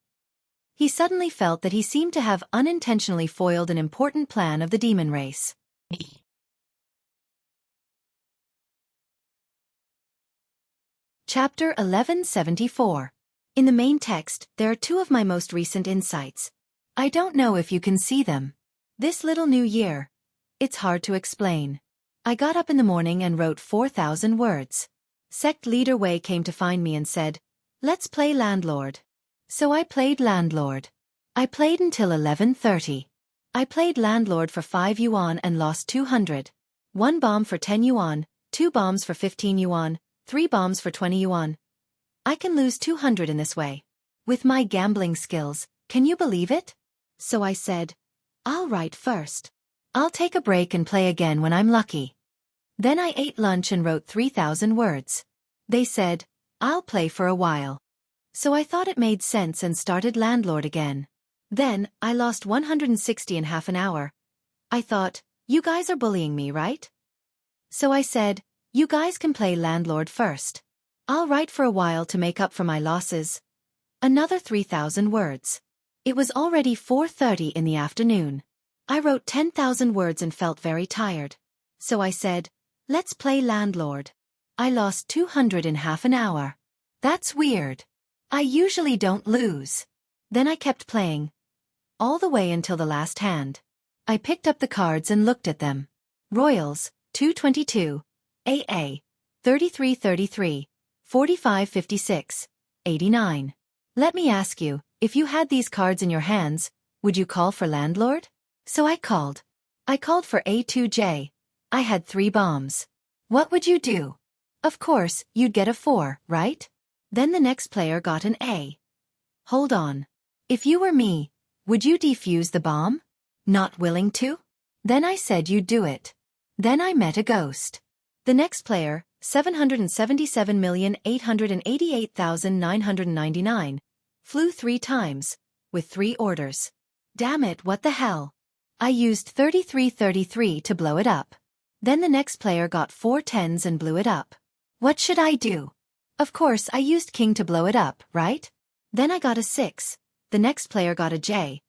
He suddenly felt that he seemed to have unintentionally foiled an important plan of the demon race. Chapter 1174. In the main text, there are 2 of my most recent insights. I don't know if you can see them. This little new year. It's hard to explain. I got up in the morning and wrote 4,000 words. Sect leader Wei came to find me and said, "Let's play landlord." So I played landlord. I played until 11:30. I played landlord for 5 yuan and lost 200. 1 bomb for 10 yuan, 2 bombs for 15 yuan, 3 bombs for 20 yuan. I can lose 200 in this way. With my gambling skills, can you believe it? So I said, I'll write first. I'll take a break and play again when I'm lucky. Then I ate lunch and wrote 3,000 words. They said, I'll play for a while. So I thought it made sense and started landlord again. Then, I lost 160 in half an hour. I thought, you guys are bullying me, right? So I said, you guys can play landlord first. I'll write for a while to make up for my losses. Another 3,000 words. It was already 4:30 in the afternoon. I wrote 10,000 words and felt very tired. So I said, let's play landlord. I lost 200 in half an hour. That's weird. I usually don't lose. Then I kept playing. All the way until the last hand. I picked up the cards and looked at them. Royals, 222. AA, 3333. 4556. 89. Let me ask you, if you had these cards in your hands, would you call for landlord? So I called. I called for A2J. I had 3 bombs. What would you do? Of course, you'd get a 4, right? Then the next player got an A. Hold on. If you were me, would you defuse the bomb? Not willing to? Then I said you'd do it. Then I met a ghost. The next player, 777,888,999, flew 3 times, with 3 orders. Damn it, what the hell? I used 3333 to blow it up. Then the next player got 4 tens and blew it up. What should I do? Of course I used king to blow it up, right? Then I got a 6. The next player got a J.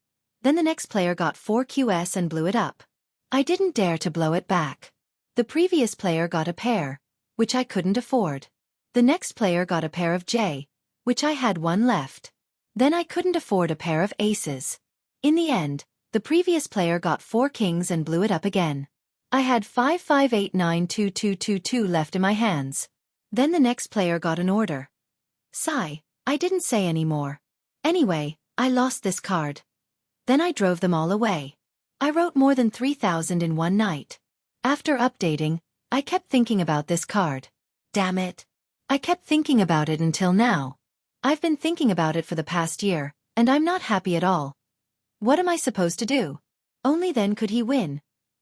Then the next player got 4 QS and blew it up. I didn't dare to blow it back. The previous player got a pair, which I couldn't afford. The next player got a pair of J, which I had 1 left. Then I couldn't afford a pair of aces. In the end, the previous player got 4 kings and blew it up again. I had 55892222 left in my hands. Then the next player got an order. Sigh, I didn't say any more. Anyway, I lost this card. Then I drove them all away. I wrote more than 3,000 in one night. After updating, I kept thinking about this card. Damn it. I kept thinking about it until now. I've been thinking about it for the past year, and I'm not happy at all. What am I supposed to do? Only then could he win.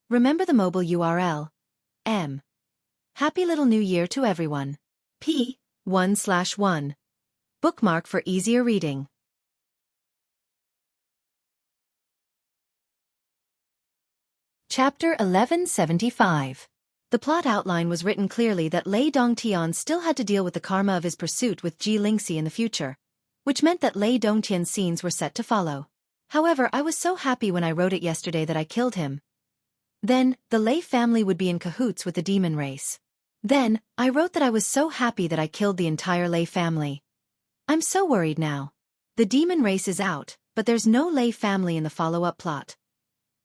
Remember the mobile URL. M. Happy little new year to everyone. P. 1/1. Bookmark for easier reading. Chapter 1175. The plot outline was written clearly that Lei Dongtian still had to deal with the karma of his pursuit with Ji Lingxi in the future, which meant that Lei Dongtian's scenes were set to follow. However, I was so happy when I wrote it yesterday that I killed him. Then, the Lei family would be in cahoots with the demon race. Then, I wrote that I was so happy that I killed the entire Lei family. I'm so worried now. The demon race is out, but there's no Lei family in the follow-up plot.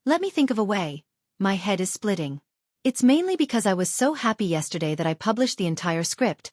Let me think of a way. My head is splitting. It's mainly because I was so happy yesterday that I published the entire script.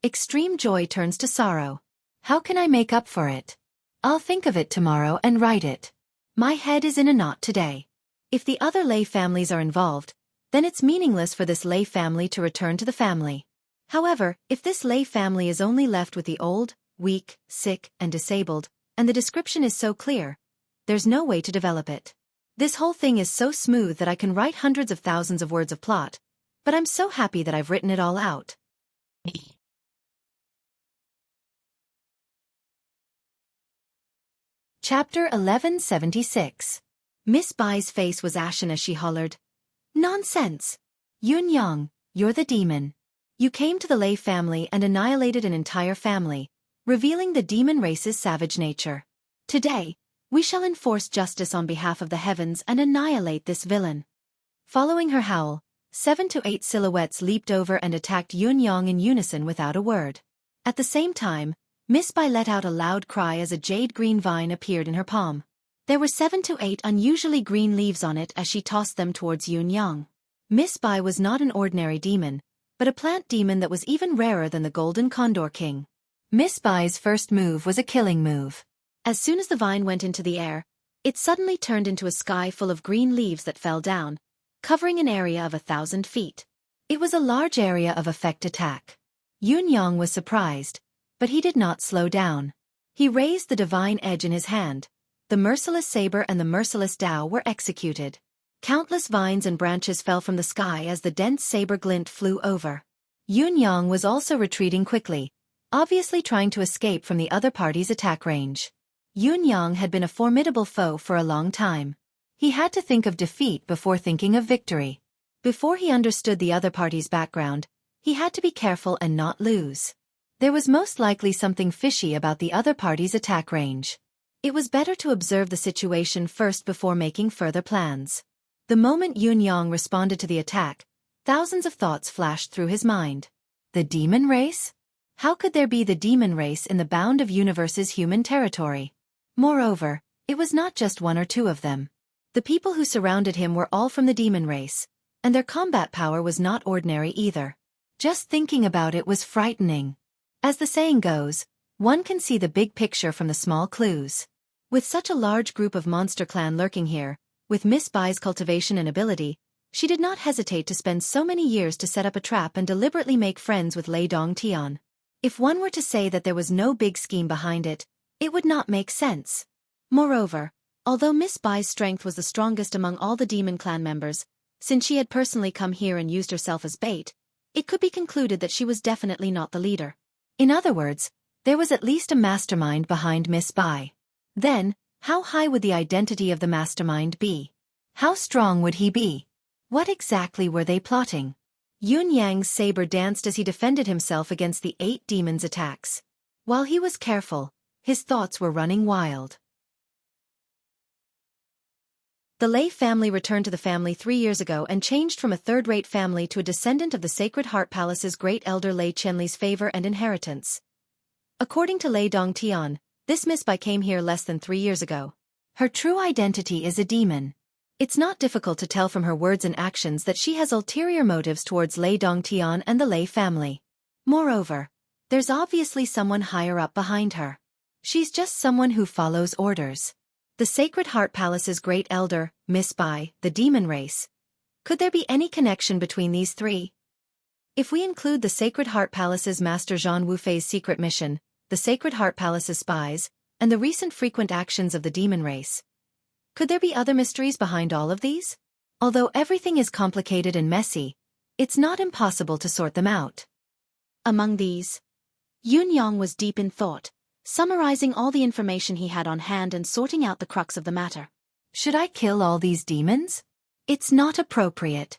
Extreme joy turns to sorrow. How can I make up for it? I'll think of it tomorrow and write it. My head is in a knot today. If the other Lei families are involved, then it's meaningless for this Lei family to return to the family. However, if this Lei family is only left with the old, weak, sick, and disabled, and the description is so clear, there's no way to develop it. This whole thing is so smooth that I can write hundreds of thousands of words of plot, but I'm so happy that I've written it all out. Chapter 1176. Miss Bai's face was ashen as she hollered, "Nonsense! Yun Yang, you're the demon. You came to the Lei family and annihilated an entire family, revealing the demon race's savage nature. Today, we shall enforce justice on behalf of the heavens and annihilate this villain." Following her howl, 7 to 8 silhouettes leaped over and attacked Yun Yang in unison without a word. At the same time, Miss Bai let out a loud cry as a jade-green vine appeared in her palm. There were 7 to 8 unusually green leaves on it as she tossed them towards Yun Yang. Miss Bai was not an ordinary demon, but a plant demon that was even rarer than the Golden Condor King. Miss Bai's first move was a killing move. As soon as the vine went into the air, it suddenly turned into a sky full of green leaves that fell down, covering an area of 1,000 feet. It was a large area of effect attack. Yun Yang was surprised, but he did not slow down. He raised the divine edge in his hand. The merciless saber and the merciless Tao were executed. Countless vines and branches fell from the sky as the dense saber glint flew over. Yun Yang was also retreating quickly, obviously trying to escape from the other party's attack range. Yun Yang had been a formidable foe for a long time. He had to think of defeat before thinking of victory. Before he understood the other party's background, he had to be careful and not lose. There was most likely something fishy about the other party's attack range. It was better to observe the situation first before making further plans. The moment Yun Yang responded to the attack, thousands of thoughts flashed through his mind. The demon race? How could there be the demon race in the bound of universe's human territory? Moreover, it was not just one or two of them. The people who surrounded him were all from the demon race, and their combat power was not ordinary either. Just thinking about it was frightening. As the saying goes, one can see the big picture from the small clues. With such a large group of monster clan lurking here, with Miss Bai's cultivation and ability, she did not hesitate to spend so many years to set up a trap and deliberately make friends with Lei Dongtian. If one were to say that there was no big scheme behind it, it would not make sense. Moreover, although Miss Bai's strength was the strongest among all the demon clan members, since she had personally come here and used herself as bait, it could be concluded that she was definitely not the leader. In other words, there was at least a mastermind behind Miss Bai. Then, how high would the identity of the mastermind be? How strong would he be? What exactly were they plotting? Yun Yang's saber danced as he defended himself against the 8 demons' attacks. While he was careful, his thoughts were running wild. The Lei family returned to the family 3 years ago and changed from a third-rate family to a descendant of the Sacred Heart Palace's great elder Lei Qianli's favor and inheritance. According to Lei Dongtian, this Miss Bai came here less than 3 years ago. Her true identity is a demon. It's not difficult to tell from her words and actions that she has ulterior motives towards Lei Dongtian and the Lei family. Moreover, there's obviously someone higher up behind her. She's just someone who follows orders. The Sacred Heart Palace's great elder, Miss Bai, the demon race. Could there be any connection between these three? If we include the Sacred Heart Palace's Master Zhan Wufei's secret mission, the Sacred Heart Palace's spies, and the recent frequent actions of the demon race. Could there be other mysteries behind all of these? Although everything is complicated and messy, it's not impossible to sort them out. Among these, Yun Yang was deep in thought, summarizing all the information he had on hand and sorting out the crux of the matter. Should I kill all these demons? It's not appropriate.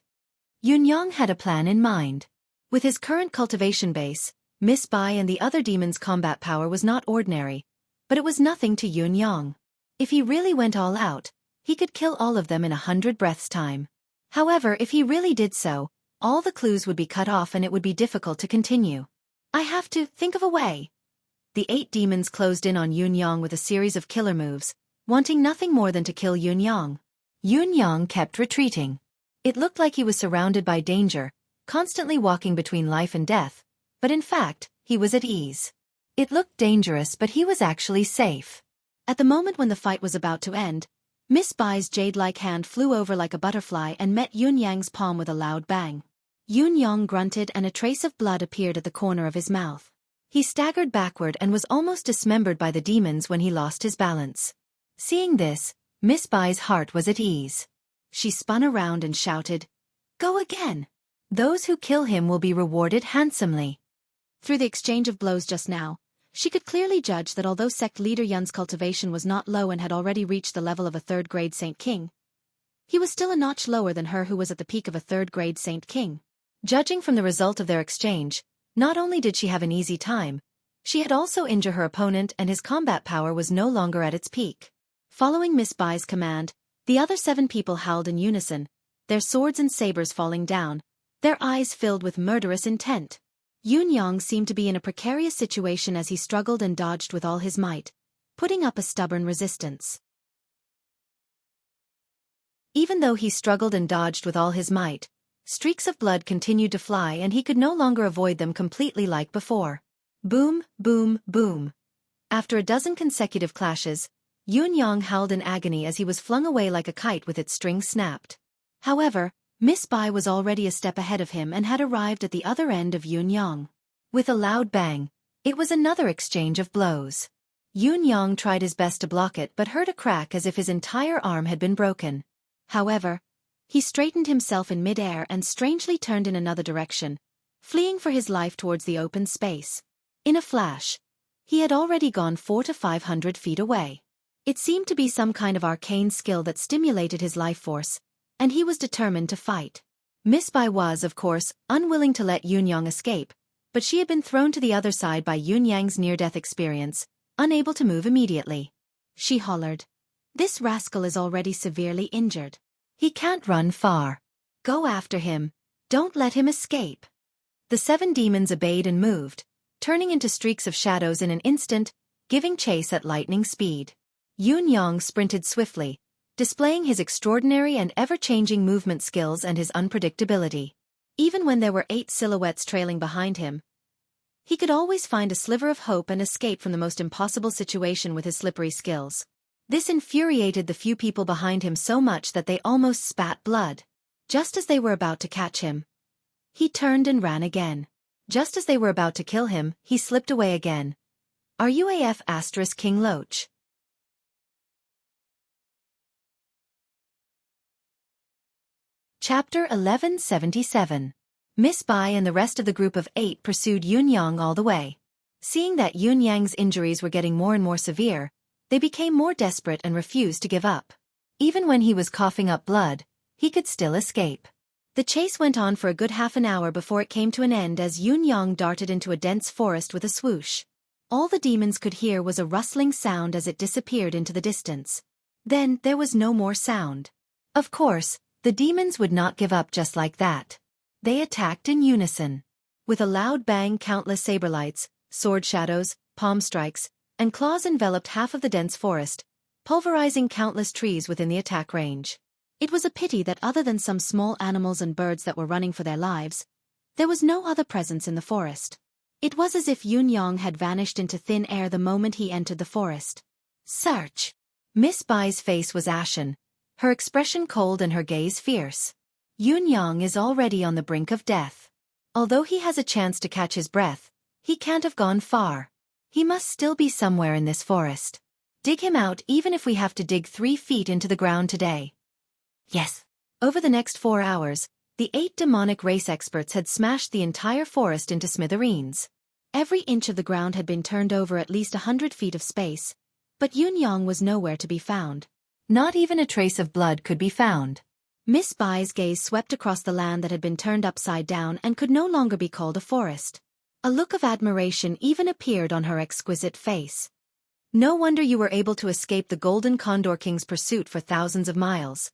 Yun Yang had a plan in mind. With his current cultivation base, Miss Bai and the other demons' combat power was not ordinary, but it was nothing to Yun Yang. If he really went all out, he could kill all of them in 100 breaths' time. However, if he really did so, all the clues would be cut off and it would be difficult to continue. I have to think of a way. The 8 demons closed in on Yunyang with a series of killer moves, wanting nothing more than to kill Yunyang. Yunyang kept retreating. It looked like he was surrounded by danger, constantly walking between life and death, but in fact, he was at ease. It looked dangerous, but he was actually safe. At the moment when the fight was about to end, Miss Bai's jade-like hand flew over like a butterfly and met Yunyang's palm with a loud bang. Yunyang grunted and a trace of blood appeared at the corner of his mouth. He staggered backward and was almost dismembered by the demons when he lost his balance. Seeing this, Miss Bai's heart was at ease. She spun around and shouted, "Go again! Those who kill him will be rewarded handsomely." Through the exchange of blows just now, she could clearly judge that although sect leader Yun's cultivation was not low and had already reached the level of a 3rd grade Saint King, he was still a notch lower than her who was at the peak of a 3rd grade Saint King. Judging from the result of their exchange, not only did she have an easy time, she had also injured her opponent and his combat power was no longer at its peak. Following Miss Bai's command, the other 7 people howled in unison, their swords and sabers falling down, their eyes filled with murderous intent. Yunyang seemed to be in a precarious situation as he struggled and dodged with all his might, putting up a stubborn resistance. Even though he struggled and dodged with all his might, streaks of blood continued to fly and he could no longer avoid them completely like before. Boom, boom, boom. After a dozen consecutive clashes, Yunyang howled in agony as he was flung away like a kite with its string snapped. However, Miss Bai was already a step ahead of him and had arrived at the other end of Yunyang. With a loud bang, it was another exchange of blows. Yunyang tried his best to block it but heard a crack as if his entire arm had been broken. However, he straightened himself in mid-air and strangely turned in another direction, fleeing for his life towards the open space. In a flash, he had already gone 400 to 500 feet away. It seemed to be some kind of arcane skill that stimulated his life force, and he was determined to fight. Miss Bai was, of course, unwilling to let Yunyang escape, but she had been thrown to the other side by Yunyang's near-death experience, unable to move immediately. She hollered, "This rascal is already severely injured. He can't run far. Go after him. Don't let him escape." The 7 demons obeyed and moved, turning into streaks of shadows in an instant, giving chase at lightning speed. Yunyang sprinted swiftly, displaying his extraordinary and ever-changing movement skills and his unpredictability. Even when there were 8 silhouettes trailing behind him, he could always find a sliver of hope and escape from the most impossible situation with his slippery skills. This infuriated the few people behind him so much that they almost spat blood. Just as they were about to catch him, he turned and ran again. Just as they were about to kill him, he slipped away again. RUAF King Loach. Chapter 1177. Miss Bai and the rest of the group of 8 pursued Yunyang all the way. Seeing that Yunyang's injuries were getting more and more severe, they became more desperate and refused to give up. Even when he was coughing up blood, he could still escape. The chase went on for a good half an hour before it came to an end as Yunyang darted into a dense forest with a swoosh. All the demons could hear was a rustling sound as it disappeared into the distance. Then there was no more sound. Of course, the demons would not give up just like that. They attacked in unison. With a loud bang, countless saber lights, sword shadows, palm strikes, and claws enveloped half of the dense forest, pulverizing countless trees within the attack range. It was a pity that other than some small animals and birds that were running for their lives, there was no other presence in the forest. It was as if Yunyang had vanished into thin air the moment he entered the forest. Search! Miss Bai's face was ashen, her expression cold and her gaze fierce. Yunyang is already on the brink of death. Although he has a chance to catch his breath, he can't have gone far. He must still be somewhere in this forest. Dig him out even if we have to dig 3 feet into the ground today. Yes. Over the next 4 hours, the 8 demonic race experts had smashed the entire forest into smithereens. Every inch of the ground had been turned over at least 100 feet of space, but Yunyang was nowhere to be found. Not even a trace of blood could be found. Miss Bai's gaze swept across the land that had been turned upside down and could no longer be called a forest. A look of admiration even appeared on her exquisite face. No wonder you were able to escape the Golden Condor King's pursuit for thousands of miles.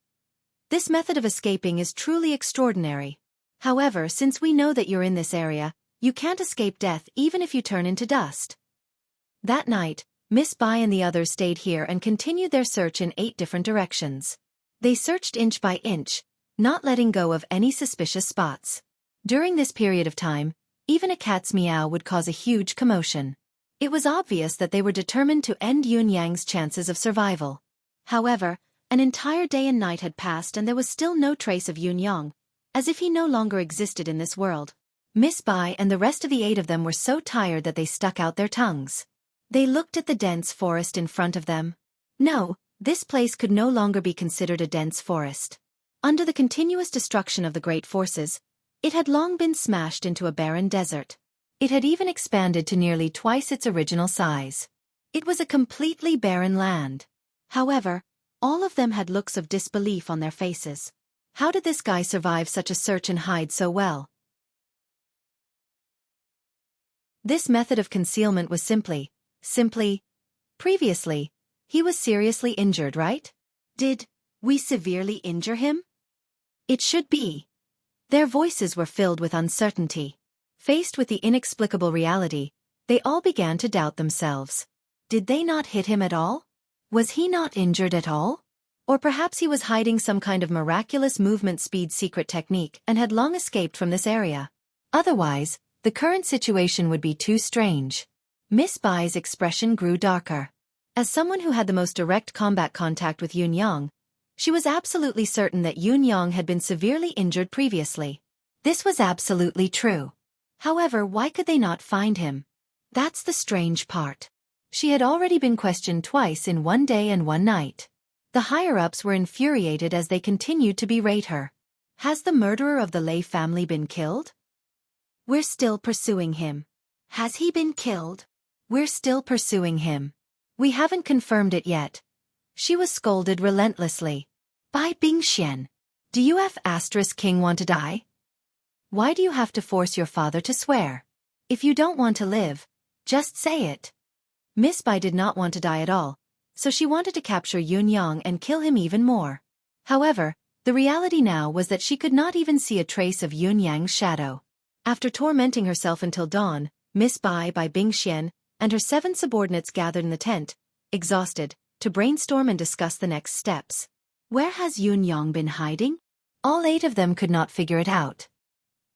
This method of escaping is truly extraordinary. However, since we know that you're in this area, you can't escape death even if you turn into dust. That night, Miss Bai and the others stayed here and continued their search in 8 different directions. They searched inch by inch, not letting go of any suspicious spots. During this period of time, even a cat's meow would cause a huge commotion. It was obvious that they were determined to end Yun Yang's chances of survival. However, an entire day and night had passed and there was still no trace of Yun Yang, as if he no longer existed in this world. Miss Bai and the rest of the 8 of them were so tired that they stuck out their tongues. They looked at the dense forest in front of them. No, this place could no longer be considered a dense forest. Under the continuous destruction of the great forces, it had long been smashed into a barren desert. It had even expanded to nearly twice its original size. It was a completely barren land. However, all of them had looks of disbelief on their faces. How did this guy survive such a search and hide so well? This method of concealment was simply, previously, he was seriously injured, right? Did we severely injure him? It should be. Their voices were filled with uncertainty. Faced with the inexplicable reality, they all began to doubt themselves. Did they not hit him at all? Was he not injured at all? Or perhaps he was hiding some kind of miraculous movement speed secret technique and had long escaped from this area. Otherwise, the current situation would be too strange. Miss Bai's expression grew darker. As someone who had the most direct combat contact with Yun Yang, she was absolutely certain that Yun Yang had been severely injured previously. This was absolutely true. However, why could they not find him? That's the strange part. She had already been questioned twice in one day and one night. The higher-ups were infuriated as they continued to berate her. Has the murderer of the Lei family been killed? We're still pursuing him. Has he been killed? We're still pursuing him. We haven't confirmed it yet. She was scolded relentlessly. Bai Bingxian. Do you have *King want to die? Why do you have to force your father to swear? If you don't want to live, just say it. Miss Bai did not want to die at all, so she wanted to capture Yun Yang and kill him even more. However, the reality now was that she could not even see a trace of Yun Yang's shadow. After tormenting herself until dawn, Miss Bai Bingxian and her 7 subordinates gathered in the tent, exhausted, to brainstorm and discuss the next steps. Where has Yun Yang been hiding? All 8 of them could not figure it out.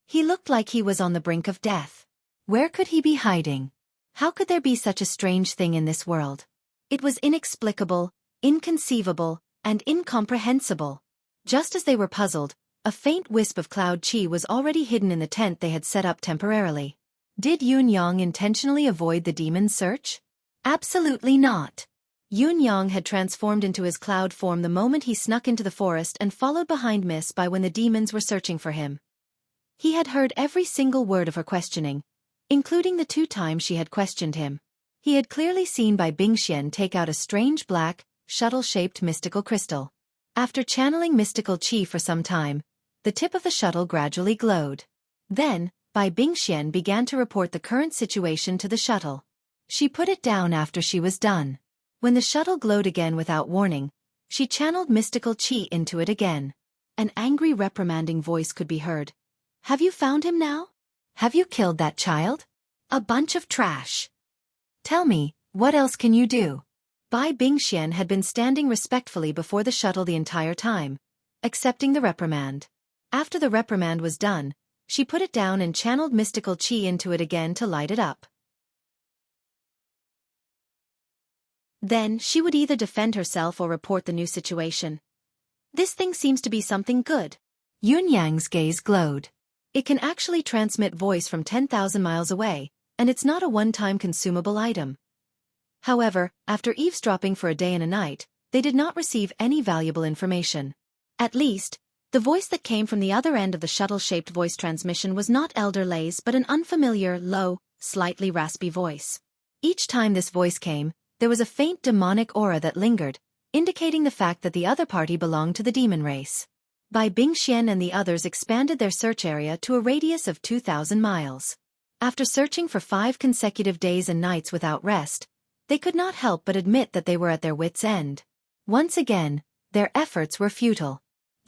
He looked like he was on the brink of death. Where could he be hiding? How could there be such a strange thing in this world? It was inexplicable, inconceivable, and incomprehensible. Just as they were puzzled, a faint wisp of cloud chi was already hidden in the tent they had set up temporarily. Did Yun Yang intentionally avoid the demon's search? Absolutely not. Yun Yang had transformed into his cloud form the moment he snuck into the forest and followed behind Miss Bai when the demons were searching for him. He had heard every single word of her questioning, including the 2 times she had questioned him. He had clearly seen Bai Bingxian take out a strange black, shuttle-shaped mystical crystal. After channeling mystical chi for some time, the tip of the shuttle gradually glowed. Then, Bai Bingxian began to report the current situation to the shuttle. She put it down after she was done. When the shuttle glowed again without warning, she channeled mystical chi into it again. An angry reprimanding voice could be heard. Have you found him now? Have you killed that child? A bunch of trash. Tell me, what else can you do? Bai Bingxian had been standing respectfully before the shuttle the entire time, accepting the reprimand. After the reprimand was done, she put it down and channeled mystical chi into it again to light it up. Then, she would either defend herself or report the new situation. This thing seems to be something good. Yun Yang's gaze glowed. It can actually transmit voice from 10,000 miles away, and it's not a one-time consumable item. However, after eavesdropping for a day and a night, they did not receive any valuable information. At least, the voice that came from the other end of the shuttle-shaped voice transmission was not Elder Lei's but an unfamiliar, low, slightly raspy voice. Each time this voice came, there was a faint demonic aura that lingered, indicating the fact that the other party belonged to the demon race. Bai Bingxian and the others expanded their search area to a radius of 2,000 miles. After searching for 5 consecutive days and nights without rest, they could not help but admit that they were at their wits' end. Once again, their efforts were futile.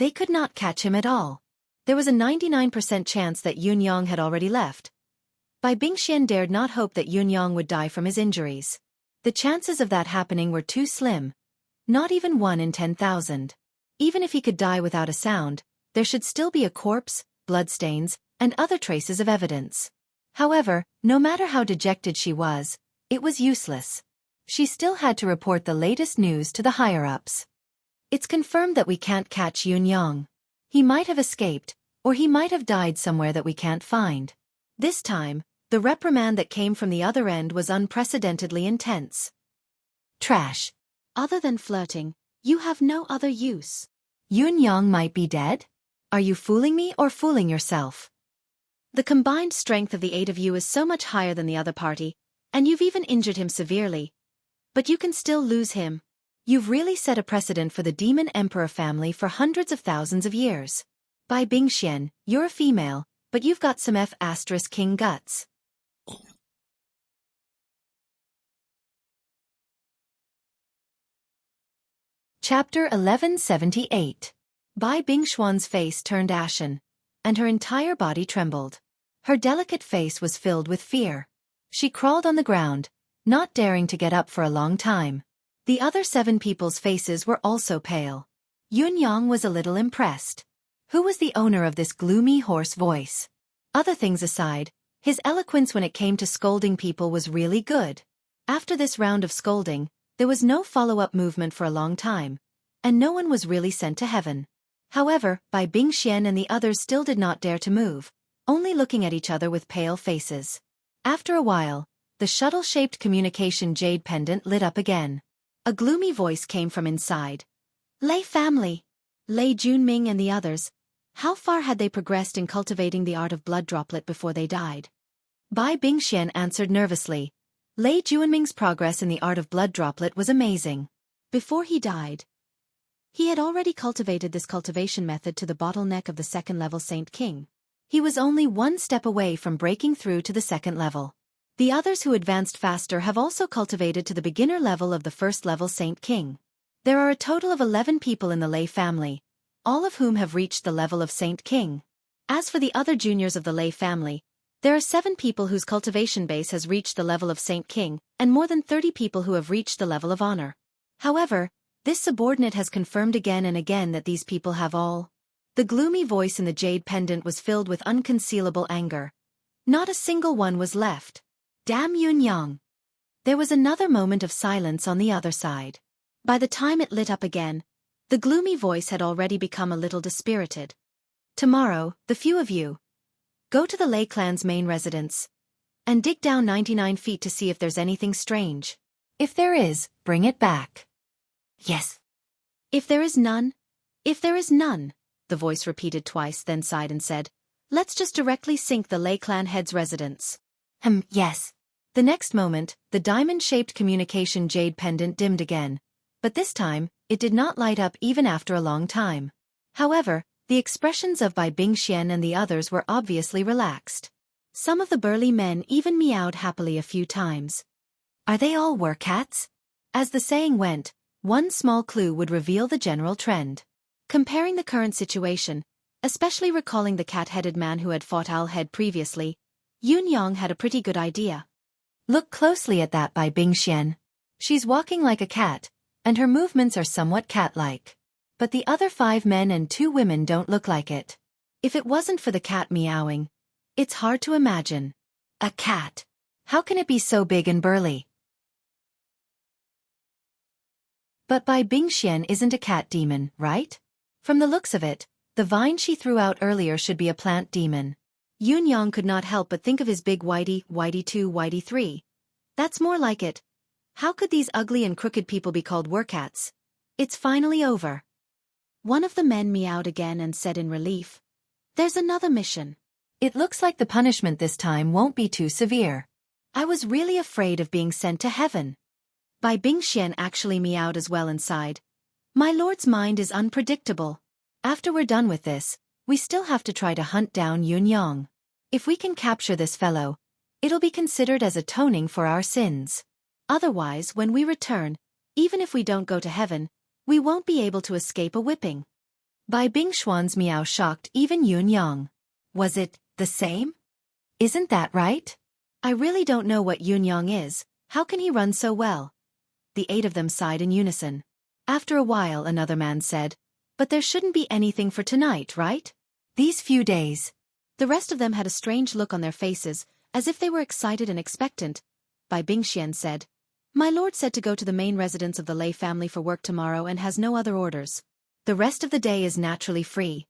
They could not catch him at all. There was a 99% chance that Yunyang had already left. Bai Bingxian dared not hope that Yunyang would die from his injuries. The chances of that happening were too slim. Not even 1 in 10,000. Even if he could die without a sound, there should still be a corpse, bloodstains, and other traces of evidence. However, no matter how dejected she was, it was useless. She still had to report the latest news to the higher-ups. It's confirmed that we can't catch Yunyang. He might have escaped, or he might have died somewhere that we can't find. This time, the reprimand that came from the other end was unprecedentedly intense. Trash. Other than flirting, you have no other use. Yunyang might be dead? Are you fooling me or fooling yourself? The combined strength of the 8 of you is so much higher than the other party, and you've even injured him severely. But you can still lose him. You've really set a precedent for the Demon Emperor family for hundreds of thousands of years. Bai Bingxian, you're a female, but you've got some F***king guts. Chapter 1178. Bai Bingxuan's face turned ashen, and her entire body trembled. Her delicate face was filled with fear. She crawled on the ground, not daring to get up for a long time. The other 7 people's faces were also pale. Yunyang was a little impressed. Who was the owner of this gloomy hoarse voice? Other things aside, his eloquence when it came to scolding people was really good. After this round of scolding, there was no follow-up movement for a long time, and no one was really sent to heaven. However, Bai Bingxian and the others still did not dare to move, only looking at each other with pale faces. After a while, the shuttle-shaped communication jade pendant lit up again. A gloomy voice came from inside. Lei family. Lei Junming and the others. How far had they progressed in cultivating the art of blood droplet before they died? Bai Bingxian answered nervously. Lei Junming's progress in the art of blood droplet was amazing. Before he died, he had already cultivated this cultivation method to the bottleneck of the 2nd level Saint King. He was only 1 step away from breaking through to the 2nd level. The others who advanced faster have also cultivated to the beginner level of the 1st level Saint King. There are a total of 11 people in the Lei family, all of whom have reached the level of Saint King. As for the other juniors of the Lei family, there are 7 people whose cultivation base has reached the level of Saint King, and more than 30 people who have reached the level of honor. However, this subordinate has confirmed again and again that these people have all. The gloomy voice in the jade pendant was filled with unconcealable anger. Not a single one was left. Damn Yunyang. There was another moment of silence on the other side. By the time it lit up again, the gloomy voice had already become a little dispirited. Tomorrow, the few of you, go to the Lei clan's main residence, and dig down 99 feet to see if there's anything strange. If there is, bring it back. Yes. If there is none, the voice repeated twice, then sighed and said, let's just directly sink the Lei clan head's residence. Yes. The next moment, the diamond-shaped communication jade pendant dimmed again, but this time, it did not light up even after a long time. However, the expressions of Bai Bingxian and the others were obviously relaxed. Some of the burly men even meowed happily a few times. Are they all wercats? As the saying went, one small clue would reveal the general trend. Comparing the current situation, especially recalling the cat-headed man who had fought Owl-head previously, Yunyang had a pretty good idea. Look closely at that Bai Bingxian. She's walking like a cat, and her movements are somewhat cat-like. But the other 5 men and 2 women don't look like it. If it wasn't for the cat meowing, it's hard to imagine. A cat. How can it be so big and burly? But Bai Bingxian isn't a cat demon, right? From the looks of it, the vine she threw out earlier should be a plant demon. Yunyang could not help but think of his big Whitey 2, Whitey 3. That's more like it. How could these ugly and crooked people be called wercats? It's finally over. One of the men meowed again and said in relief, there's another mission. It looks like the punishment this time won't be too severe. I was really afraid of being sent to heaven. Bai Bingxian actually meowed as well inside. My lord's mind is unpredictable. After we're done with this, we still have to try to hunt down Yunyang. If we can capture this fellow, it'll be considered as atoning for our sins. Otherwise, when we return, even if we don't go to heaven, we won't be able to escape a whipping. Bai Bingshuan's meow shocked even Yun Yang. Was it the same? Isn't that right? I really don't know what Yun Yang is. How can he run so well? The 8 of them sighed in unison. After a while another man said, but there shouldn't be anything for tonight, right? These few days. The rest of them had a strange look on their faces, as if they were excited and expectant. Bai Bingxian said, my lord said to go to the main residence of the Lei family for work tomorrow and has no other orders. The rest of the day is naturally free.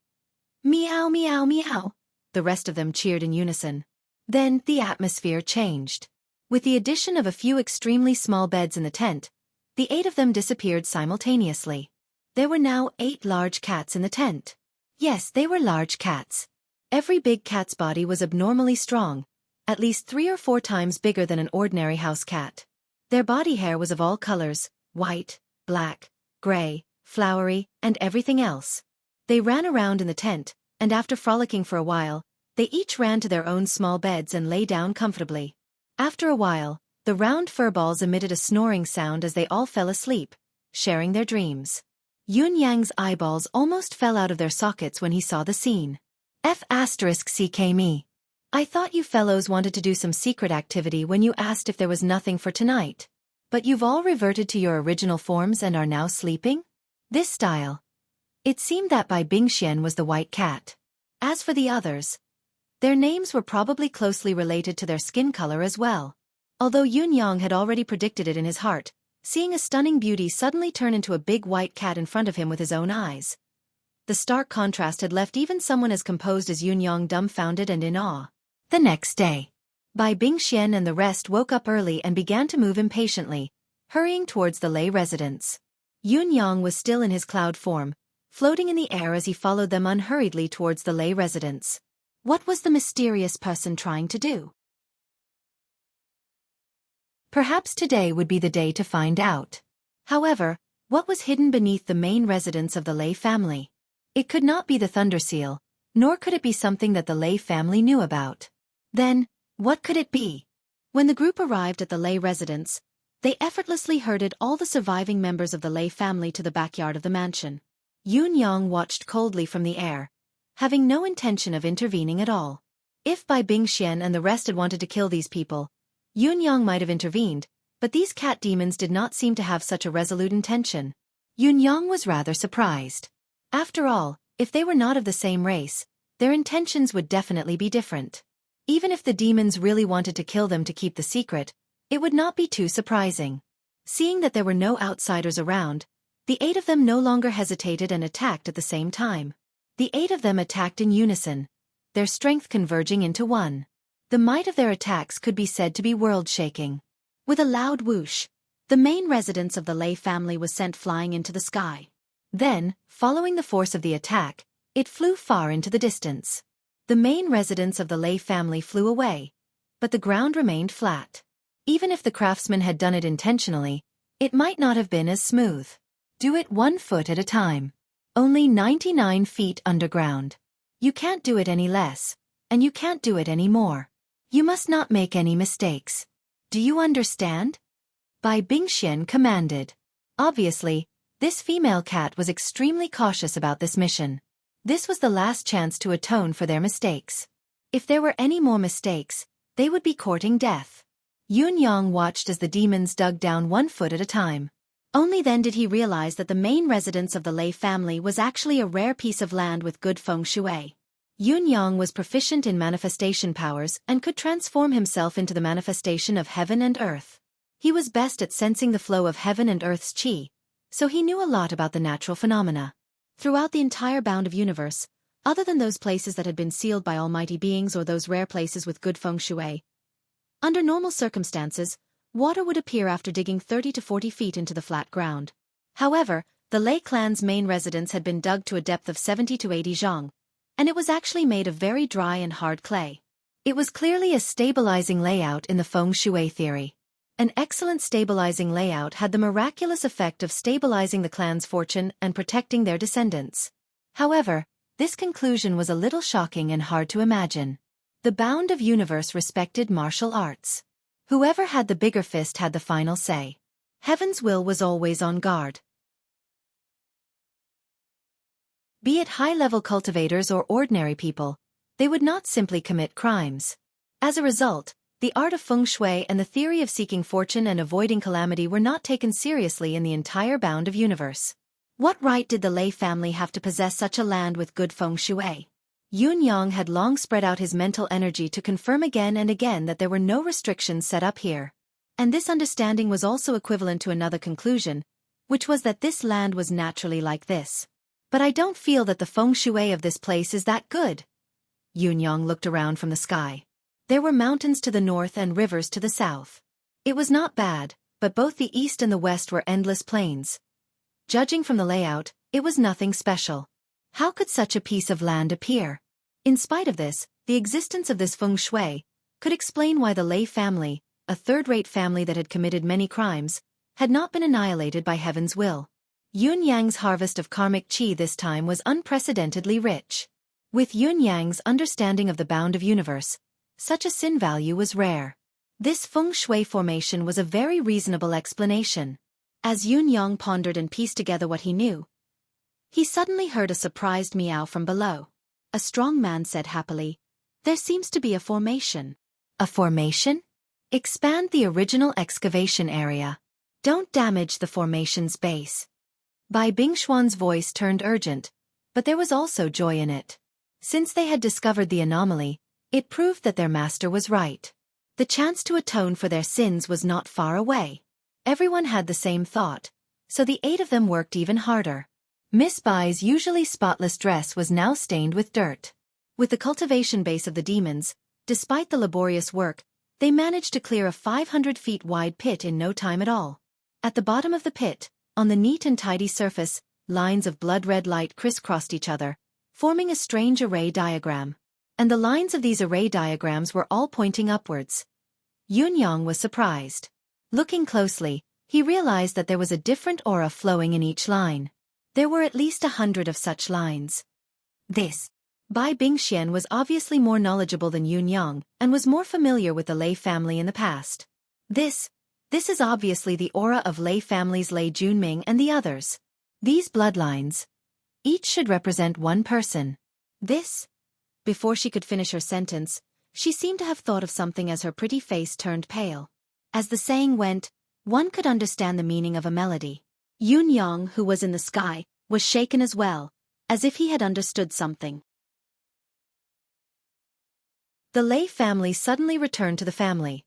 Meow meow meow. The rest of them cheered in unison. Then the atmosphere changed. With the addition of a few extremely small beds in the tent, the 8 of them disappeared simultaneously. There were now 8 large cats in the tent. Yes, they were large cats. Every big cat's body was abnormally strong, at least 3 or 4 times bigger than an ordinary house cat. Their body hair was of all colors, white, black, gray, flowery, and everything else. They ran around in the tent, and after frolicking for a while, they each ran to their own small beds and lay down comfortably. After a while, the round furballs emitted a snoring sound as they all fell asleep, sharing their dreams. Yun Yang's eyeballs almost fell out of their sockets when he saw the scene. F***me. I thought you fellows wanted to do some secret activity when you asked if there was nothing for tonight. But you've all reverted to your original forms and are now sleeping? This style. It seemed that Bai Bingxian was the white cat. As for the others, their names were probably closely related to their skin color as well. Although Yun Yang had already predicted it in his heart, seeing a stunning beauty suddenly turn into a big white cat in front of him with his own eyes. The stark contrast had left even someone as composed as Yun Yang dumbfounded and in awe. The next day, Bai Bingxian and the rest woke up early and began to move impatiently, hurrying towards the Lei residence. Yun Yang was still in his cloud form, floating in the air as he followed them unhurriedly towards the Lei residence. What was the mysterious person trying to do? Perhaps today would be the day to find out. However, what was hidden beneath the main residence of the Lei family? It could not be the Thunder Seal, nor could it be something that the Lei family knew about. Then, what could it be? When the group arrived at the Lei residence, they effortlessly herded all the surviving members of the Lei family to the backyard of the mansion. Yun Yang watched coldly from the air, having no intention of intervening at all. If Bai Bingxian and the rest had wanted to kill these people, Yun Yang might have intervened, but these cat demons did not seem to have such a resolute intention. Yun Yang was rather surprised. After all, if they were not of the same race, their intentions would definitely be different. Even if the demons really wanted to kill them to keep the secret, it would not be too surprising. Seeing that there were no outsiders around, the 8 of them no longer hesitated and attacked at the same time. The 8 of them attacked in unison, their strength converging into one. The might of their attacks could be said to be world-shaking. With a loud whoosh, the main residence of the Lei family was sent flying into the sky. Then, following the force of the attack, it flew far into the distance. The main residence of the Lei family flew away, but the ground remained flat. Even if the craftsman had done it intentionally, it might not have been as smooth. Do it 1 foot at a time. Only 99 feet underground. You can't do it any less, and you can't do it any more. You must not make any mistakes. Do you understand? Bai Bingxian commanded. Obviously, this female cat was extremely cautious about this mission. This was the last chance to atone for their mistakes. If there were any more mistakes, they would be courting death. Yun Yang watched as the demons dug down 1 foot at a time. Only then did he realize that the main residence of the Lei family was actually a rare piece of land with good feng shui. Yun Yang was proficient in manifestation powers and could transform himself into the manifestation of heaven and earth. He was best at sensing the flow of heaven and earth's qi, so he knew a lot about the natural phenomena. Throughout the entire bound of universe, other than those places that had been sealed by almighty beings or those rare places with good feng shui, under normal circumstances, water would appear after digging 30 to 40 feet into the flat ground. However, the Lei clan's main residence had been dug to a depth of 70 to 80 zhang, and it was actually made of very dry and hard clay. It was clearly a stabilizing layout in the feng shui theory. An excellent stabilizing layout had the miraculous effect of stabilizing the clan's fortune and protecting their descendants. However, this conclusion was a little shocking and hard to imagine. The bound of universe respected martial arts. Whoever had the bigger fist had the final say. Heaven's will was always on guard. Be it high-level cultivators or ordinary people, they would not simply commit crimes. As a result, the art of feng shui and the theory of seeking fortune and avoiding calamity were not taken seriously in the entire bound of universe. What right did the Lei family have to possess such a land with good feng shui? Yun Yang had long spread out his mental energy to confirm again and again that there were no restrictions set up here. And this understanding was also equivalent to another conclusion, which was that this land was naturally like this. But I don't feel that the feng shui of this place is that good. Yun Yang looked around from the sky. There were mountains to the north and rivers to the south. It was not bad, but both the east and the west were endless plains. Judging from the layout, it was nothing special. How could such a piece of land appear? In spite of this, the existence of this feng shui could explain why the Lei family, a third-rate family that had committed many crimes, had not been annihilated by heaven's will. Yun Yang's harvest of karmic qi this time was unprecedentedly rich. With Yun Yang's understanding of the bound of universe, such a sin value was rare. This feng shui formation was a very reasonable explanation. As Yun Yang pondered and pieced together what he knew, he suddenly heard a surprised meow from below. A strong man said happily, "There seems to be a formation." "A formation? Expand the original excavation area. Don't damage the formation's base." Bai Bingshuan's voice turned urgent, but there was also joy in it. Since they had discovered the anomaly, it proved that their master was right. The chance to atone for their sins was not far away. Everyone had the same thought, so the 8 of them worked even harder. Miss Bai's usually spotless dress was now stained with dirt. With the cultivation base of the demons, despite the laborious work, they managed to clear a 500 feet wide pit in no time at all. At the bottom of the pit, on the neat and tidy surface, lines of blood-red light crisscrossed each other, forming a strange array diagram. And the lines of these array diagrams were all pointing upwards. Yun Yang was surprised. Looking closely, he realized that there was a different aura flowing in each line. There were at least 100 of such lines. Bai Bingxian was obviously more knowledgeable than Yun Yang and was more familiar with the Lei family in the past. This is obviously the aura of Lei family's Lei Junming and the others. These bloodlines, each should represent one person. Before she could finish her sentence, she seemed to have thought of something as her pretty face turned pale. As the saying went, one could understand the meaning of a melody. Yun Yang, who was in the sky, was shaken as well, as if he had understood something. The Lei family suddenly returned to the family.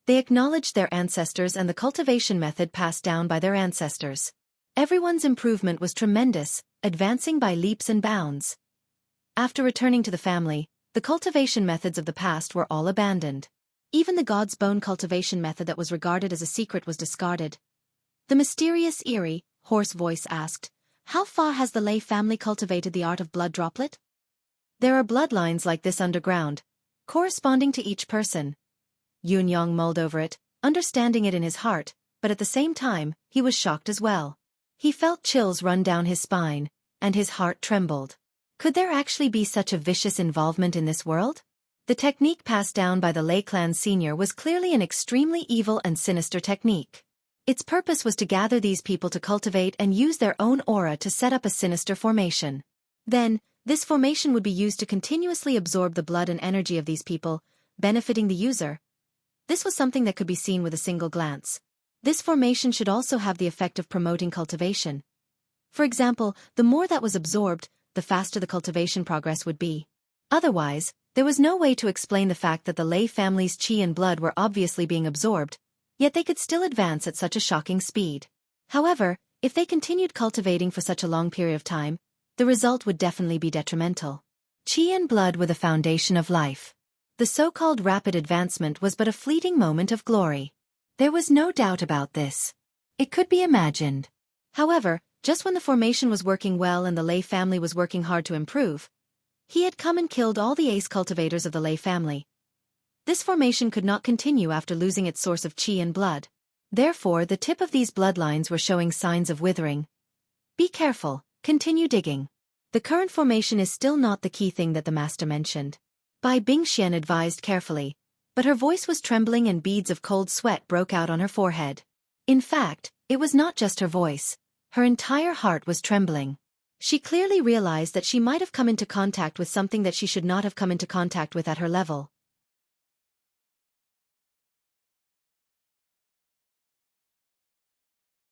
They acknowledged their ancestors and the cultivation method passed down by their ancestors. Everyone's improvement was tremendous, advancing by leaps and bounds. After returning to the family, the cultivation methods of the past were all abandoned. Even the God's Bone cultivation method that was regarded as a secret was discarded. The mysterious, eerie, hoarse voice asked, "How far has the Lei family cultivated the art of blood droplet?" "There are bloodlines like this underground, corresponding to each person." Yun Yang mulled over it, understanding it in his heart, but at the same time, he was shocked as well. He felt chills run down his spine, and his heart trembled. Could there actually be such a vicious involvement in this world? The technique passed down by the Lei clan senior was clearly an extremely evil and sinister technique. Its purpose was to gather these people to cultivate and use their own aura to set up a sinister formation. Then, this formation would be used to continuously absorb the blood and energy of these people, benefiting the user. This was something that could be seen with a single glance. This formation should also have the effect of promoting cultivation. For example, the more that was absorbed, the faster the cultivation progress would be. Otherwise, there was no way to explain the fact that the Lei family's qi and blood were obviously being absorbed, yet they could still advance at such a shocking speed. However, if they continued cultivating for such a long period of time, the result would definitely be detrimental. Qi and blood were the foundation of life. The so-called rapid advancement was but a fleeting moment of glory. There was no doubt about this. It could be imagined. However, just when the formation was working well and the Lei family was working hard to improve, he had come and killed all the ace cultivators of the Lei family. This formation could not continue after losing its source of qi and blood. Therefore, the tip of these bloodlines were showing signs of withering. Be careful, continue digging. The current formation is still not the key thing that the master mentioned. Bai Bingxian advised carefully, but her voice was trembling and beads of cold sweat broke out on her forehead. In fact, it was not just her voice. Her entire heart was trembling. She clearly realized that she might have come into contact with something that she should not have come into contact with at her level.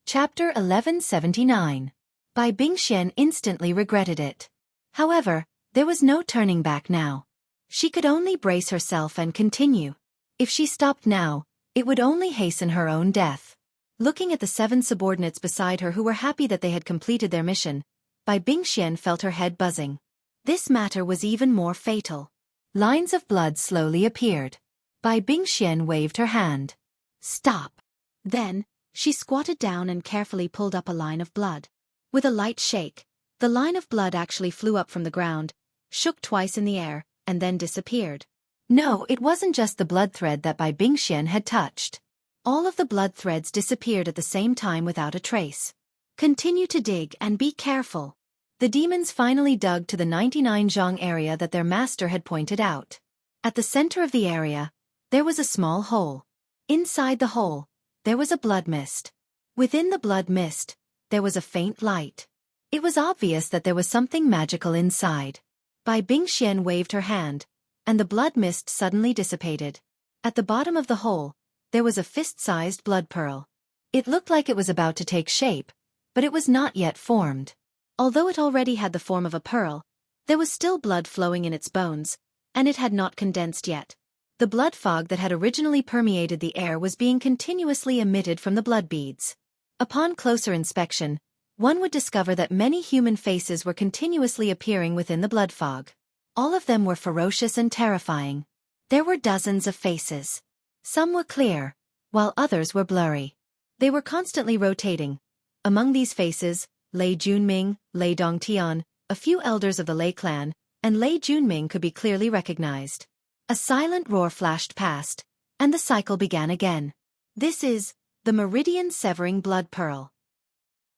Chapter 1179. Bai Bingxian instantly regretted it. However, there was no turning back now. She could only brace herself and continue. If she stopped now, it would only hasten her own death. Looking at the 7 subordinates beside her who were happy that they had completed their mission, Bai Bingxian felt her head buzzing. This matter was even more fatal. Lines of blood slowly appeared. Bai Bingxian waved her hand. Stop. Then, she squatted down and carefully pulled up a line of blood. With a light shake, the line of blood actually flew up from the ground, shook twice in the air, and then disappeared. No, it wasn't just the blood thread that Bai Bingxian had touched. All of the blood threads disappeared at the same time without a trace. Continue to dig and be careful. The demons finally dug to the 99 zhang area that their master had pointed out. At the center of the area, there was a small hole. Inside the hole, there was a blood mist. Within the blood mist, there was a faint light. It was obvious that there was something magical inside. Bai Bingxian waved her hand, and the blood mist suddenly dissipated. At the bottom of the hole, there was a fist-sized blood pearl. It looked like it was about to take shape, but it was not yet formed. Although it already had the form of a pearl, there was still blood flowing in its bones, and it had not condensed yet. The blood fog that had originally permeated the air was being continuously emitted from the blood beads. Upon closer inspection, one would discover that many human faces were continuously appearing within the blood fog. All of them were ferocious and terrifying. There were dozens of faces. Some were clear, while others were blurry. They were constantly rotating. Among these faces, Lei Junming, Lei Dongtian, a few elders of the Lei clan, and Lei Junming could be clearly recognized. A silent roar flashed past, and the cycle began again. This is the meridian-severing blood pearl.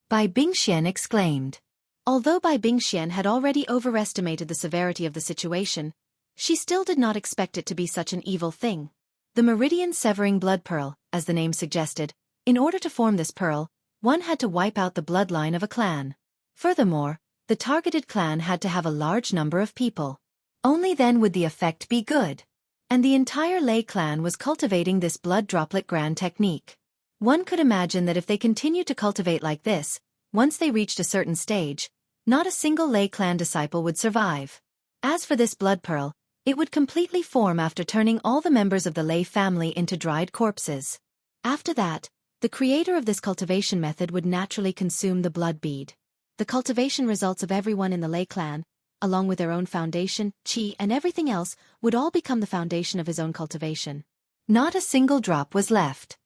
Bai Bingxian exclaimed. Although Bai Bingxian had already overestimated the severity of the situation, she still did not expect it to be such an evil thing. The meridian-severing blood pearl, as the name suggested, in order to form this pearl, one had to wipe out the bloodline of a clan. Furthermore, the targeted clan had to have a large number of people. Only then would the effect be good. And the entire Lei clan was cultivating this blood droplet grand technique. One could imagine that if they continued to cultivate like this, once they reached a certain stage, not a single Lei clan disciple would survive. As for this blood pearl, it would completely form after turning all the members of the Lei family into dried corpses. After that, the creator of this cultivation method would naturally consume the blood bead. The cultivation results of everyone in the Lei clan, along with their own foundation, qi and everything else, would all become the foundation of his own cultivation. Not a single drop was left.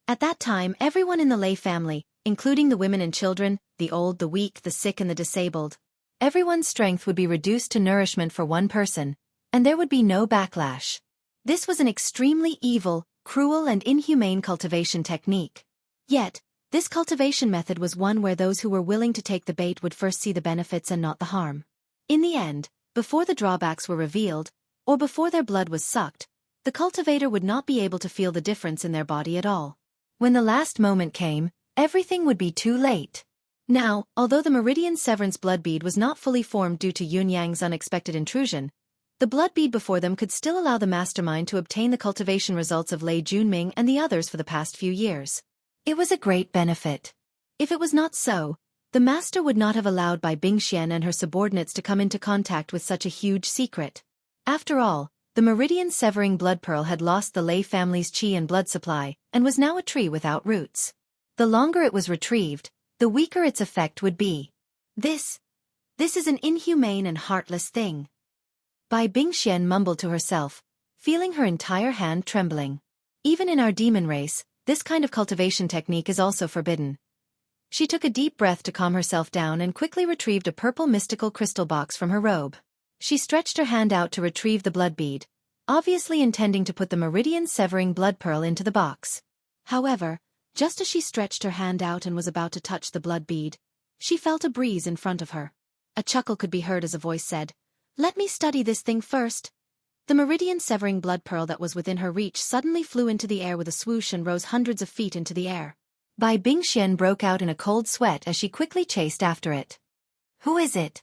At that time, everyone in the Lei family, including the women and children, the old, the weak, the sick and the disabled, everyone's strength would be reduced to nourishment for one person, and there would be no backlash. This was an extremely evil, cruel and inhumane cultivation technique. Yet, this cultivation method was one where those who were willing to take the bait would first see the benefits and not the harm. In the end, before the drawbacks were revealed, or before their blood was sucked, the cultivator would not be able to feel the difference in their body at all. When the last moment came, everything would be too late. Now, although the meridian severance blood bead was not fully formed due to Yun Yang's unexpected intrusion, the blood bead before them could still allow the mastermind to obtain the cultivation results of Lei Junming and the others for the past few years. It was a great benefit. If it was not so, the master would not have allowed Bai Bingxian and her subordinates to come into contact with such a huge secret. After all, the meridian-severing blood pearl had lost the Lei family's qi and blood supply, and was now a tree without roots. The longer it was retrieved, the weaker its effect would be. This is an inhumane and heartless thing. Bai Bingxian mumbled to herself, feeling her entire hand trembling. Even in our demon race, this kind of cultivation technique is also forbidden. She took a deep breath to calm herself down and quickly retrieved a purple mystical crystal box from her robe. She stretched her hand out to retrieve the blood bead, obviously intending to put the meridian-severing blood pearl into the box. However, just as she stretched her hand out and was about to touch the blood bead, she felt a breeze in front of her. A chuckle could be heard as a voice said, "Let me study this thing first." The meridian-severing blood pearl that was within her reach suddenly flew into the air with a swoosh and rose hundreds of feet into the air. Bai Bingxian broke out in a cold sweat as she quickly chased after it. Who is it?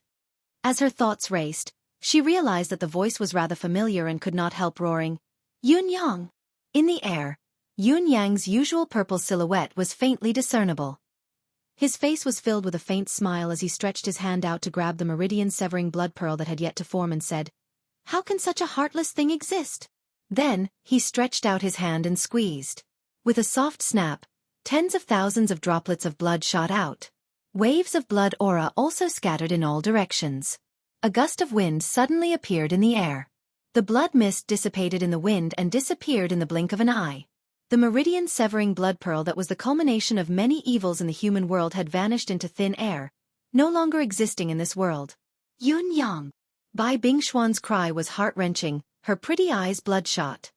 As her thoughts raced, she realized that the voice was rather familiar and could not help roaring, Yun Yang! In the air, Yun Yang's usual purple silhouette was faintly discernible. His face was filled with a faint smile as he stretched his hand out to grab the meridian-severing blood pearl that had yet to form and said, How can such a heartless thing exist? Then, he stretched out his hand and squeezed. With a soft snap, tens of thousands of droplets of blood shot out. Waves of blood aura also scattered in all directions. A gust of wind suddenly appeared in the air. The blood mist dissipated in the wind and disappeared in the blink of an eye. The meridian-severing blood pearl that was the culmination of many evils in the human world had vanished into thin air, no longer existing in this world. Yun Yang! Bai Bingxuan's cry was heart-wrenching, her pretty eyes bloodshot.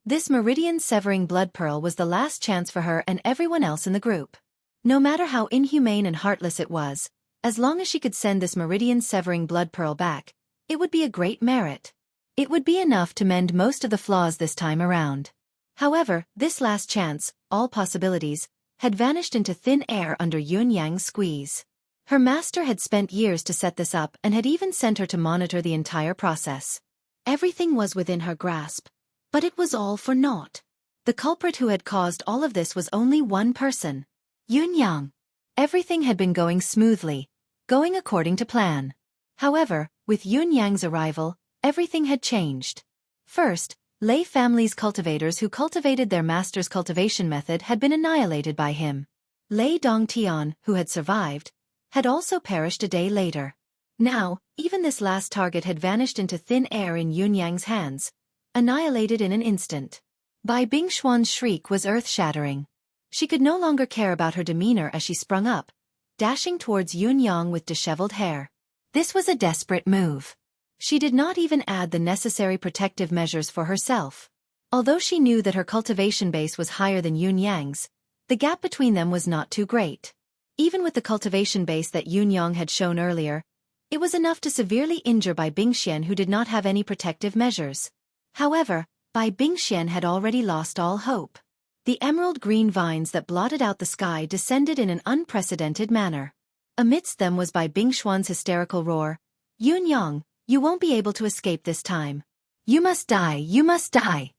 This meridian-severing blood pearl was the last chance for her and everyone else in the group. No matter how inhumane and heartless it was, as long as she could send this meridian-severing blood pearl back, it would be a great merit. It would be enough to mend most of the flaws this time around. However, this last chance, all possibilities, had vanished into thin air under Yun Yang's squeeze. Her master had spent years to set this up and had even sent her to monitor the entire process. Everything was within her grasp, but it was all for naught. The culprit who had caused all of this was only one person. Yun Yang. Everything had been going smoothly, going according to plan. However, with Yun Yang's arrival, everything had changed. First, Lei family's cultivators who cultivated their master's cultivation method had been annihilated by him. Lei Dongtian, who had survived, had also perished a day later. Now, even this last target had vanished into thin air in Yun Yang's hands, annihilated in an instant. Bai Bingxuan's shriek was earth-shattering. She could no longer care about her demeanor as she sprung up, dashing towards Yun Yang with disheveled hair. This was a desperate move. She did not even add the necessary protective measures for herself. Although she knew that her cultivation base was higher than Yun Yang's, the gap between them was not too great. Even with the cultivation base that Yun Yang had shown earlier, it was enough to severely injure Bai Bingxian, who did not have any protective measures. However, Bai Bingxian had already lost all hope. The emerald-green vines that blotted out the sky descended in an unprecedented manner. Amidst them was Bai Bingxuan's hysterical roar, Yun Yang, you won't be able to escape this time. You must die, you must die.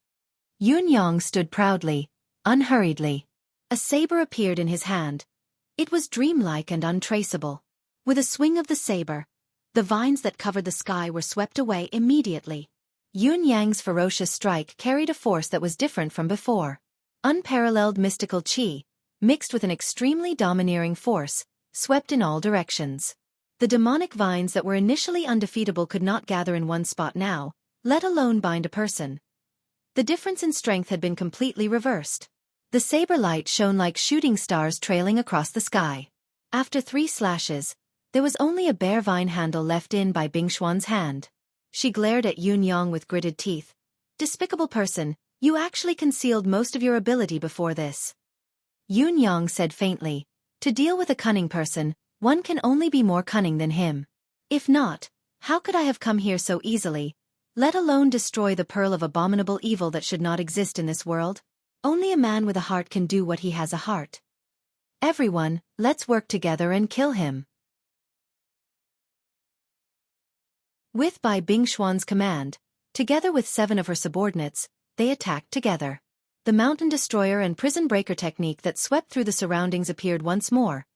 Yun Yang stood proudly, unhurriedly. A saber appeared in his hand. It was dreamlike and untraceable. With a swing of the saber, the vines that covered the sky were swept away immediately. Yun Yang's ferocious strike carried a force that was different from before. Unparalleled mystical qi, mixed with an extremely domineering force, swept in all directions. The demonic vines that were initially undefeatable could not gather in one spot now, let alone bind a person. The difference in strength had been completely reversed. The saber light shone like shooting stars trailing across the sky. After 3 slashes, there was only a bare vine handle left in Bai Bingxuan's hand. She glared at Yun Yang with gritted teeth. Despicable person, you actually concealed most of your ability before this. Yun Yang said faintly, to deal with a cunning person, one can only be more cunning than him. If not, how could I have come here so easily, let alone destroy the pearl of abominable evil that should not exist in this world? Only a man with a heart can do what he has a heart. Everyone, let's work together and kill him. With Bai Bingxuan's command, together with 7 of her subordinates, they attacked together. The mountain destroyer and prison breaker technique that swept through the surroundings appeared once more,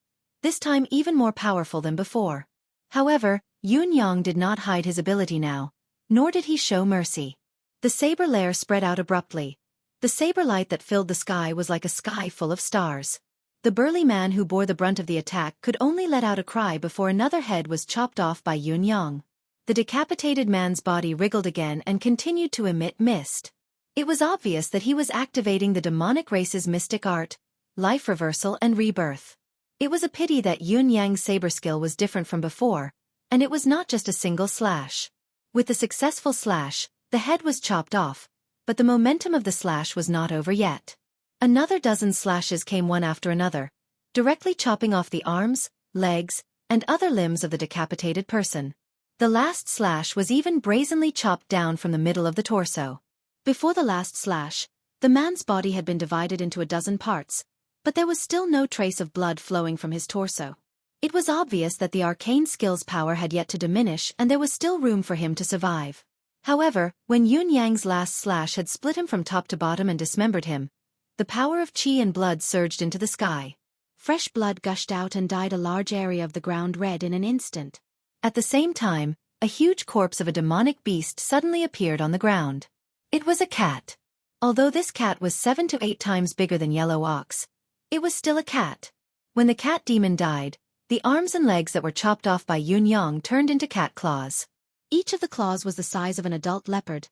this time even more powerful than before. However, Yun Yang did not hide his ability now, nor did he show mercy. The saber lair spread out abruptly. The saber light that filled the sky was like a sky full of stars. The burly man who bore the brunt of the attack could only let out a cry before another head was chopped off by Yun Yang. The decapitated man's body wriggled again and continued to emit mist. It was obvious that he was activating the demonic race's mystic art, life reversal and rebirth. It was a pity that Yun Yang's saber skill was different from before, and it was not just a single slash. With the successful slash, the head was chopped off, but the momentum of the slash was not over yet. Another dozen slashes came one after another, directly chopping off the arms, legs, and other limbs of the decapitated person. The last slash was even brazenly chopped down from the middle of the torso. Before the last slash, The man's body had been divided into a dozen parts, but there was still no trace of blood flowing from his torso. It was obvious that the arcane skill's power had yet to diminish and there was still room for him to survive. However, when Yun Yang's last slash had split him from top to bottom and dismembered him, the power of qi and blood surged into the sky. Fresh blood gushed out and dyed a large area of the ground red in an instant. At the same time, a huge corpse of a demonic beast suddenly appeared on the ground. It was a cat. Although this cat was 7 to 8 times bigger than Yellow Ox, it was still a cat. When the cat demon died, the arms and legs that were chopped off by Yun Yang turned into cat claws. Each of the claws was the size of an adult leopard.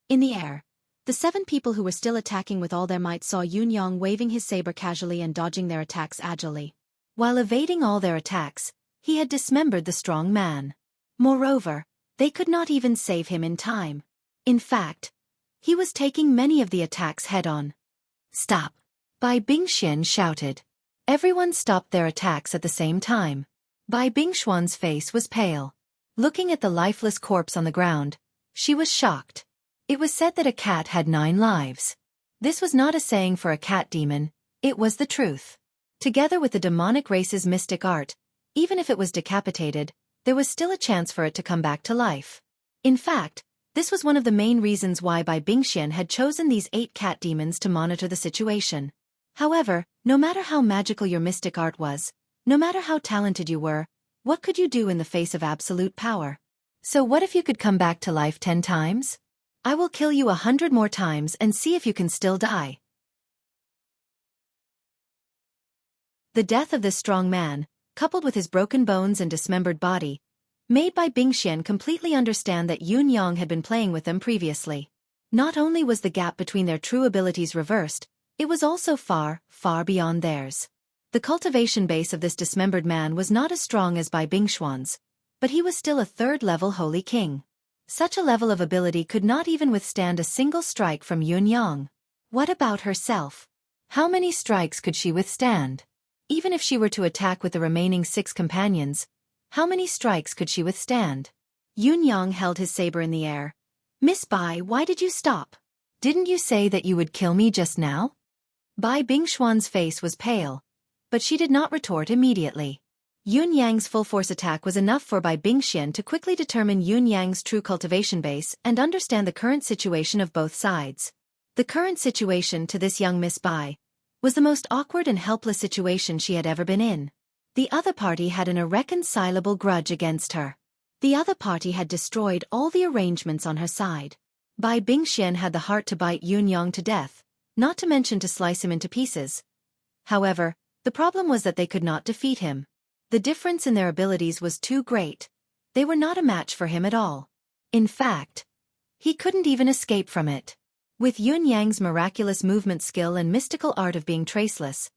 In the air, the 7 people who were still attacking with all their might saw Yun Yang waving his saber casually and dodging their attacks agilely. While evading all their attacks, he had dismembered the strong man. Moreover, they could not even save him in time. In fact, he was taking many of the attacks head-on. "Stop!" Bai Bingxian shouted. Everyone stopped their attacks at the same time. Bai Bingshuan's face was pale. Looking at the lifeless corpse on the ground, she was shocked. It was said that a cat had 9 lives. This was not a saying for a cat demon, it was the truth. Together with the demonic race's mystic art, even if it was decapitated, there was still a chance for it to come back to life. In fact, this was one of the main reasons why Bai Bingxian had chosen these 8 cat demons to monitor the situation. However, no matter how magical your mystic art was, no matter how talented you were, what could you do in the face of absolute power? So what if you could come back to life 10 times? I will kill you 100 more times and see if you can still die. The death of this strong man, coupled with his broken bones and dismembered body, made Bai Bingxian completely understand that Yun Yang had been playing with them previously. Not only was the gap between their true abilities reversed, it was also far, far beyond theirs. The cultivation base of this dismembered man was not as strong as Bai Bingshuan's, but he was still a 3rd-level holy king. Such a level of ability could not even withstand a single strike from Yun Yang. What about herself? How many strikes could she withstand? Even if she were to attack with the remaining 6 companions, how many strikes could she withstand? Yun Yang held his saber in the air. "Miss Bai, why did you stop? Didn't you say that you would kill me just now?" Bai Bingshuan's face was pale, but she did not retort immediately. Yun Yang's full-force attack was enough for Bai Bingxian to quickly determine Yun Yang's true cultivation base and understand the current situation of both sides. The current situation to this young Miss Bai was the most awkward and helpless situation she had ever been in. The other party had an irreconcilable grudge against her. The other party had destroyed all the arrangements on her side. Bai Bingxian had the heart to bite Yun Yang to death, not to mention to slice him into pieces. However, the problem was that they could not defeat him. The difference in their abilities was too great. They were not a match for him at all. In fact, he couldn't even escape from it. With Yun Yang's miraculous movement skill and mystical art of being traceless,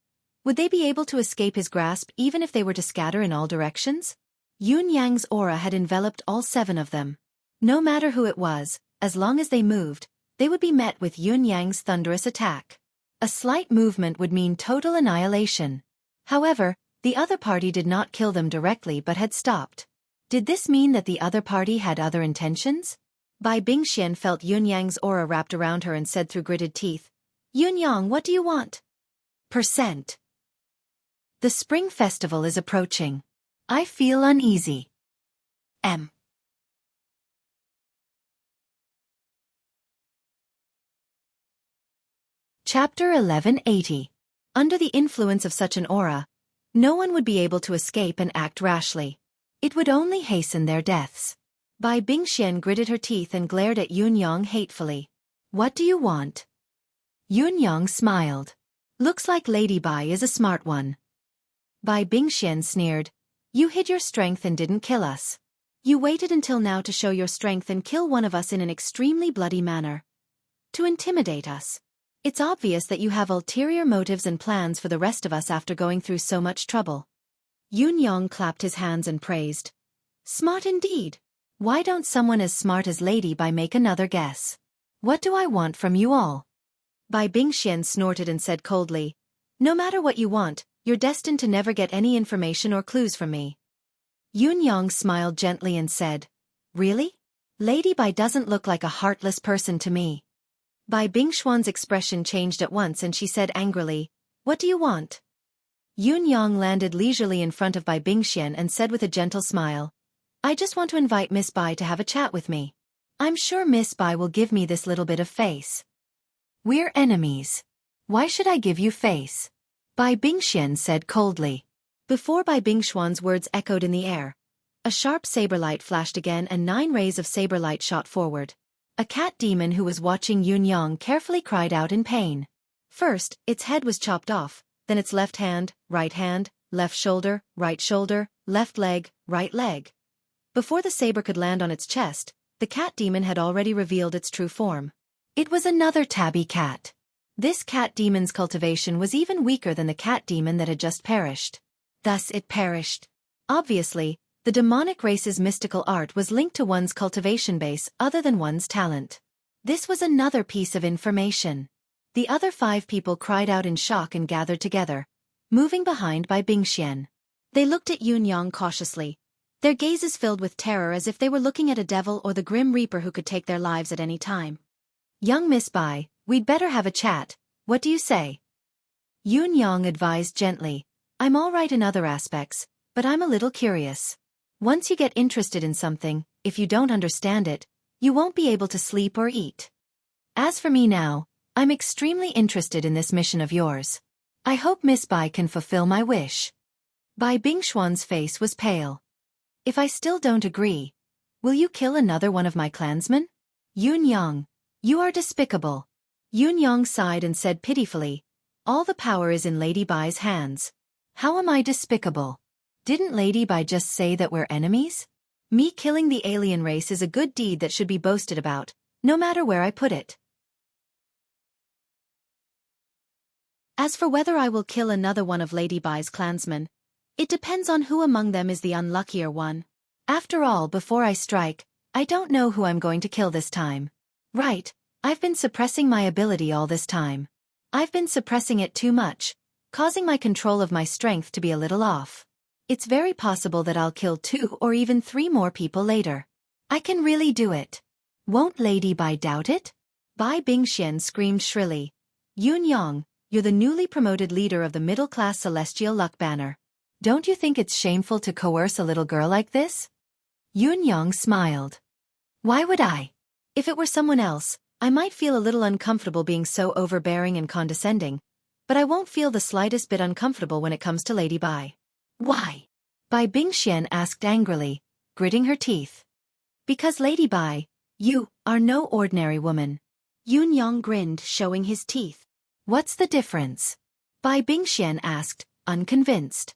would they be able to escape his grasp even if they were to scatter in all directions? Yun Yang's aura had enveloped all 7 of them. No matter who it was, as long as they moved, they would be met with Yun Yang's thunderous attack. A slight movement would mean total annihilation. However, the other party did not kill them directly but had stopped. Did this mean that the other party had other intentions? Bai Bingxian felt Yun Yang's aura wrapped around her and said through gritted teeth, "Yun Yang, what do you want?" Percent. The spring festival is approaching. I feel uneasy. M. Chapter 1180. Under the influence of such an aura, no one would be able to escape and act rashly. It would only hasten their deaths. Bai Bingxian gritted her teeth and glared at Yun Yang hatefully. "What do you want?" Yun Yang smiled. "Looks like Lady Bai is a smart one." Bai Bingxian sneered. "You hid your strength and didn't kill us. You waited until now to show your strength and kill one of us in an extremely bloody manner. To intimidate us. It's obvious that you have ulterior motives and plans for the rest of us after going through so much trouble." Yun Yang clapped his hands and praised. "Smart indeed. Why don't someone as smart as Lady Bai make another guess? What do I want from you all?" Bai Bingxian snorted and said coldly, "No matter what you want, you're destined to never get any information or clues from me." Yun Yang smiled gently and said, "Really? Lady Bai doesn't look like a heartless person to me." Bai Bingshuan's expression changed at once and she said angrily, "What do you want?" Yun Yang landed leisurely in front of Bai Bingxian and said with a gentle smile, "I just want to invite Miss Bai to have a chat with me. I'm sure Miss Bai will give me this little bit of face." "We're enemies. Why should I give you face?" Bai Bingxian said coldly. Before Bai Bingshuan's words echoed in the air, a sharp saber light flashed again and 9 rays of saber light shot forward. A cat demon who was watching Yun Yang carefully cried out in pain. First, its head was chopped off, then its left hand, left shoulder, left leg, right leg. Before the saber could land on its chest, the cat demon had already revealed its true form. It was another tabby cat. This cat demon's cultivation was even weaker than the cat demon that had just perished. Thus it perished. Obviously, the demonic race's mystical art was linked to one's cultivation base other than one's talent. This was another piece of information. The other 5 people cried out in shock and gathered together, moving behind Bai Bingxian. They looked at Yun Yang cautiously, their gazes filled with terror as if they were looking at a devil or the grim reaper who could take their lives at any time. "Young Miss Bai, we'd better have a chat, what do you say?" Yun Yang advised gently, "I'm all right in other aspects, but I'm a little curious. Once you get interested in something, if you don't understand it, you won't be able to sleep or eat. As for me now, I'm extremely interested in this mission of yours. I hope Miss Bai can fulfill my wish." Bai Bingshuan's face was pale. "If I still don't agree, will you kill another one of my clansmen?" "Yun Yang, you are despicable." Yun Yang sighed and said pitifully, "All the power is in Lady Bai's hands. How am I despicable? Didn't Lady Bai just say that we're enemies? Me killing the alien race is a good deed that should be boasted about, no matter where I put it. As for whether I will kill another one of Lady Bai's clansmen, it depends on who among them is the unluckier one. After all, before I strike, I don't know who I'm going to kill this time. Right, I've been suppressing my ability all this time. I've been suppressing it too much, causing my control of my strength to be a little off. It's very possible that I'll kill 2 or even 3 more people later. I can really do it. Won't Lady Bai doubt it?" Bai Bingxian screamed shrilly, "Yun Yang, you're the newly promoted leader of the middle-class Celestial Luck Banner. Don't you think it's shameful to coerce a little girl like this?" Yun Yang smiled. "Why would I? If it were someone else, I might feel a little uncomfortable being so overbearing and condescending, but I won't feel the slightest bit uncomfortable when it comes to Lady Bai." "Why?" Bai Bingxian asked angrily, gritting her teeth. "Because Lady Bai, you are no ordinary woman." Yun Yang grinned, showing his teeth. "What's the difference?" Bai Bingxian asked, unconvinced.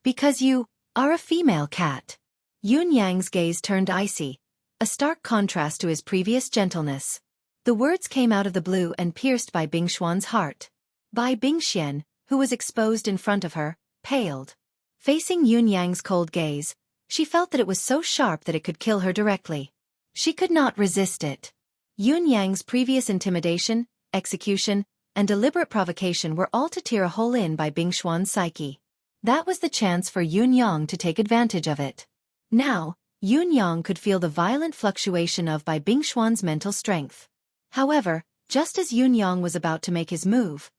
"Because you are a female cat." Yun Yang's gaze turned icy, a stark contrast to his previous gentleness. The words came out of the blue and pierced Bai Bingshuan's heart. Bai Bingxian, who was exposed in front of her, paled. Facing Yun Yang's cold gaze, she felt that it was so sharp that it could kill her directly. She could not resist it. Yun Yang's previous intimidation, execution, and deliberate provocation were all to tear a hole in Bai Bingshuan's psyche. That was the chance for Yun Yang to take advantage of it. Now, Yun Yang could feel the violent fluctuation of Bai Bingshuan's mental strength. However, just as Yun Yang was about to make his move,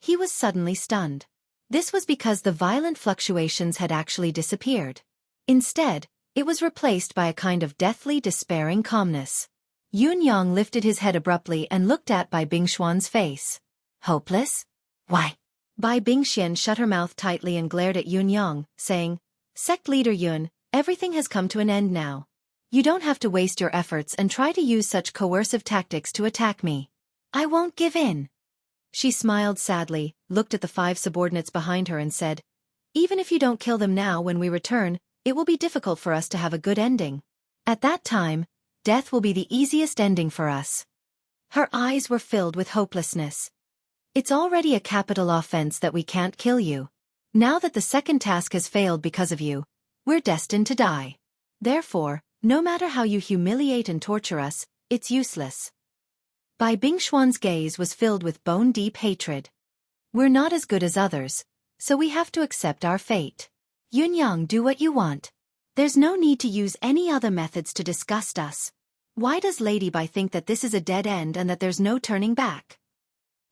he was suddenly stunned. This was because the violent fluctuations had actually disappeared. Instead, it was replaced by a kind of deathly, despairing calmness. Yun Yang lifted his head abruptly and looked at Bai Bingshuan's face. "Hopeless? Why?" Bai Bingxian shut her mouth tightly and glared at Yun Yang, saying, "Sect leader Yun, everything has come to an end now. You don't have to waste your efforts and try to use such coercive tactics to attack me. I won't give in." She smiled sadly, looked at the 5 subordinates behind her and said, "Even if you don't kill them now when we return, it will be difficult for us to have a good ending. At that time, death will be the easiest ending for us." Her eyes were filled with hopelessness. "It's already a capital offense that we can't kill you. Now that the second task has failed because of you, we're destined to die. Therefore, no matter how you humiliate and torture us, it's useless." Bai Bingshuan's gaze was filled with bone-deep hatred. "We're not as good as others, so we have to accept our fate. Yun Yang, do what you want. There's no need to use any other methods to disgust us. Why does Lady Bai think that this is a dead end and that there's no turning back?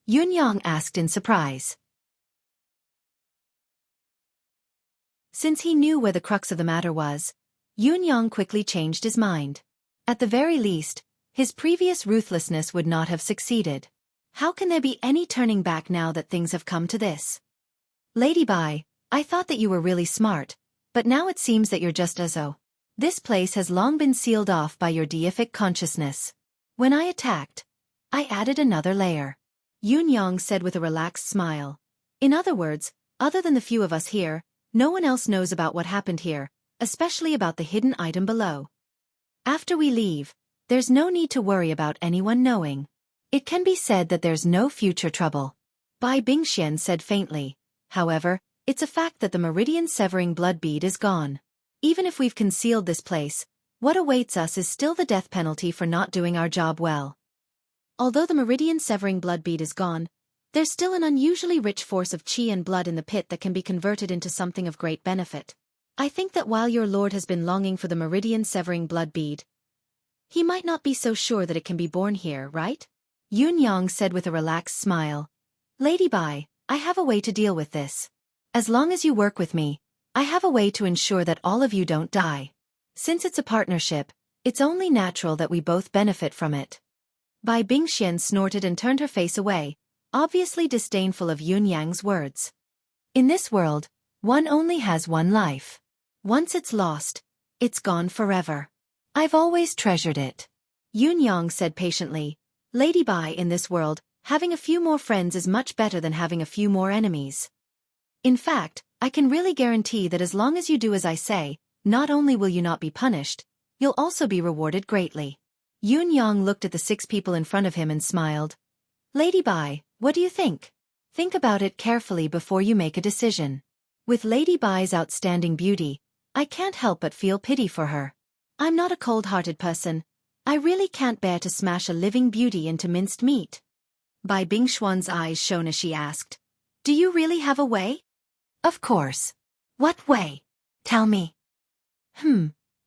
Yunyang asked in surprise. Since he knew where the crux of the matter was, Yunyang quickly changed his mind. At the very least, his previous ruthlessness would not have succeeded. How can there be any turning back now that things have come to this? Lady Bai, I thought that you were really smart, but now it seems that you're just as-o. This place has long been sealed off by your deific consciousness. When I attacked, I added another layer. Yunyang said with a relaxed smile. In other words, other than the few of us here, no one else knows about what happened here, especially about the hidden item below. After we leave, there's no need to worry about anyone knowing. It can be said that there's no future trouble. Bai Bingxian said faintly. However, it's a fact that the meridian-severing blood bead is gone. Even if we've concealed this place, what awaits us is still the death penalty for not doing our job well. Although the meridian-severing blood bead is gone, there's still an unusually rich force of qi and blood in the pit that can be converted into something of great benefit. I think that while your lord has been longing for the meridian-severing blood bead, he might not be so sure that it can be born here, right? Yunyang said with a relaxed smile. Lady Bai, I have a way to deal with this. As long as you work with me, I have a way to ensure that all of you don't die. Since it's a partnership, it's only natural that we both benefit from it. Bai Bingxian snorted and turned her face away, obviously disdainful of Yunyang's words. In this world, one only has one life. Once it's lost, it's gone forever. I've always treasured it. Yunyang said patiently. Lady Bai, in this world, having a few more friends is much better than having a few more enemies. In fact, I can really guarantee that as long as you do as I say, not only will you not be punished, you'll also be rewarded greatly. Yunyang looked at the 6 people in front of him and smiled. Lady Bai, what do you think? Think about it carefully before you make a decision. With Lady Bai's outstanding beauty, I can't help but feel pity for her. I'm not a cold-hearted person. I really can't bear to smash a living beauty into minced meat. Bai Bingxuan's eyes shone as she asked, Do you really have a way? Of course. What way? Tell me.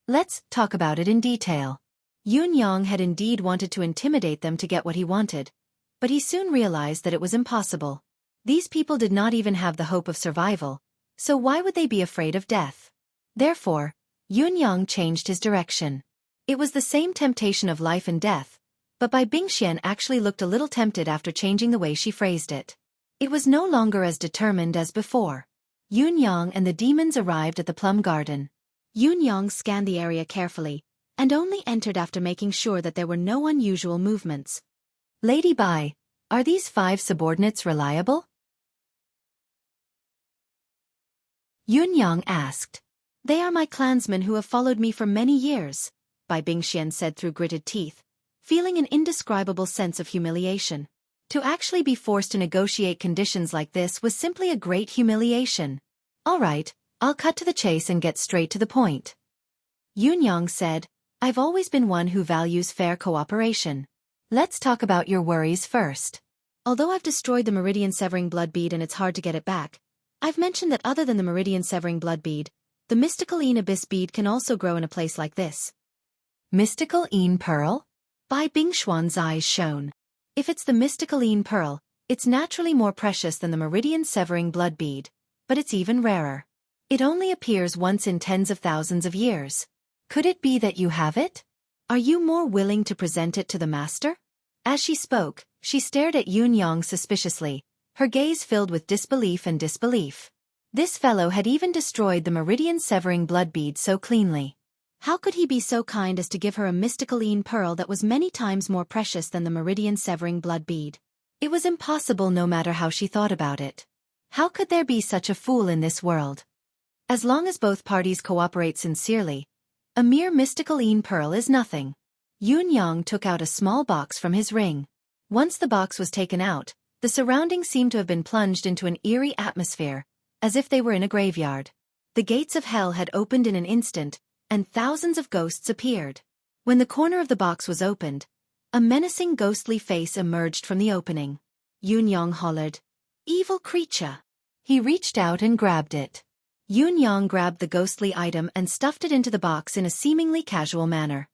Let's talk about it in detail. Yunyang had indeed wanted to intimidate them to get what he wanted, but he soon realized that it was impossible. These people did not even have the hope of survival, so why would they be afraid of death? Therefore, Yunyang changed his direction. It was the same temptation of life and death, but Bai Bingxian actually looked a little tempted after changing the way she phrased it. It was no longer as determined as before. Yunyang and the demons arrived at the plum garden. Yunyang scanned the area carefully, and only entered after making sure that there were no unusual movements. Lady Bai, are these 5 subordinates reliable? Yunyang asked. They are my clansmen who have followed me for many years, Bai Bingxian said through gritted teeth, feeling an indescribable sense of humiliation. To actually be forced to negotiate conditions like this was simply a great humiliation. All right, I'll cut to the chase and get straight to the point. Yunyang said, I've always been one who values fair cooperation. Let's talk about your worries first. Although I've destroyed the meridian-severing blood bead and it's hard to get it back, I've mentioned that other than the meridian-severing blood bead, the mystical Een abyss bead can also grow in a place like this. Mystical Een pearl? Bai Bingxuan's eyes shone. If it's the mystical Een pearl, it's naturally more precious than the meridian-severing blood bead, but it's even rarer. It only appears once in tens of thousands of years. Could it be that you have it? Are you more willing to present it to the master? As she spoke, she stared at Yunyang suspiciously, her gaze filled with disbelief and disbelief. This fellow had even destroyed the meridian-severing blood bead so cleanly. How could he be so kind as to give her a mystical Een pearl that was many times more precious than the meridian-severing blood bead? It was impossible no matter how she thought about it. How could there be such a fool in this world? As long as both parties cooperate sincerely, a mere mystical Een pearl is nothing. Yunyang took out a small box from his ring. Once the box was taken out, the surroundings seemed to have been plunged into an eerie atmosphere, as if they were in a graveyard. The gates of hell had opened in an instant, and thousands of ghosts appeared. When the corner of the box was opened, a menacing ghostly face emerged from the opening. Yunyang hollered, "Evil creature!" He reached out and grabbed it. Yunyang grabbed the ghostly item and stuffed it into the box in a seemingly casual manner.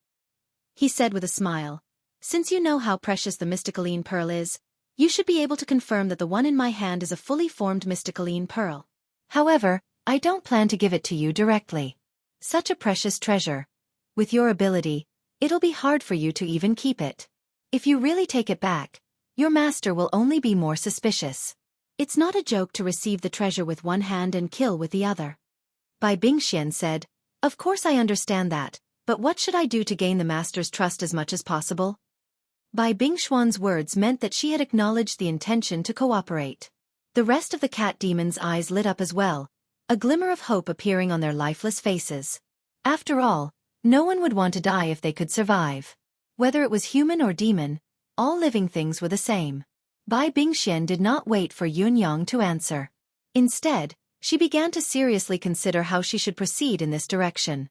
he said with a smile. Since you know how precious the mysticaline pearl is, you should be able to confirm that the one in my hand is a fully formed mysticaline pearl. However, I don't plan to give it to you directly. Such a precious treasure. With your ability, it'll be hard for you to even keep it. If you really take it back, your master will only be more suspicious. It's not a joke to receive the treasure with one hand and kill with the other. Bai Bingxian said, Of course I understand that, but what should I do to gain the master's trust as much as possible? Bai Bingshuan's words meant that she had acknowledged the intention to cooperate. The rest of the cat demons' eyes lit up as well, a glimmer of hope appearing on their lifeless faces. After all, no one would want to die if they could survive. Whether it was human or demon, all living things were the same. Bai Bingxian did not wait for Yunyang to answer. Instead, she began to seriously consider how she should proceed in this direction.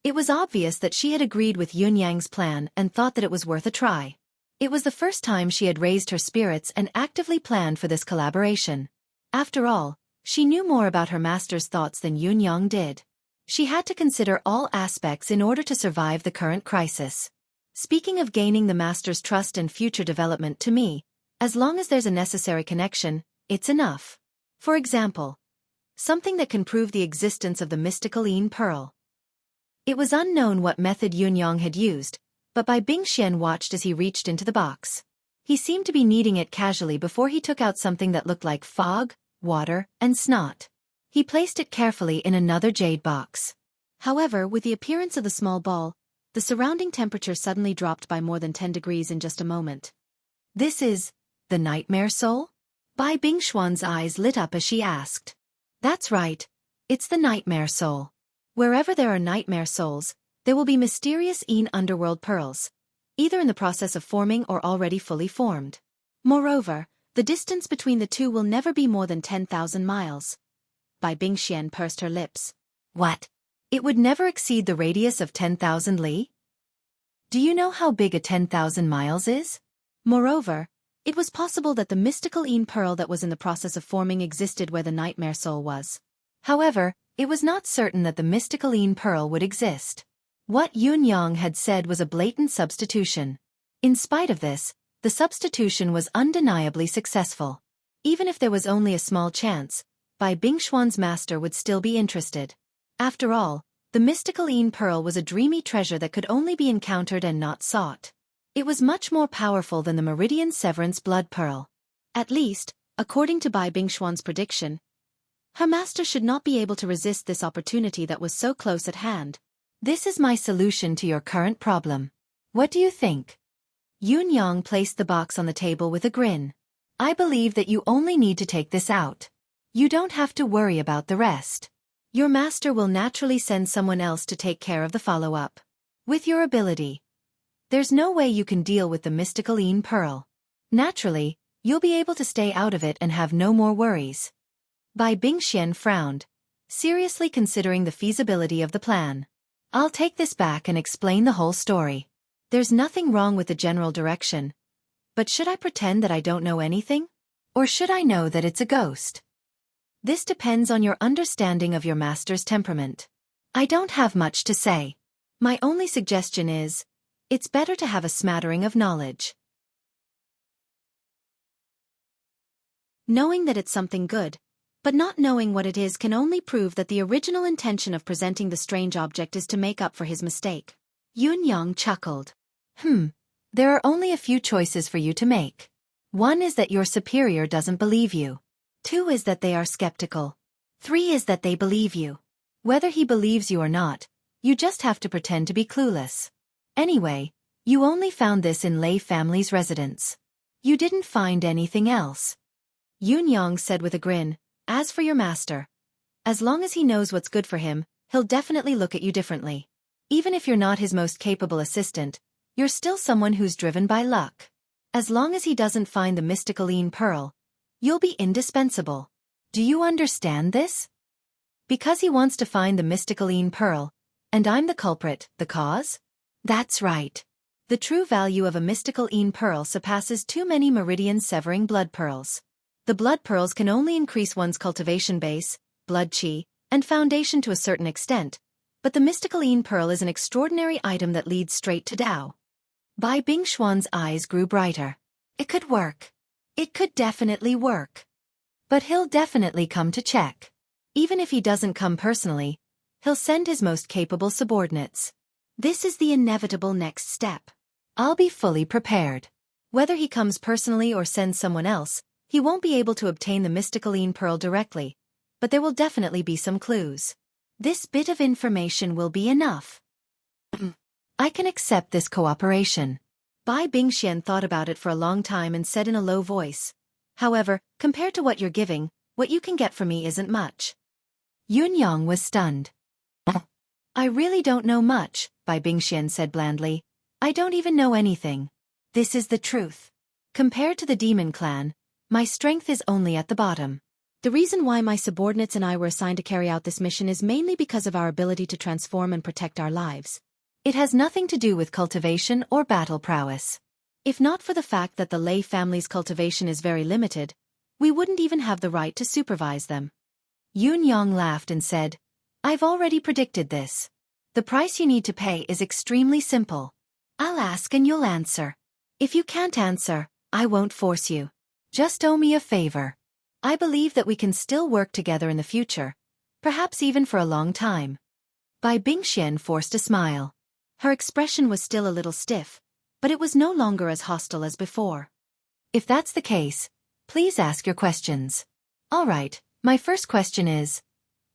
It was obvious that she had agreed with Yunyang's plan and thought that it was worth a try. It was the first time she had raised her spirits and actively planned for this collaboration. After all, she knew more about her master's thoughts than Yunyang did. She had to consider all aspects in order to survive the current crisis. Speaking of gaining the master's trust and future development, to me, as long as there's a necessary connection, it's enough. For example, something that can prove the existence of the mysticaline pearl. It was unknown what method Yunyang had used, but Bai Bingxian watched as he reached into the box. He seemed to be kneading it casually before he took out something that looked like fog, water, and snot. He placed it carefully in another jade box. However, with the appearance of the small ball, the surrounding temperature suddenly dropped by more than 10 degrees in just a moment. This is the nightmare soul? Bai Bingshuan's eyes lit up as she asked. That's right. It's the nightmare soul. Wherever there are nightmare souls, there will be mysterious underworld pearls, either in the process of forming or already fully formed. Moreover, the distance between the two will never be more than 10,000 miles. Bai Bingxian pursed her lips. What? It would never exceed the radius of 10,000 li? Do you know how big a 10,000 miles is? Moreover, it was possible that the mystical pearl that was in the process of forming existed where the nightmare soul was. However, it was not certain that the mystical pearl would exist. What Yunyang had said was a blatant substitution. In spite of this, the substitution was undeniably successful. Even if there was only a small chance, Bai Bingshuan's master would still be interested. After all, the mystical pearl was a dreamy treasure that could only be encountered and not sought. It was much more powerful than the Meridian Severance blood pearl. At least, according to Bai Bingshuan's prediction, her master should not be able to resist this opportunity that was so close at hand. This is my solution to your current problem. What do you think? Yunyang placed the box on the table with a grin. I believe that you only need to take this out. You don't have to worry about the rest. Your master will naturally send someone else to take care of the follow-up. With your ability, there's no way you can deal with the mystical pearl. Naturally, you'll be able to stay out of it and have no more worries. Bai Bingxian frowned, seriously considering the feasibility of the plan. I'll take this back and explain the whole story. There's nothing wrong with the general direction. But should I pretend that I don't know anything? Or should I know that it's a ghost? This depends on your understanding of your master's temperament. I don't have much to say. My only suggestion is, it's better to have a smattering of knowledge. Knowing that it's something good, but not knowing what it is can only prove that the original intention of presenting the strange object is to make up for his mistake. Yunyang chuckled. There are only a few choices for you to make. One is that your superior doesn't believe you. 2 is that they are skeptical. 3 is that they believe you. Whether he believes you or not, you just have to pretend to be clueless. Anyway, you only found this in Lei family's residence. You didn't find anything else. Yunyang said with a grin, as for your master, as long as he knows what's good for him, he'll definitely look at you differently. Even if you're not his most capable assistant, you're still someone who's driven by luck. As long as he doesn't find the mystical pearl, you'll be indispensable. Do you understand this? Because he wants to find the mystical pearl, and I'm the culprit, the cause? That's right. The true value of a mystical pearl surpasses too many meridian-severing blood pearls. The blood pearls can only increase one's cultivation base, blood chi, and foundation to a certain extent, but the mysticaline pearl is an extraordinary item that leads straight to Tao. Bai Bingshuan's eyes grew brighter. It could work. It could definitely work. But he'll definitely come to check. Even if he doesn't come personally, he'll send his most capable subordinates. This is the inevitable next step. I'll be fully prepared. Whether he comes personally or sends someone else, he won't be able to obtain the mysticaline pearl directly, but there will definitely be some clues. This bit of information will be enough. I can accept this cooperation. Bai Bingxian thought about it for a long time and said in a low voice, however, compared to what you're giving, what you can get from me isn't much. Yunyang was stunned. I really don't know much, Bai Bingxian said blandly. I don't even know anything. This is the truth. Compared to the demon clan, my strength is only at the bottom. The reason why my subordinates and I were assigned to carry out this mission is mainly because of our ability to transform and protect our lives. It has nothing to do with cultivation or battle prowess. If not for the fact that the Lei family's cultivation is very limited, we wouldn't even have the right to supervise them. Yunyang laughed and said, I've already predicted this. The price you need to pay is extremely simple. I'll ask and you'll answer. If you can't answer, I won't force you. Just owe me a favor. I believe that we can still work together in the future, perhaps even for a long time. Bai Bingxian forced a smile. Her expression was still a little stiff, but it was no longer as hostile as before. If that's the case, please ask your questions. All right, my first question is,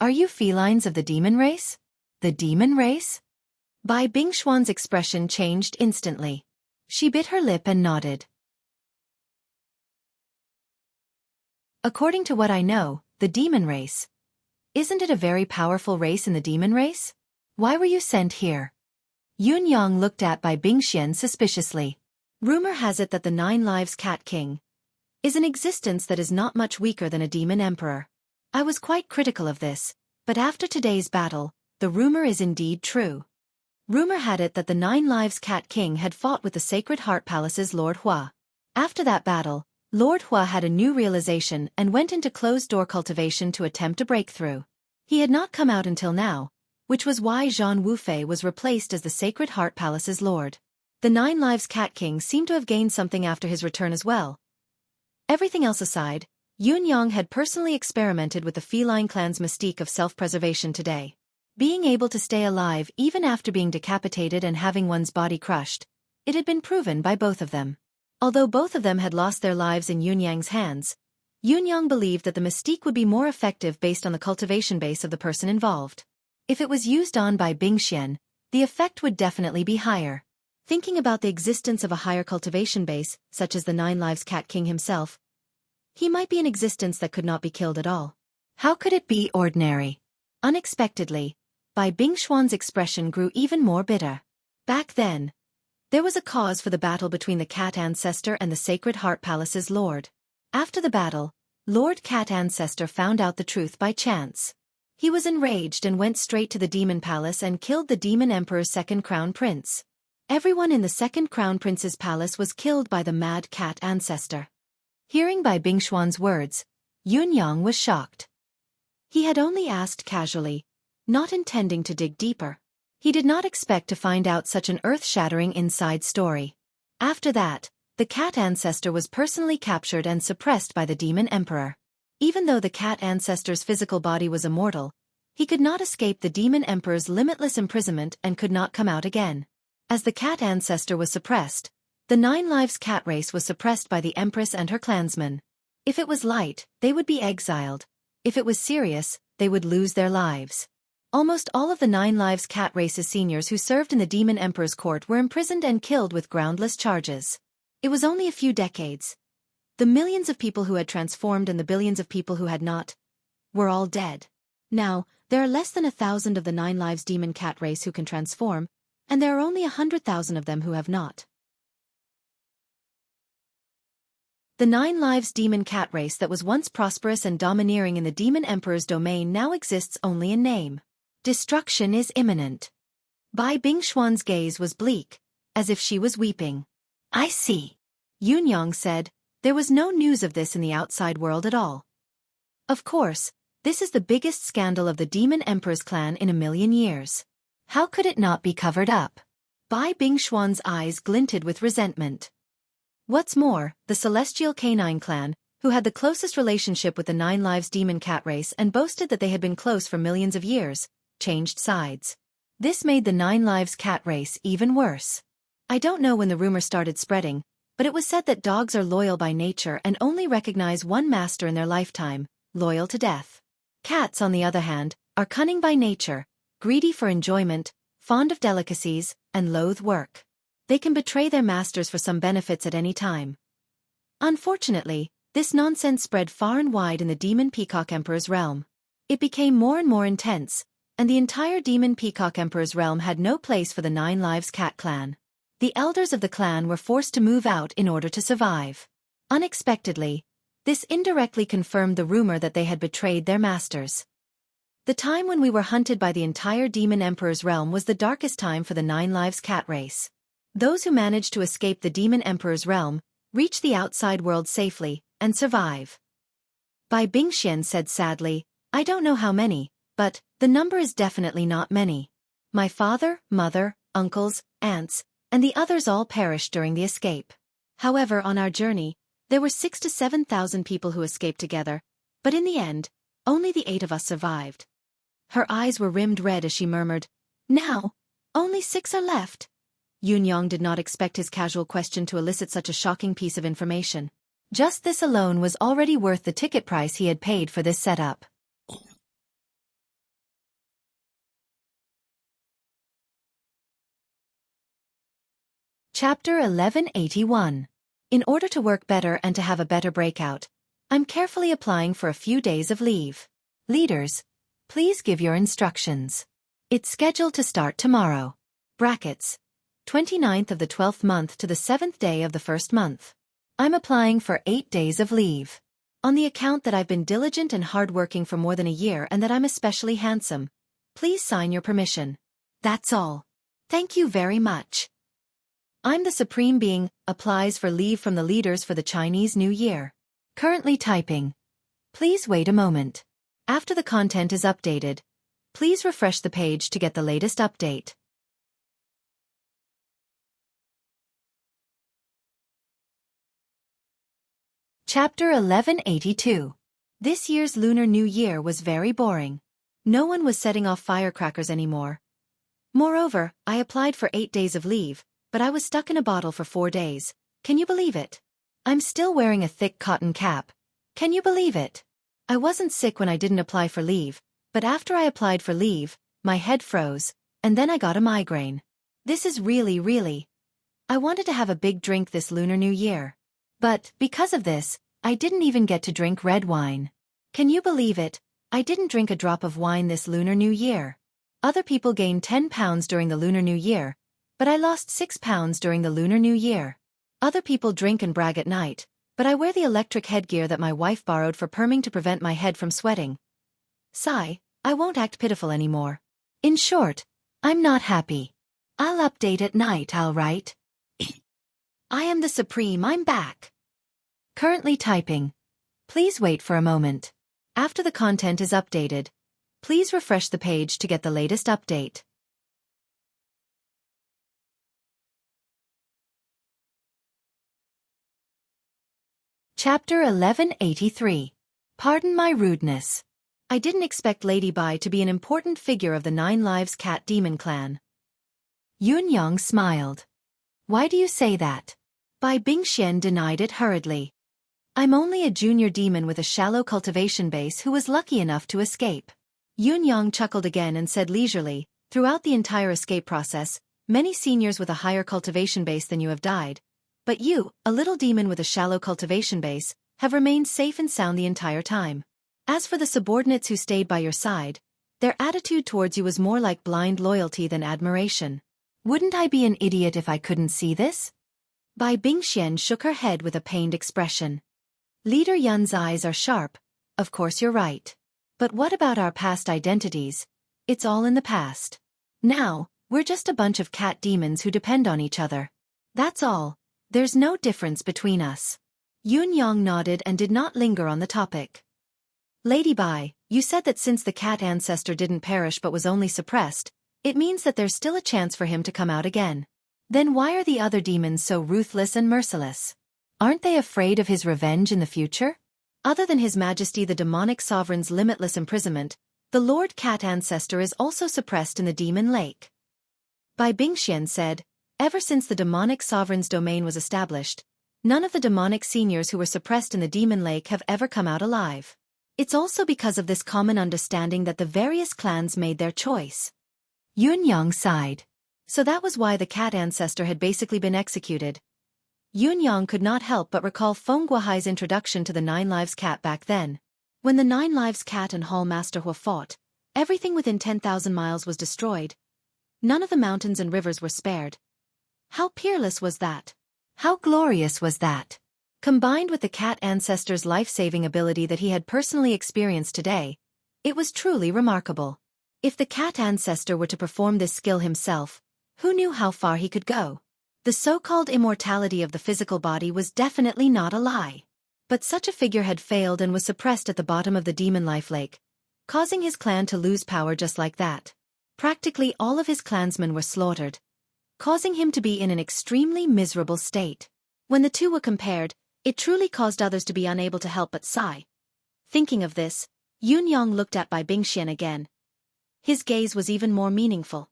are you felines of the demon race? The demon race? Bai Bingshuan's expression changed instantly. She bit her lip and nodded. According to what I know, the demon race. Isn't it a very powerful race in the demon race? Why were you sent here? Yunyang looked at Bai Bingxian suspiciously. Rumor has it that the 9 Lives Cat King is an existence that is not much weaker than a demon emperor. I was quite critical of this, but after today's battle, the rumor is indeed true. Rumor had it that the 9 Lives Cat King had fought with the Sacred Heart Palace's Lord Hua. After that battle, Lord Hua had a new realization and went into closed-door cultivation to attempt a breakthrough. He had not come out until now, which was why Zhan Wufei was replaced as the Sacred Heart Palace's lord. The 9 Lives Cat King seemed to have gained something after his return as well. Everything else aside, Yunyang had personally experimented with the feline clan's mystique of self-preservation today. Being able to stay alive even after being decapitated and having one's body crushed, it had been proven by both of them. Although both of them had lost their lives in Yunyang's hands, Yunyang believed that the mystique would be more effective based on the cultivation base of the person involved. If it was used on by Bingxian, the effect would definitely be higher. Thinking about the existence of a higher cultivation base, such as the 9 Lives Cat King himself, he might be an existence that could not be killed at all. How could it be ordinary? Unexpectedly, Bai Bingshuan's expression grew even more bitter. Back then, there was a cause for the battle between the Cat Ancestor and the Sacred Heart Palace's lord. After the battle, Lord Cat Ancestor found out the truth by chance. He was enraged and went straight to the Demon Palace and killed the Demon Emperor's second Crown Prince. Everyone in the second Crown Prince's palace was killed by the Mad Cat Ancestor. Hearing Bai Bingshuan's words, Yunyang was shocked. He had only asked casually, not intending to dig deeper. He did not expect to find out such an earth-shattering inside story. After that, the Cat Ancestor was personally captured and suppressed by the Demon Emperor. Even though the Cat Ancestor's physical body was immortal, he could not escape the Demon Emperor's limitless imprisonment and could not come out again. As the Cat Ancestor was suppressed, the 9 Lives Cat race was suppressed by the Empress and her clansmen. If it was light, they would be exiled. If it was serious, they would lose their lives. Almost all of the 9 Lives Cat race's seniors who served in the Demon Emperor's court were imprisoned and killed with groundless charges. It was only a few decades. The millions of people who had transformed and the billions of people who had not were all dead. Now, there are less than 1,000 of the 9 Lives Demon Cat race who can transform, and there are only 100,000 of them who have not. The 9 Lives Demon Cat race that was once prosperous and domineering in the Demon Emperor's domain now exists only in name. Destruction is imminent. Bai Bingshuan's gaze was bleak, as if she was weeping. I see. Yunyang said, there was no news of this in the outside world at all. Of course, this is the biggest scandal of the Demon Emperor's clan in a million years. How could it not be covered up? Bai Bingshuan's eyes glinted with resentment. What's more, the Celestial Canine Clan, who had the closest relationship with the Nine Lives demon cat race and boasted that they had been close for millions of years, changed sides. This made the Nine Lives cat race even worse. I don't know when the rumor started spreading, but it was said that dogs are loyal by nature and only recognize one master in their lifetime, loyal to death. Cats, on the other hand, are cunning by nature, greedy for enjoyment, fond of delicacies, and loathe work. They can betray their masters for some benefits at any time. Unfortunately, this nonsense spread far and wide in the Demon Peacock Emperor's realm. It became more and more intense, and the entire Demon Peacock Emperor's realm had no place for the Nine Lives Cat clan. The elders of the clan were forced to move out in order to survive. Unexpectedly, this indirectly confirmed the rumor that they had betrayed their masters. The time when we were hunted by the entire Demon Emperor's realm was the darkest time for the Nine Lives cat race. Those who managed to escape the Demon Emperor's realm, reach the outside world safely, and survive. Bai Bingxian said sadly, I don't know how many, but the number is definitely not many. My father, mother, uncles, aunts, and the others all perished during the escape. However, on our journey, there were 6,000 to 7,000 people who escaped together, but in the end, only the 8 of us survived. Her eyes were rimmed red as she murmured, Now, only 6 are left. Yunyang did not expect his casual question to elicit such a shocking piece of information. Just this alone was already worth the ticket price he had paid for this setup. Chapter 1181. In order to work better and to have a better breakout, I'm carefully applying for a few days of leave. Leaders, please give your instructions. It's scheduled to start tomorrow. Brackets. 29th of the 12th month to the 7th day of the 1st month. I'm applying for 8 days of leave. On the account that I've been diligent and hardworking for more than a year and that I'm especially handsome. Please sign your permission. That's all. Thank you very much. I'm the Supreme Being, applies for leave from the leaders for the Chinese New Year. Currently typing. Please wait a moment. After the content is updated, please refresh the page to get the latest update. Chapter 1182. This year's Lunar New Year was very boring. No one was setting off firecrackers anymore. Moreover, I applied for 8 days of leave, but I was stuck in a bottle for 4 days. Can you believe it? I'm still wearing a thick cotton cap. Can you believe it? I wasn't sick when I didn't apply for leave, but after I applied for leave, my head froze, and then I got a migraine. This is really. I wanted to have a big drink this Lunar New Year. But, because of this, I didn't even get to drink red wine. Can you believe it? I didn't drink a drop of wine this Lunar New Year. Other people gained 10 pounds during the Lunar New Year, but I lost 6 pounds during the Lunar New Year. Other people drink and brag at night, but I wear the electric headgear that my wife borrowed for perming to prevent my head from sweating. Sigh, I won't act pitiful anymore. In short, I'm not happy. I'll update at night, all right? I am the Supreme, I'm back. Currently typing. Please wait for a moment. After the content is updated, please refresh the page to get the latest update. Chapter 1183. Pardon my rudeness. I didn't expect Lady Bai to be an important figure of the Nine Lives Cat Demon Clan. Yunyang smiled. Why do you say that? Bai Bingxian denied it hurriedly. I'm only a junior demon with a shallow cultivation base who was lucky enough to escape. Yunyang chuckled again and said leisurely, throughout the entire escape process, many seniors with a higher cultivation base than you have died. But you, a little demon with a shallow cultivation base, have remained safe and sound the entire time. As for the subordinates who stayed by your side, their attitude towards you was more like blind loyalty than admiration. Wouldn't I be an idiot if I couldn't see this? Bai Bingxian shook her head with a pained expression. Leader Yun's eyes are sharp. Of course you're right. But what about our past identities? It's all in the past. Now, we're just a bunch of cat demons who depend on each other. That's all. There's no difference between us. Yunyang nodded and did not linger on the topic. Lady Bai, you said that since the cat ancestor didn't perish but was only suppressed, It means that there's still a chance for him to come out again. Then why are the other demons so ruthless and merciless? Aren't they afraid of his revenge in the future? Other than His Majesty the demonic sovereign's limitless imprisonment, the Lord Cat ancestor is also suppressed in the demon lake. Bai Bingxian said, ever since the demonic sovereign's domain was established, none of the demonic seniors who were suppressed in the demon lake have ever come out alive. It's also because of this common understanding that the various clans made their choice. Yunyang sighed. So that was why the cat ancestor had basically been executed. Yunyang could not help but recall Feng Guohai's introduction to the Nine Lives cat back then. When the Nine Lives cat and Hall Master Hua fought, everything within 10,000 miles was destroyed. None of the mountains and rivers were spared. How peerless was that? How glorious was that? Combined with the cat ancestor's life-saving ability that he had personally experienced today, it was truly remarkable. If the cat ancestor were to perform this skill himself, who knew how far he could go? The so-called immortality of the physical body was definitely not a lie. But such a figure had failed and was suppressed at the bottom of the demon life lake, causing his clan to lose power just like that. Practically all of his clansmen were slaughtered, causing him to be in an extremely miserable state. When the two were compared, it truly caused others to be unable to help but sigh. Thinking of this, Yunyang looked at Bai Bingxian again. His gaze was even more meaningful.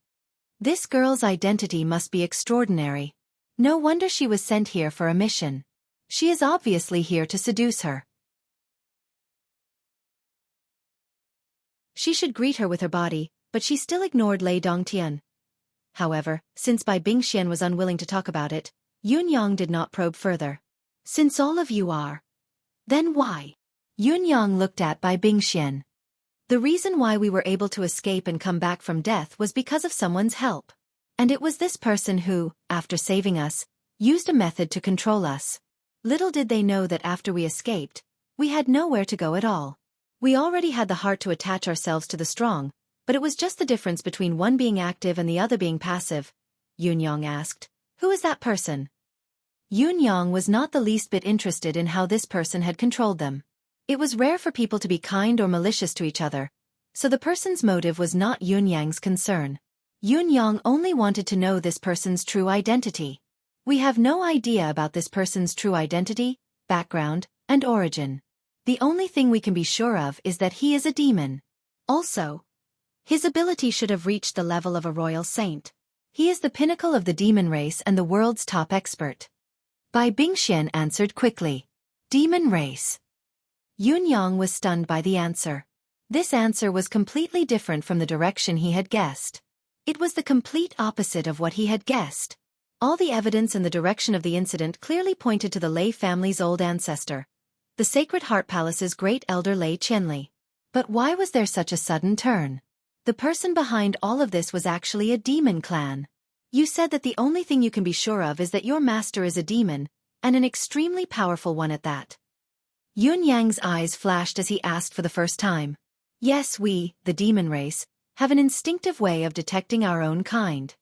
This girl's identity must be extraordinary. No wonder she was sent here for a mission. She is obviously here to seduce her. She should greet her with her body, but she still ignored Lei Dongtian. However, since Bai Bingxian was unwilling to talk about it, Yunyang did not probe further. Since all of you are, then why? Yunyang looked at Bai Bingxian. The reason why we were able to escape and come back from death was because of someone's help. And it was this person who, after saving us, used a method to control us. Little did they know that after we escaped, we had nowhere to go at all. We already had the heart to attach ourselves to the strong, but it was just the difference between one being active and the other being passive. Yunyang asked, "Who is that person?" Yunyang was not the least bit interested in how this person had controlled them. It was rare for people to be kind or malicious to each other, so the person's motive was not Yunyang's concern. Yunyang only wanted to know this person's true identity. We have no idea about this person's true identity, background, and origin. The only thing we can be sure of is that he is a demon. Also, his ability should have reached the level of a royal saint. He is the pinnacle of the demon race and the world's top expert. Bai Bingxian answered quickly. Demon race. Yunyang was stunned by the answer. This answer was completely different from the direction he had guessed. It was the complete opposite of what he had guessed. All the evidence and the direction of the incident clearly pointed to the Lei family's old ancestor, the Sacred Heart Palace's great elder Lei Qianli. But why was there such a sudden turn? The person behind all of this was actually a demon clan. You said that the only thing you can be sure of is that your master is a demon, and an extremely powerful one at that. Yunyang's eyes flashed as he asked for the first time. Yes, we, the demon race, have an instinctive way of detecting our own kind.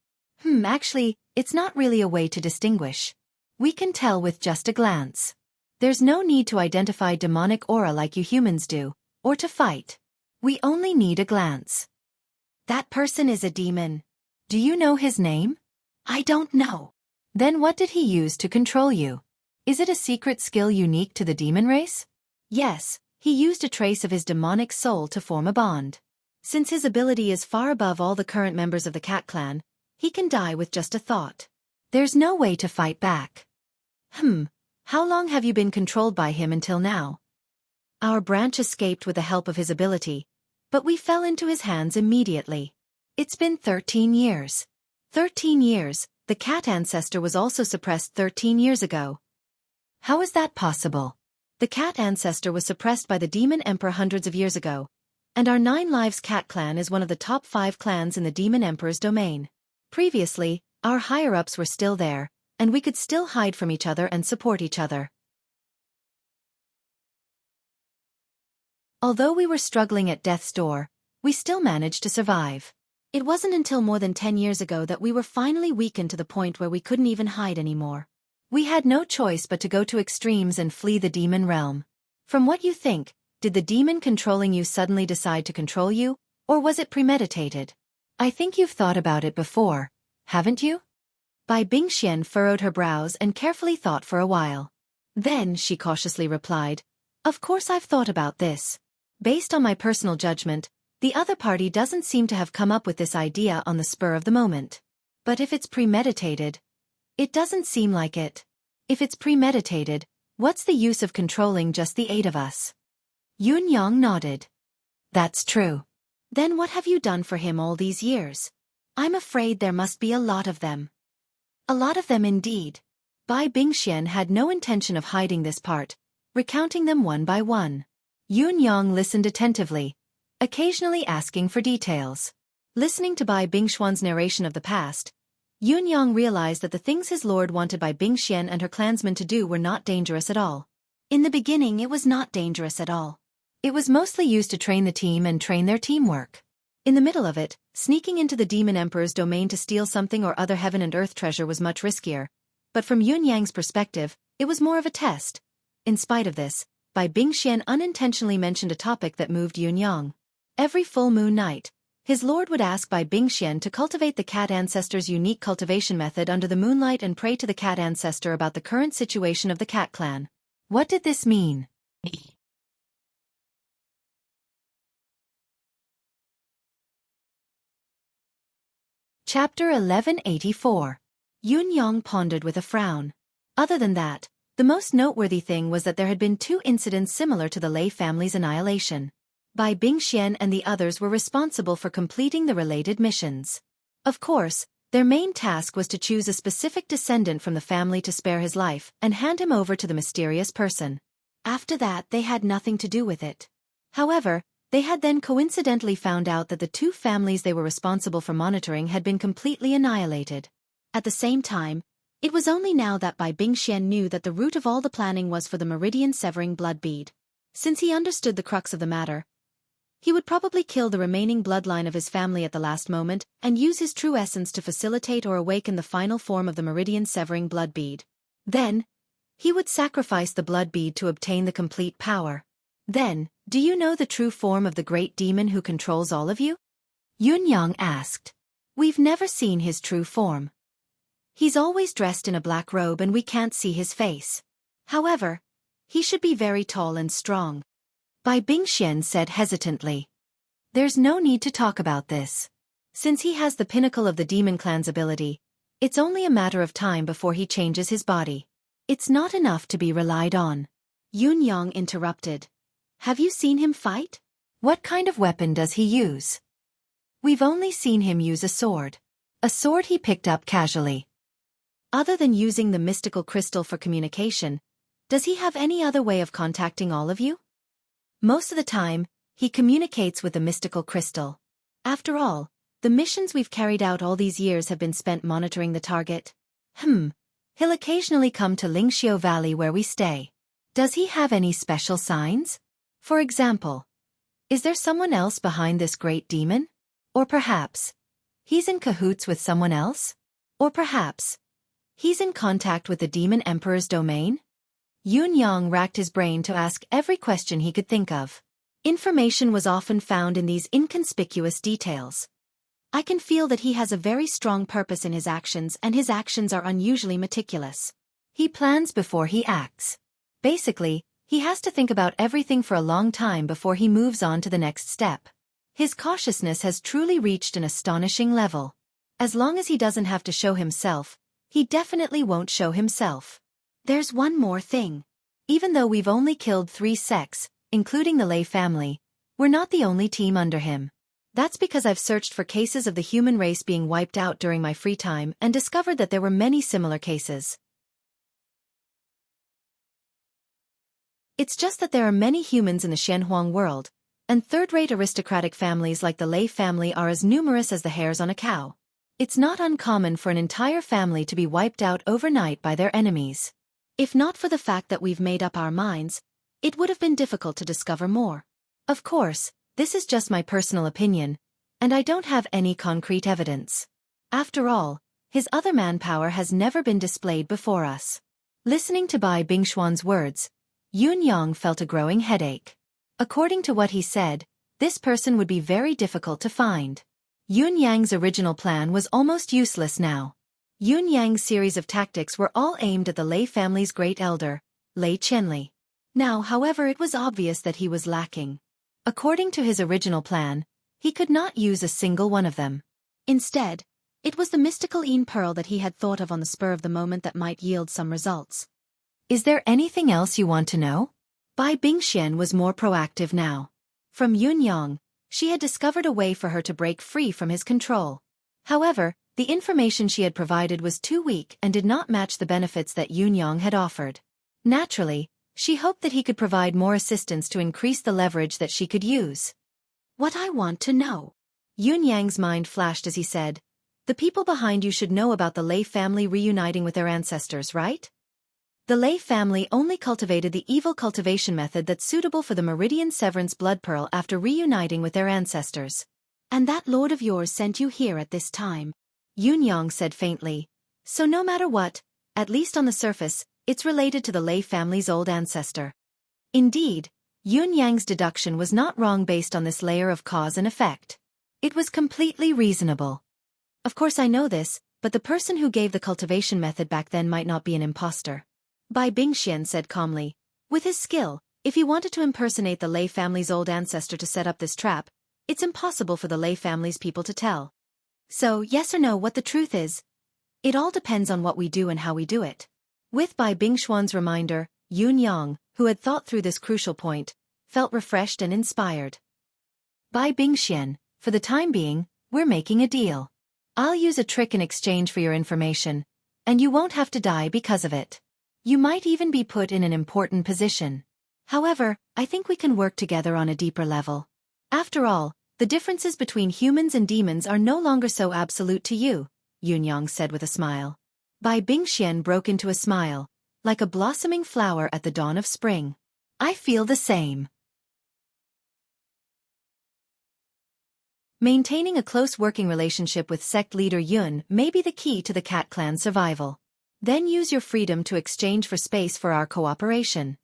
Actually, it's not really a way to distinguish. We can tell with just a glance. There's no need to identify demonic aura like you humans do, or to fight. We only need a glance. That person is a demon. Do you know his name? I don't know. Then what did he use to control you? Is it a secret skill unique to the demon race? Yes, he used a trace of his demonic soul to form a bond. Since his ability is far above all the current members of the cat clan, he can die with just a thought. There's no way to fight back. How long have you been controlled by him until now? Our branch escaped with the help of his ability, but we fell into his hands immediately. It's been 13 years. 13 years, the cat ancestor was also suppressed 13 years ago. How is that possible? The cat ancestor was suppressed by the demon emperor hundreds of years ago, and our Nine Lives cat clan is one of the top 5 clans in the demon emperor's domain. Previously, our higher-ups were still there, and we could still hide from each other and support each other. Although we were struggling at death's door, we still managed to survive. It wasn't until more than 10 years ago that we were finally weakened to the point where we couldn't even hide anymore. We had no choice but to go to extremes and flee the demon realm. From what you think, did the demon controlling you suddenly decide to control you, or was it premeditated? I think you've thought about it before, haven't you? Bai Bingxian furrowed her brows and carefully thought for a while. Then she cautiously replied, "Of course I've thought about this. Based on my personal judgment, the other party doesn't seem to have come up with this idea on the spur of the moment. But if it's premeditated, it doesn't seem like it. If it's premeditated, what's the use of controlling just the 8 of us?" Yun Yang nodded. "That's true. Then what have you done for him all these years? I'm afraid there must be a lot of them." A lot of them indeed. Bai Bingxian had no intention of hiding this part, recounting them one by one. Yun Yang listened attentively, occasionally asking for details. Listening to Bai Bingxuan's narration of the past, Yun Yang realized that the things his lord wanted Bai Bingxian and her clansmen to do were not dangerous at all. In the beginning it was not dangerous at all. It was mostly used to train the team and train their teamwork. In the middle of it, sneaking into the Demon Emperor's domain to steal something or other heaven and earth treasure was much riskier, but from Yun Yang's perspective, it was more of a test. In spite of this, Bai Bingxian unintentionally mentioned a topic that moved Yun Yang. Every full moon night, his lord would ask Bai Bingxian to cultivate the cat ancestor's unique cultivation method under the moonlight and pray to the cat ancestor about the current situation of the cat clan. What did this mean? Chapter 1184. Yun Yang pondered with a frown. Other than that, the most noteworthy thing was that there had been 2 incidents similar to the Lei family's annihilation. Bai Bingxian and the others were responsible for completing the related missions. Of course, their main task was to choose a specific descendant from the family to spare his life and hand him over to the mysterious person. After that they had nothing to do with it. However, they had then coincidentally found out that the 2 families they were responsible for monitoring had been completely annihilated. At the same time, it was only now that Bai Bingxian knew that the root of all the planning was for the meridian-severing blood bead. Since he understood the crux of the matter, he would probably kill the remaining bloodline of his family at the last moment and use his true essence to facilitate or awaken the final form of the meridian-severing blood bead. Then, he would sacrifice the blood bead to obtain the complete power. Then, do you know the true form of the great demon who controls all of you? Yun Yang asked. We've never seen his true form. He's always dressed in a black robe and we can't see his face. However, he should be very tall and strong. Bai Bingxian said hesitantly. There's no need to talk about this. Since he has the pinnacle of the demon clan's ability, it's only a matter of time before he changes his body. It's not enough to be relied on. Yun Yang interrupted. Have you seen him fight? What kind of weapon does he use? We've only seen him use a sword. A sword he picked up casually. Other than using the mystical crystal for communication, does he have any other way of contacting all of you? Most of the time, he communicates with the mystical crystal. After all, the missions we've carried out all these years have been spent monitoring the target. He'll occasionally come to Lingxiu Valley where we stay. Does he have any special signs? For example, is there someone else behind this great demon? Or perhaps, he's in cahoots with someone else? Or perhaps, he's in contact with the Demon Emperor's domain? Yun Yang racked his brain to ask every question he could think of. Information was often found in these inconspicuous details. I can feel that he has a very strong purpose in his actions and his actions are unusually meticulous. He plans before he acts. Basically, he has to think about everything for a long time before he moves on to the next step. His cautiousness has truly reached an astonishing level. As long as he doesn't have to show himself, he definitely won't show himself. There's one more thing. Even though we've only killed 3 sects, including the Lei family, we're not the only team under him. That's because I've searched for cases of the human race being wiped out during my free time and discovered that there were many similar cases. It's just that there are many humans in the Shenhuang world, and third-rate aristocratic families like the Lei family are as numerous as the hairs on a cow. It's not uncommon for an entire family to be wiped out overnight by their enemies. If not for the fact that we've made up our minds, it would have been difficult to discover more. Of course, this is just my personal opinion, and I don't have any concrete evidence. After all, his other manpower has never been displayed before us. Listening to Bai Bingxuan's words, Yun Yang felt a growing headache. According to what he said, this person would be very difficult to find. Yun Yang's original plan was almost useless now. Yun Yang's series of tactics were all aimed at the Lei family's great elder, Lei Qianli. Now, however, it was obvious that he was lacking. According to his original plan, he could not use a single one of them. Instead, it was the mystical Yin Pearl that he had thought of on the spur of the moment that might yield some results. Is there anything else you want to know? Bai Bingxian was more proactive now. From Yun Yang, she had discovered a way for her to break free from his control. However, the information she had provided was too weak and did not match the benefits that Yun Yang had offered. Naturally, she hoped that he could provide more assistance to increase the leverage that she could use. What I want to know. Yun Yang's mind flashed as he said, the people behind you should know about the Lei family reuniting with their ancestors, right? The Lei family only cultivated the evil cultivation method that's suitable for the Meridian Severance Blood Pearl after reuniting with their ancestors. And that lord of yours sent you here at this time. Yun Yang said faintly. So no matter what, at least on the surface, it's related to the Lei family's old ancestor. Indeed, Yun Yang's deduction was not wrong based on this layer of cause and effect. It was completely reasonable. Of course I know this, but the person who gave the cultivation method back then might not be an imposter. Bai Bingxian said calmly. With his skill, if he wanted to impersonate the Lei family's old ancestor to set up this trap, it's impossible for the Lei family's people to tell. So, yes or no, what the truth is? It all depends on what we do and how we do it. With Bai Bingxuan's reminder, Yun Yang, who had thought through this crucial point, felt refreshed and inspired. Bai Bingxian, for the time being, we're making a deal. I'll use a trick in exchange for your information, and you won't have to die because of it. You might even be put in an important position. However, I think we can work together on a deeper level. After all, the differences between humans and demons are no longer so absolute to you, Yun Yang said with a smile. Bai Bingxian broke into a smile, like a blossoming flower at the dawn of spring. I feel the same. Maintaining a close working relationship with sect leader Yun may be the key to the Cat Clan's survival. Then use your freedom to exchange for space for our cooperation.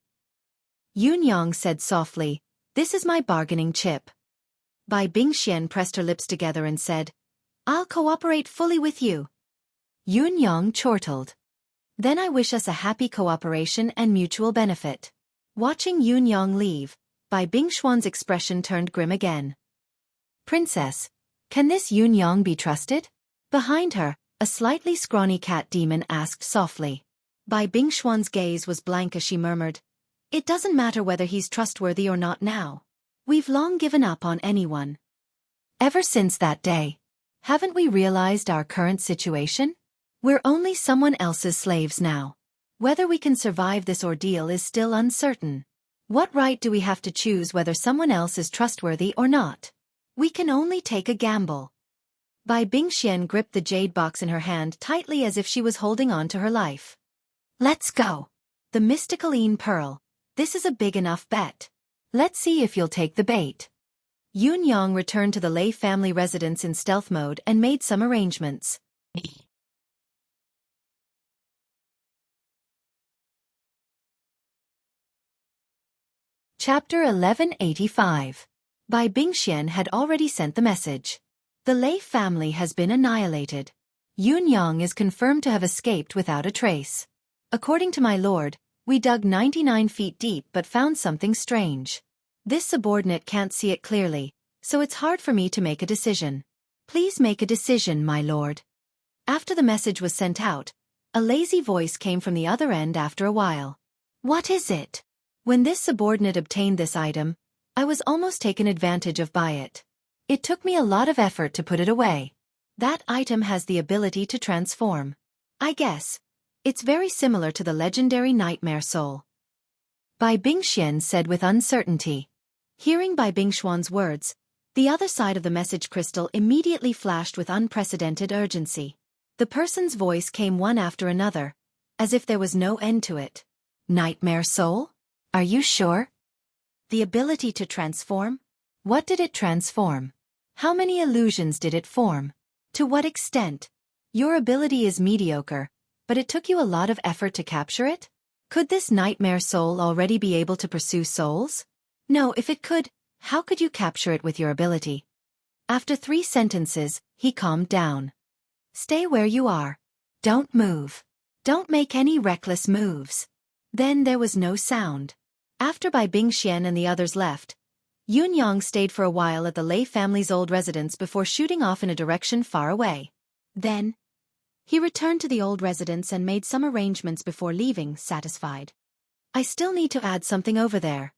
Yun Yang said softly, this is my bargaining chip. Bai Bingxian pressed her lips together and said, I'll cooperate fully with you. Yun Yang chortled. Then I wish us a happy cooperation and mutual benefit. Watching Yun Yang leave, Bai Bingxuan's expression turned grim again. Princess, can this Yun Yang be trusted? Behind her, a slightly scrawny cat demon asked softly. Bai Bingxuan's gaze was blank as she murmured, it doesn't matter whether he's trustworthy or not now. We've long given up on anyone. Ever since that day. Haven't we realized our current situation? We're only someone else's slaves now. Whether we can survive this ordeal is still uncertain. What right do we have to choose whether someone else is trustworthy or not? We can only take a gamble. Bai Bingxian gripped the jade box in her hand tightly as if she was holding on to her life. Let's go. The mystical Yin Pearl. This is a big enough bet. Let's see if you'll take the bait. Yun Yang returned to the Lei family residence in stealth mode and made some arrangements. Chapter 1185. Bai Bingxian had already sent the message. The Lei family has been annihilated. Yun Yang is confirmed to have escaped without a trace. According to my lord, we dug 99 feet deep but found something strange. This subordinate can't see it clearly, so it's hard for me to make a decision. Please make a decision, my lord. After the message was sent out, a lazy voice came from the other end after a while. What is it? When this subordinate obtained this item, I was almost taken advantage of by it. It took me a lot of effort to put it away. That item has the ability to transform. I guess. It's very similar to the legendary Nightmare Soul. Bai Bingxian said with uncertainty. Hearing Bai Bingxuan's words, the other side of the message crystal immediately flashed with unprecedented urgency. The person's voice came one after another, as if there was no end to it. Nightmare Soul? Are you sure? The ability to transform? What did it transform? How many illusions did it form? To what extent? Your ability is mediocre, but it took you a lot of effort to capture it? Could this Nightmare Soul already be able to pursue souls? No, if it could, how could you capture it with your ability? After 3 sentences, he calmed down. Stay where you are. Don't move. Don't make any reckless moves. Then there was no sound. After Bai Bingxian and the others left, Yunyang stayed for a while at the Lei family's old residence before shooting off in a direction far away. Then, he returned to the old residence and made some arrangements before leaving, satisfied. I still need to add something over there.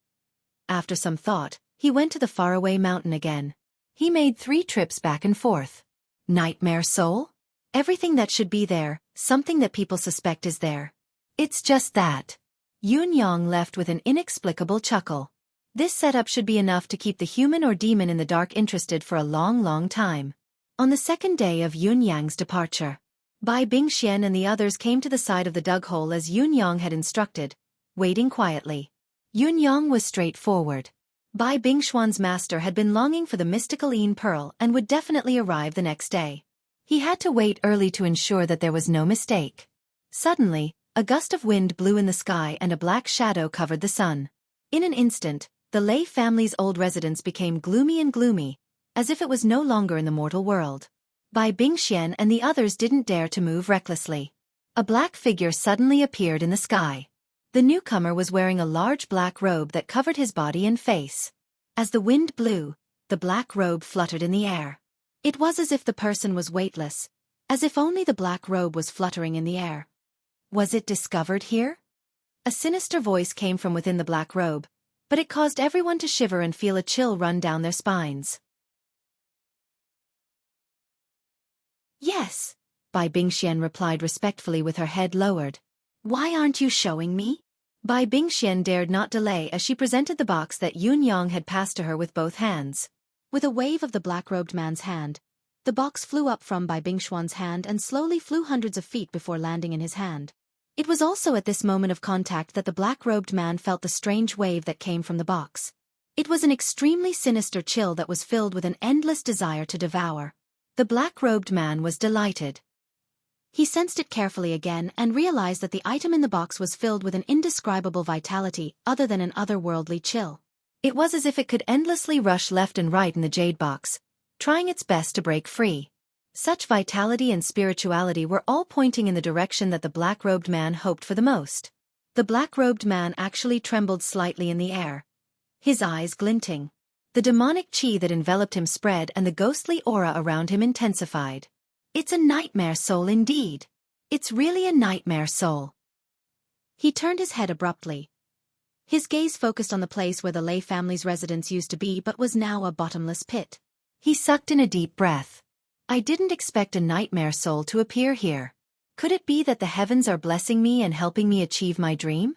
After some thought, he went to the faraway mountain again. He made 3 trips back and forth. Nightmare soul? Everything that should be there, something that people suspect is there. It's just that. Yunyang left with an inexplicable chuckle. This setup should be enough to keep the human or demon in the dark interested for a long, long time. On the 2nd day of Yunyang's departure, Bai Bingxian and the others came to the side of the dug hole as Yunyang had instructed, waiting quietly. Yunyang was straightforward. Bai Bingxuan's master had been longing for the mystical Yin pearl and would definitely arrive the next day. He had to wait early to ensure that there was no mistake. Suddenly, a gust of wind blew in the sky and a black shadow covered the sun. In an instant, the Lei family's old residence became gloomy, as if it was no longer in the mortal world. Bai Bingxian and the others didn't dare to move recklessly. A black figure suddenly appeared in the sky. The newcomer was wearing a large black robe that covered his body and face. As the wind blew, the black robe fluttered in the air. It was as if the person was weightless, as if only the black robe was fluttering in the air. Was it discovered here? A sinister voice came from within the black robe, but it caused everyone to shiver and feel a chill run down their spines. Yes, Bai Bingxian replied respectfully with her head lowered. Why aren't you showing me? Bai Bingxian dared not delay as she presented the box that Yunyang had passed to her with both hands. With a wave of the black-robed man's hand, the box flew up from Bai Bingxuan's hand and slowly flew hundreds of feet before landing in his hand. It was also at this moment of contact that the black-robed man felt the strange wave that came from the box. It was an extremely sinister chill that was filled with an endless desire to devour. The black-robed man was delighted. He sensed it carefully again and realized that the item in the box was filled with an indescribable vitality other than an otherworldly chill. It was as if it could endlessly rush left and right in the jade box, trying its best to break free. Such vitality and spirituality were all pointing in the direction that the black-robed man hoped for the most. The black-robed man actually trembled slightly in the air, his eyes glinting. The demonic chi that enveloped him spread and the ghostly aura around him intensified. It's a nightmare soul indeed. It's really a nightmare soul. He turned his head abruptly. His gaze focused on the place where the Lei family's residence used to be but was now a bottomless pit. He sucked in a deep breath. I didn't expect a nightmare soul to appear here. Could it be that the heavens are blessing me and helping me achieve my dream?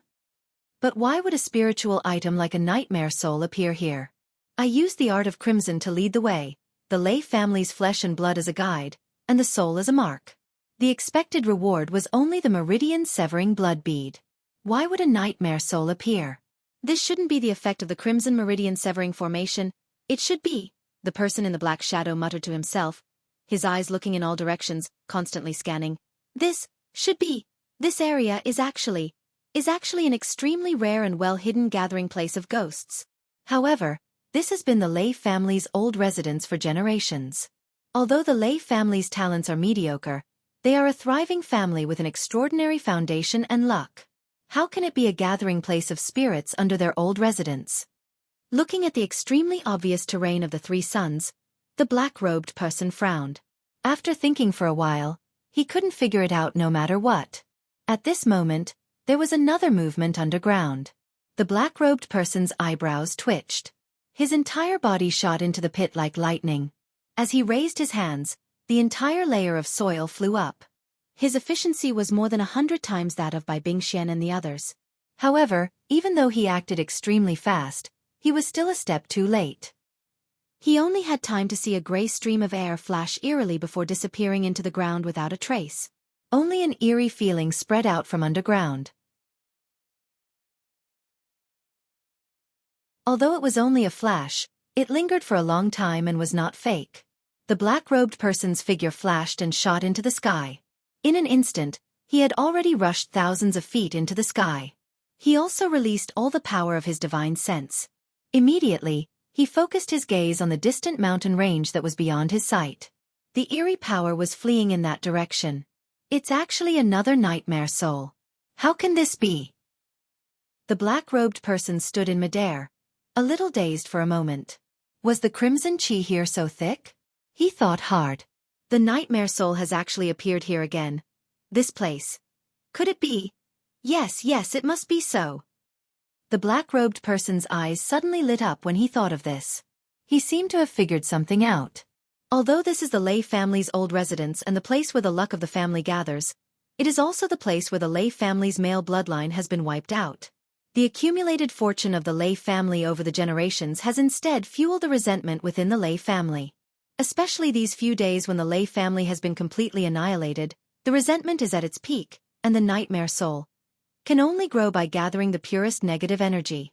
But why would a spiritual item like a nightmare soul appear here? I used the art of crimson to lead the way, the Lei family's flesh and blood as a guide, and the soul as a mark. The expected reward was only the meridian-severing blood bead. Why would a nightmare soul appear? This shouldn't be the effect of the crimson meridian-severing formation. It should be, the person in the black shadow muttered to himself, his eyes looking in all directions, constantly scanning. This area is actually an extremely rare and well-hidden gathering place of ghosts. However, this has been the Lei family's old residence for generations. Although the Lei family's talents are mediocre, they are a thriving family with an extraordinary foundation and luck. How can it be a gathering place of spirits under their old residence? Looking at the extremely obvious terrain of the 3 suns, the black-robed person frowned. After thinking for a while, he couldn't figure it out no matter what. At this moment, there was another movement underground. The black-robed person's eyebrows twitched. His entire body shot into the pit like lightning. As he raised his hands, the entire layer of soil flew up. His efficiency was more than 100 times that of Bai Bingxian and the others. However, even though he acted extremely fast, he was still a step too late. He only had time to see a gray stream of air flash eerily before disappearing into the ground without a trace. Only an eerie feeling spread out from underground. Although it was only a flash, it lingered for a long time and was not fake. The black-robed person's figure flashed and shot into the sky. In an instant, he had already rushed thousands of feet into the sky. He also released all the power of his divine sense. Immediately, He focused his gaze on the distant mountain range that was beyond his sight. The eerie power was fleeing in that direction. It's actually another nightmare soul. How can this be? The black-robed person stood in midair, a little dazed for a moment. Was the crimson chi here so thick? He thought hard. The nightmare soul has actually appeared here again. This place. Could it be? Yes, it must be so. The black-robed person's eyes suddenly lit up when he thought of this. He seemed to have figured something out. Although this is the Lei family's old residence and the place where the luck of the family gathers, it is also the place where the Lei family's male bloodline has been wiped out. The accumulated fortune of the Lei family over the generations has instead fueled the resentment within the Lei family. Especially these few days when the Lei family has been completely annihilated, the resentment is at its peak, and the nightmare soul can only grow by gathering the purest negative energy.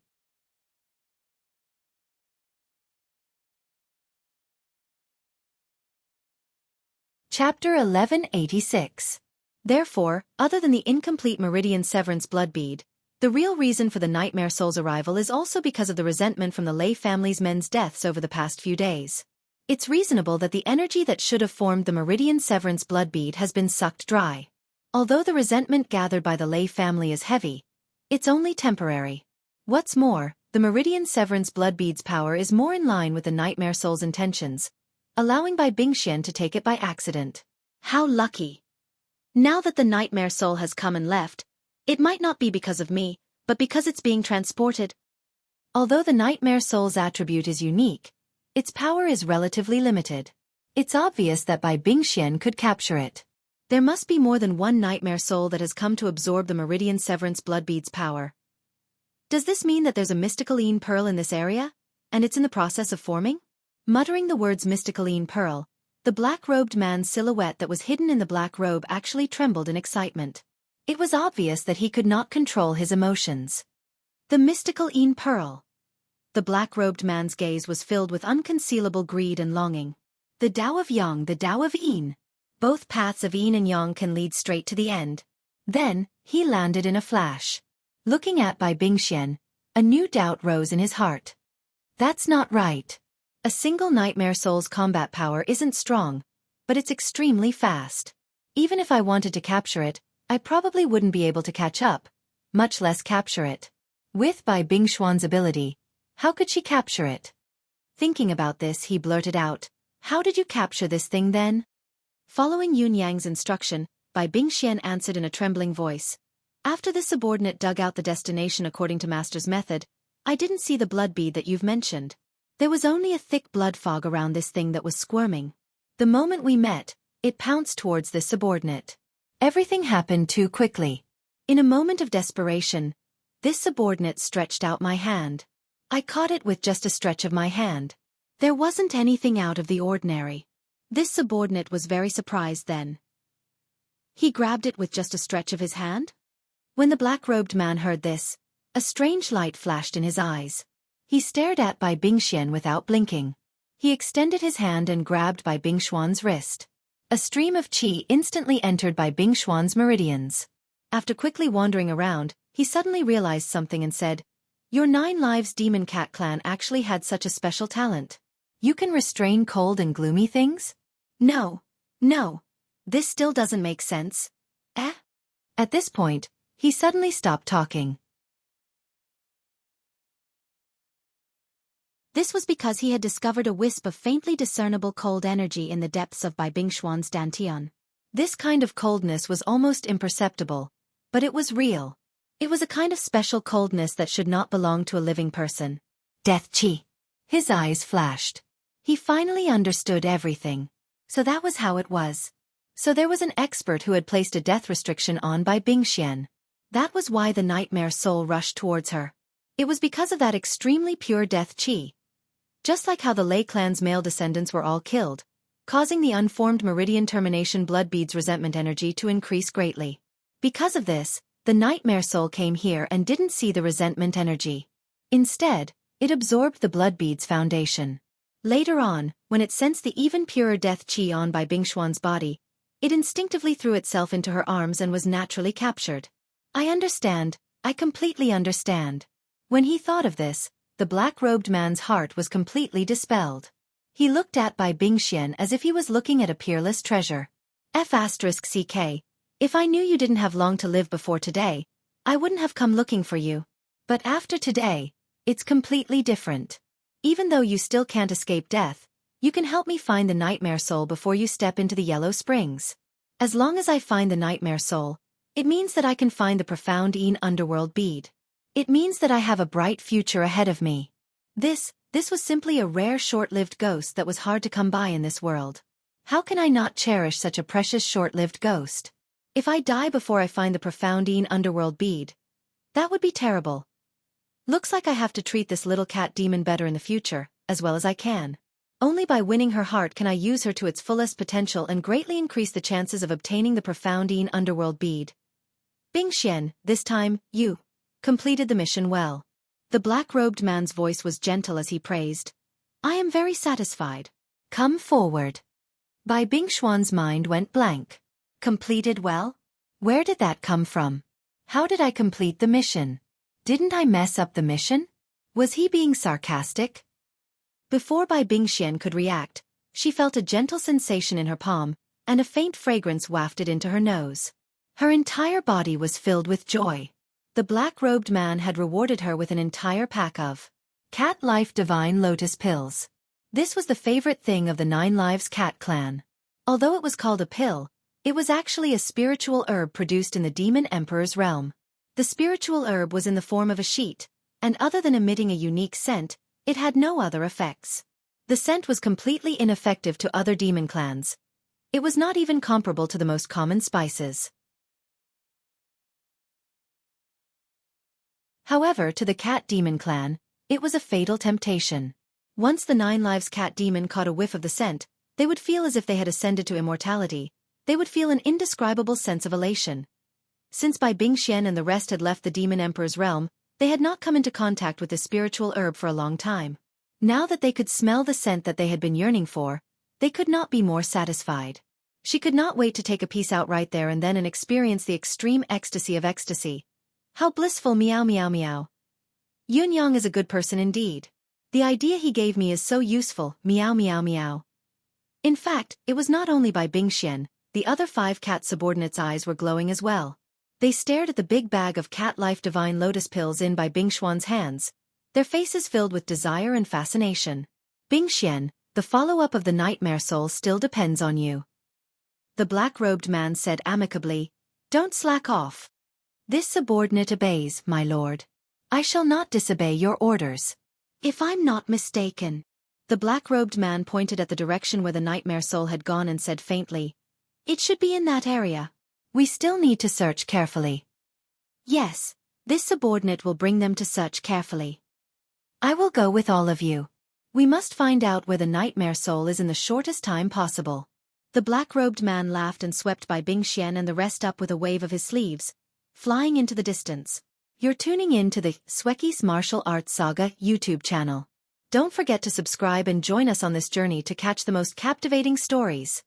Chapter 1186. Therefore, other than the incomplete meridian severance blood bead, the real reason for the nightmare soul's arrival is also because of the resentment from the Lei family's men's deaths over the past few days. It's reasonable that the energy that should have formed the meridian severance blood bead has been sucked dry. Although the resentment gathered by the Lei family is heavy, it's only temporary. What's more, the meridian severance blood bead's power is more in line with the nightmare soul's intentions, allowing Bai Bingxian to take it by accident. How lucky! Now that the nightmare soul has come and left, it might not be because of me, but because it's being transported. Although the nightmare soul's attribute is unique, its power is relatively limited. It's obvious that Bai Bingxian could capture it. There must be more than one nightmare soul that has come to absorb the meridian severance blood bead's power. Does this mean that there's a mysticaline pearl in this area, and it's in the process of forming? Muttering the words mysticaline pearl, the black-robed man's silhouette that was hidden in the black robe actually trembled in excitement. It was obvious that he could not control his emotions. The mysticaline pearl. The black-robed man's gaze was filled with unconcealable greed and longing. The Tao of Yang, the Tao of Yin. Both paths of Yin and Yang can lead straight to the end. Then, he landed in a flash. Looking at Bai Bingxian, a new doubt rose in his heart. That's not right. A single nightmare soul's combat power isn't strong, but it's extremely fast. Even if I wanted to capture it, I probably wouldn't be able to catch up, much less capture it. With Bai Bingxian's ability, how could she capture it? Thinking about this, he blurted out, "How did you capture this thing then?" Following Yun Yang's instruction, Bai Bingxian answered in a trembling voice. "After the subordinate dug out the destination according to Master's method, I didn't see the blood bead that you've mentioned. There was only a thick blood fog around this thing that was squirming. The moment we met, it pounced towards this subordinate. Everything happened too quickly. In a moment of desperation, this subordinate stretched out my hand. I caught it with just a stretch of my hand. There wasn't anything out of the ordinary. This subordinate was very surprised then. He grabbed it with just a stretch of his hand? When the black-robed man heard this, a strange light flashed in his eyes. He stared at Bai Bingxian without blinking. He extended his hand and grabbed Bai Bingxian's wrist. A stream of qi instantly entered Bai Bingxian's meridians. After quickly wandering around, he suddenly realized something and said, "Your 9 Lives Demon Cat clan actually had such a special talent. You can restrain cold and gloomy things? No. This still doesn't make sense. Eh?" At this point, he suddenly stopped talking. This was because he had discovered a wisp of faintly discernible cold energy in the depths of Bai Bingxian's dantian. This kind of coldness was almost imperceptible, but it was real. It was a kind of special coldness that should not belong to a living person. Death qi. His eyes flashed. He finally understood everything. So that was how it was. So there was an expert who had placed a death restriction on Bai Bingxian. That was why the nightmare soul rushed towards her. It was because of that extremely pure death qi. Just like how the Lei clan's male descendants were all killed, causing the unformed meridian termination blood bead's resentment energy to increase greatly. Because of this, the nightmare soul came here and didn't see the resentment energy. Instead, it absorbed the blood bead's foundation. Later on, when it sensed the even purer death qi on Bai Bingxian's body, it instinctively threw itself into her arms and was naturally captured. I understand, I completely understand. When he thought of this, the black-robed man's heart was completely dispelled. He looked at Bai Bingxian as if he was looking at a peerless treasure. F***ck, if I knew you didn't have long to live before today, I wouldn't have come looking for you. But after today, it's completely different. Even though you still can't escape death, you can help me find the nightmare soul before you step into the Yellow Springs. As long as I find the nightmare soul, it means that I can find the profound underworld bead. It means that I have a bright future ahead of me. This was simply a rare short-lived ghost that was hard to come by in this world. How can I not cherish such a precious short-lived ghost? If I die before I find the profound underworld bead, that would be terrible. Looks like I have to treat this little cat demon better in the future, as well as I can. Only by winning her heart can I use her to its fullest potential and greatly increase the chances of obtaining the profound underworld bead. Bingxian, this time, you completed the mission well. The black-robed man's voice was gentle as he praised. I am very satisfied. Come forward. Bai Bingxuan's mind went blank. Completed well? Where did that come from? How did I complete the mission? Didn't I mess up the mission? Was he being sarcastic? Before Bai Bingxian could react, she felt a gentle sensation in her palm, and a faint fragrance wafted into her nose. Her entire body was filled with joy. The black-robed man had rewarded her with an entire pack of Cat Life Divine Lotus Pills. This was the favorite thing of the 9 Lives Cat clan. Although it was called a pill, it was actually a spiritual herb produced in the Demon Emperor's realm. The spiritual herb was in the form of a sheet, and other than emitting a unique scent, it had no other effects. The scent was completely ineffective to other demon clans. It was not even comparable to the most common spices. However, to the cat demon clan, it was a fatal temptation. Once the 9 Lives Cat demon caught a whiff of the scent, they would feel as if they had ascended to immortality. They would feel an indescribable sense of elation. Since Bai Bingxian and the rest had left the Demon Emperor's realm, they had not come into contact with the spiritual herb for a long time. Now that they could smell the scent that they had been yearning for, they could not be more satisfied. She could not wait to take a piece out right there and then and experience the extreme ecstasy of ecstasy. How blissful, meow meow meow. Yunyang is a good person indeed. The idea he gave me is so useful, meow meow meow. In fact, it was not only Bai Bingxian, the other 5 cat subordinates' eyes were glowing as well. They stared at the big bag of Cat Life Divine Lotus Pills in Bai Bingxian's hands, their faces filled with desire and fascination. Bingxian, the follow-up of the Nightmare Soul still depends on you. The black-robed man said amicably, Don't slack off. This subordinate obeys, my lord. I shall not disobey your orders. If I'm not mistaken. The black-robed man pointed at the direction where the Nightmare Soul had gone and said faintly, It should be in that area. We still need to search carefully. Yes, this subordinate will bring them to search carefully. I will go with all of you. We must find out where the Nightmare Soul is in the shortest time possible. The black-robed man laughed and swept Bai Bingxian and the rest up with a wave of his sleeves, flying into the distance. You're tuning in to the Xueqi's Martial Arts Saga YouTube channel. Don't forget to subscribe and join us on this journey to catch the most captivating stories.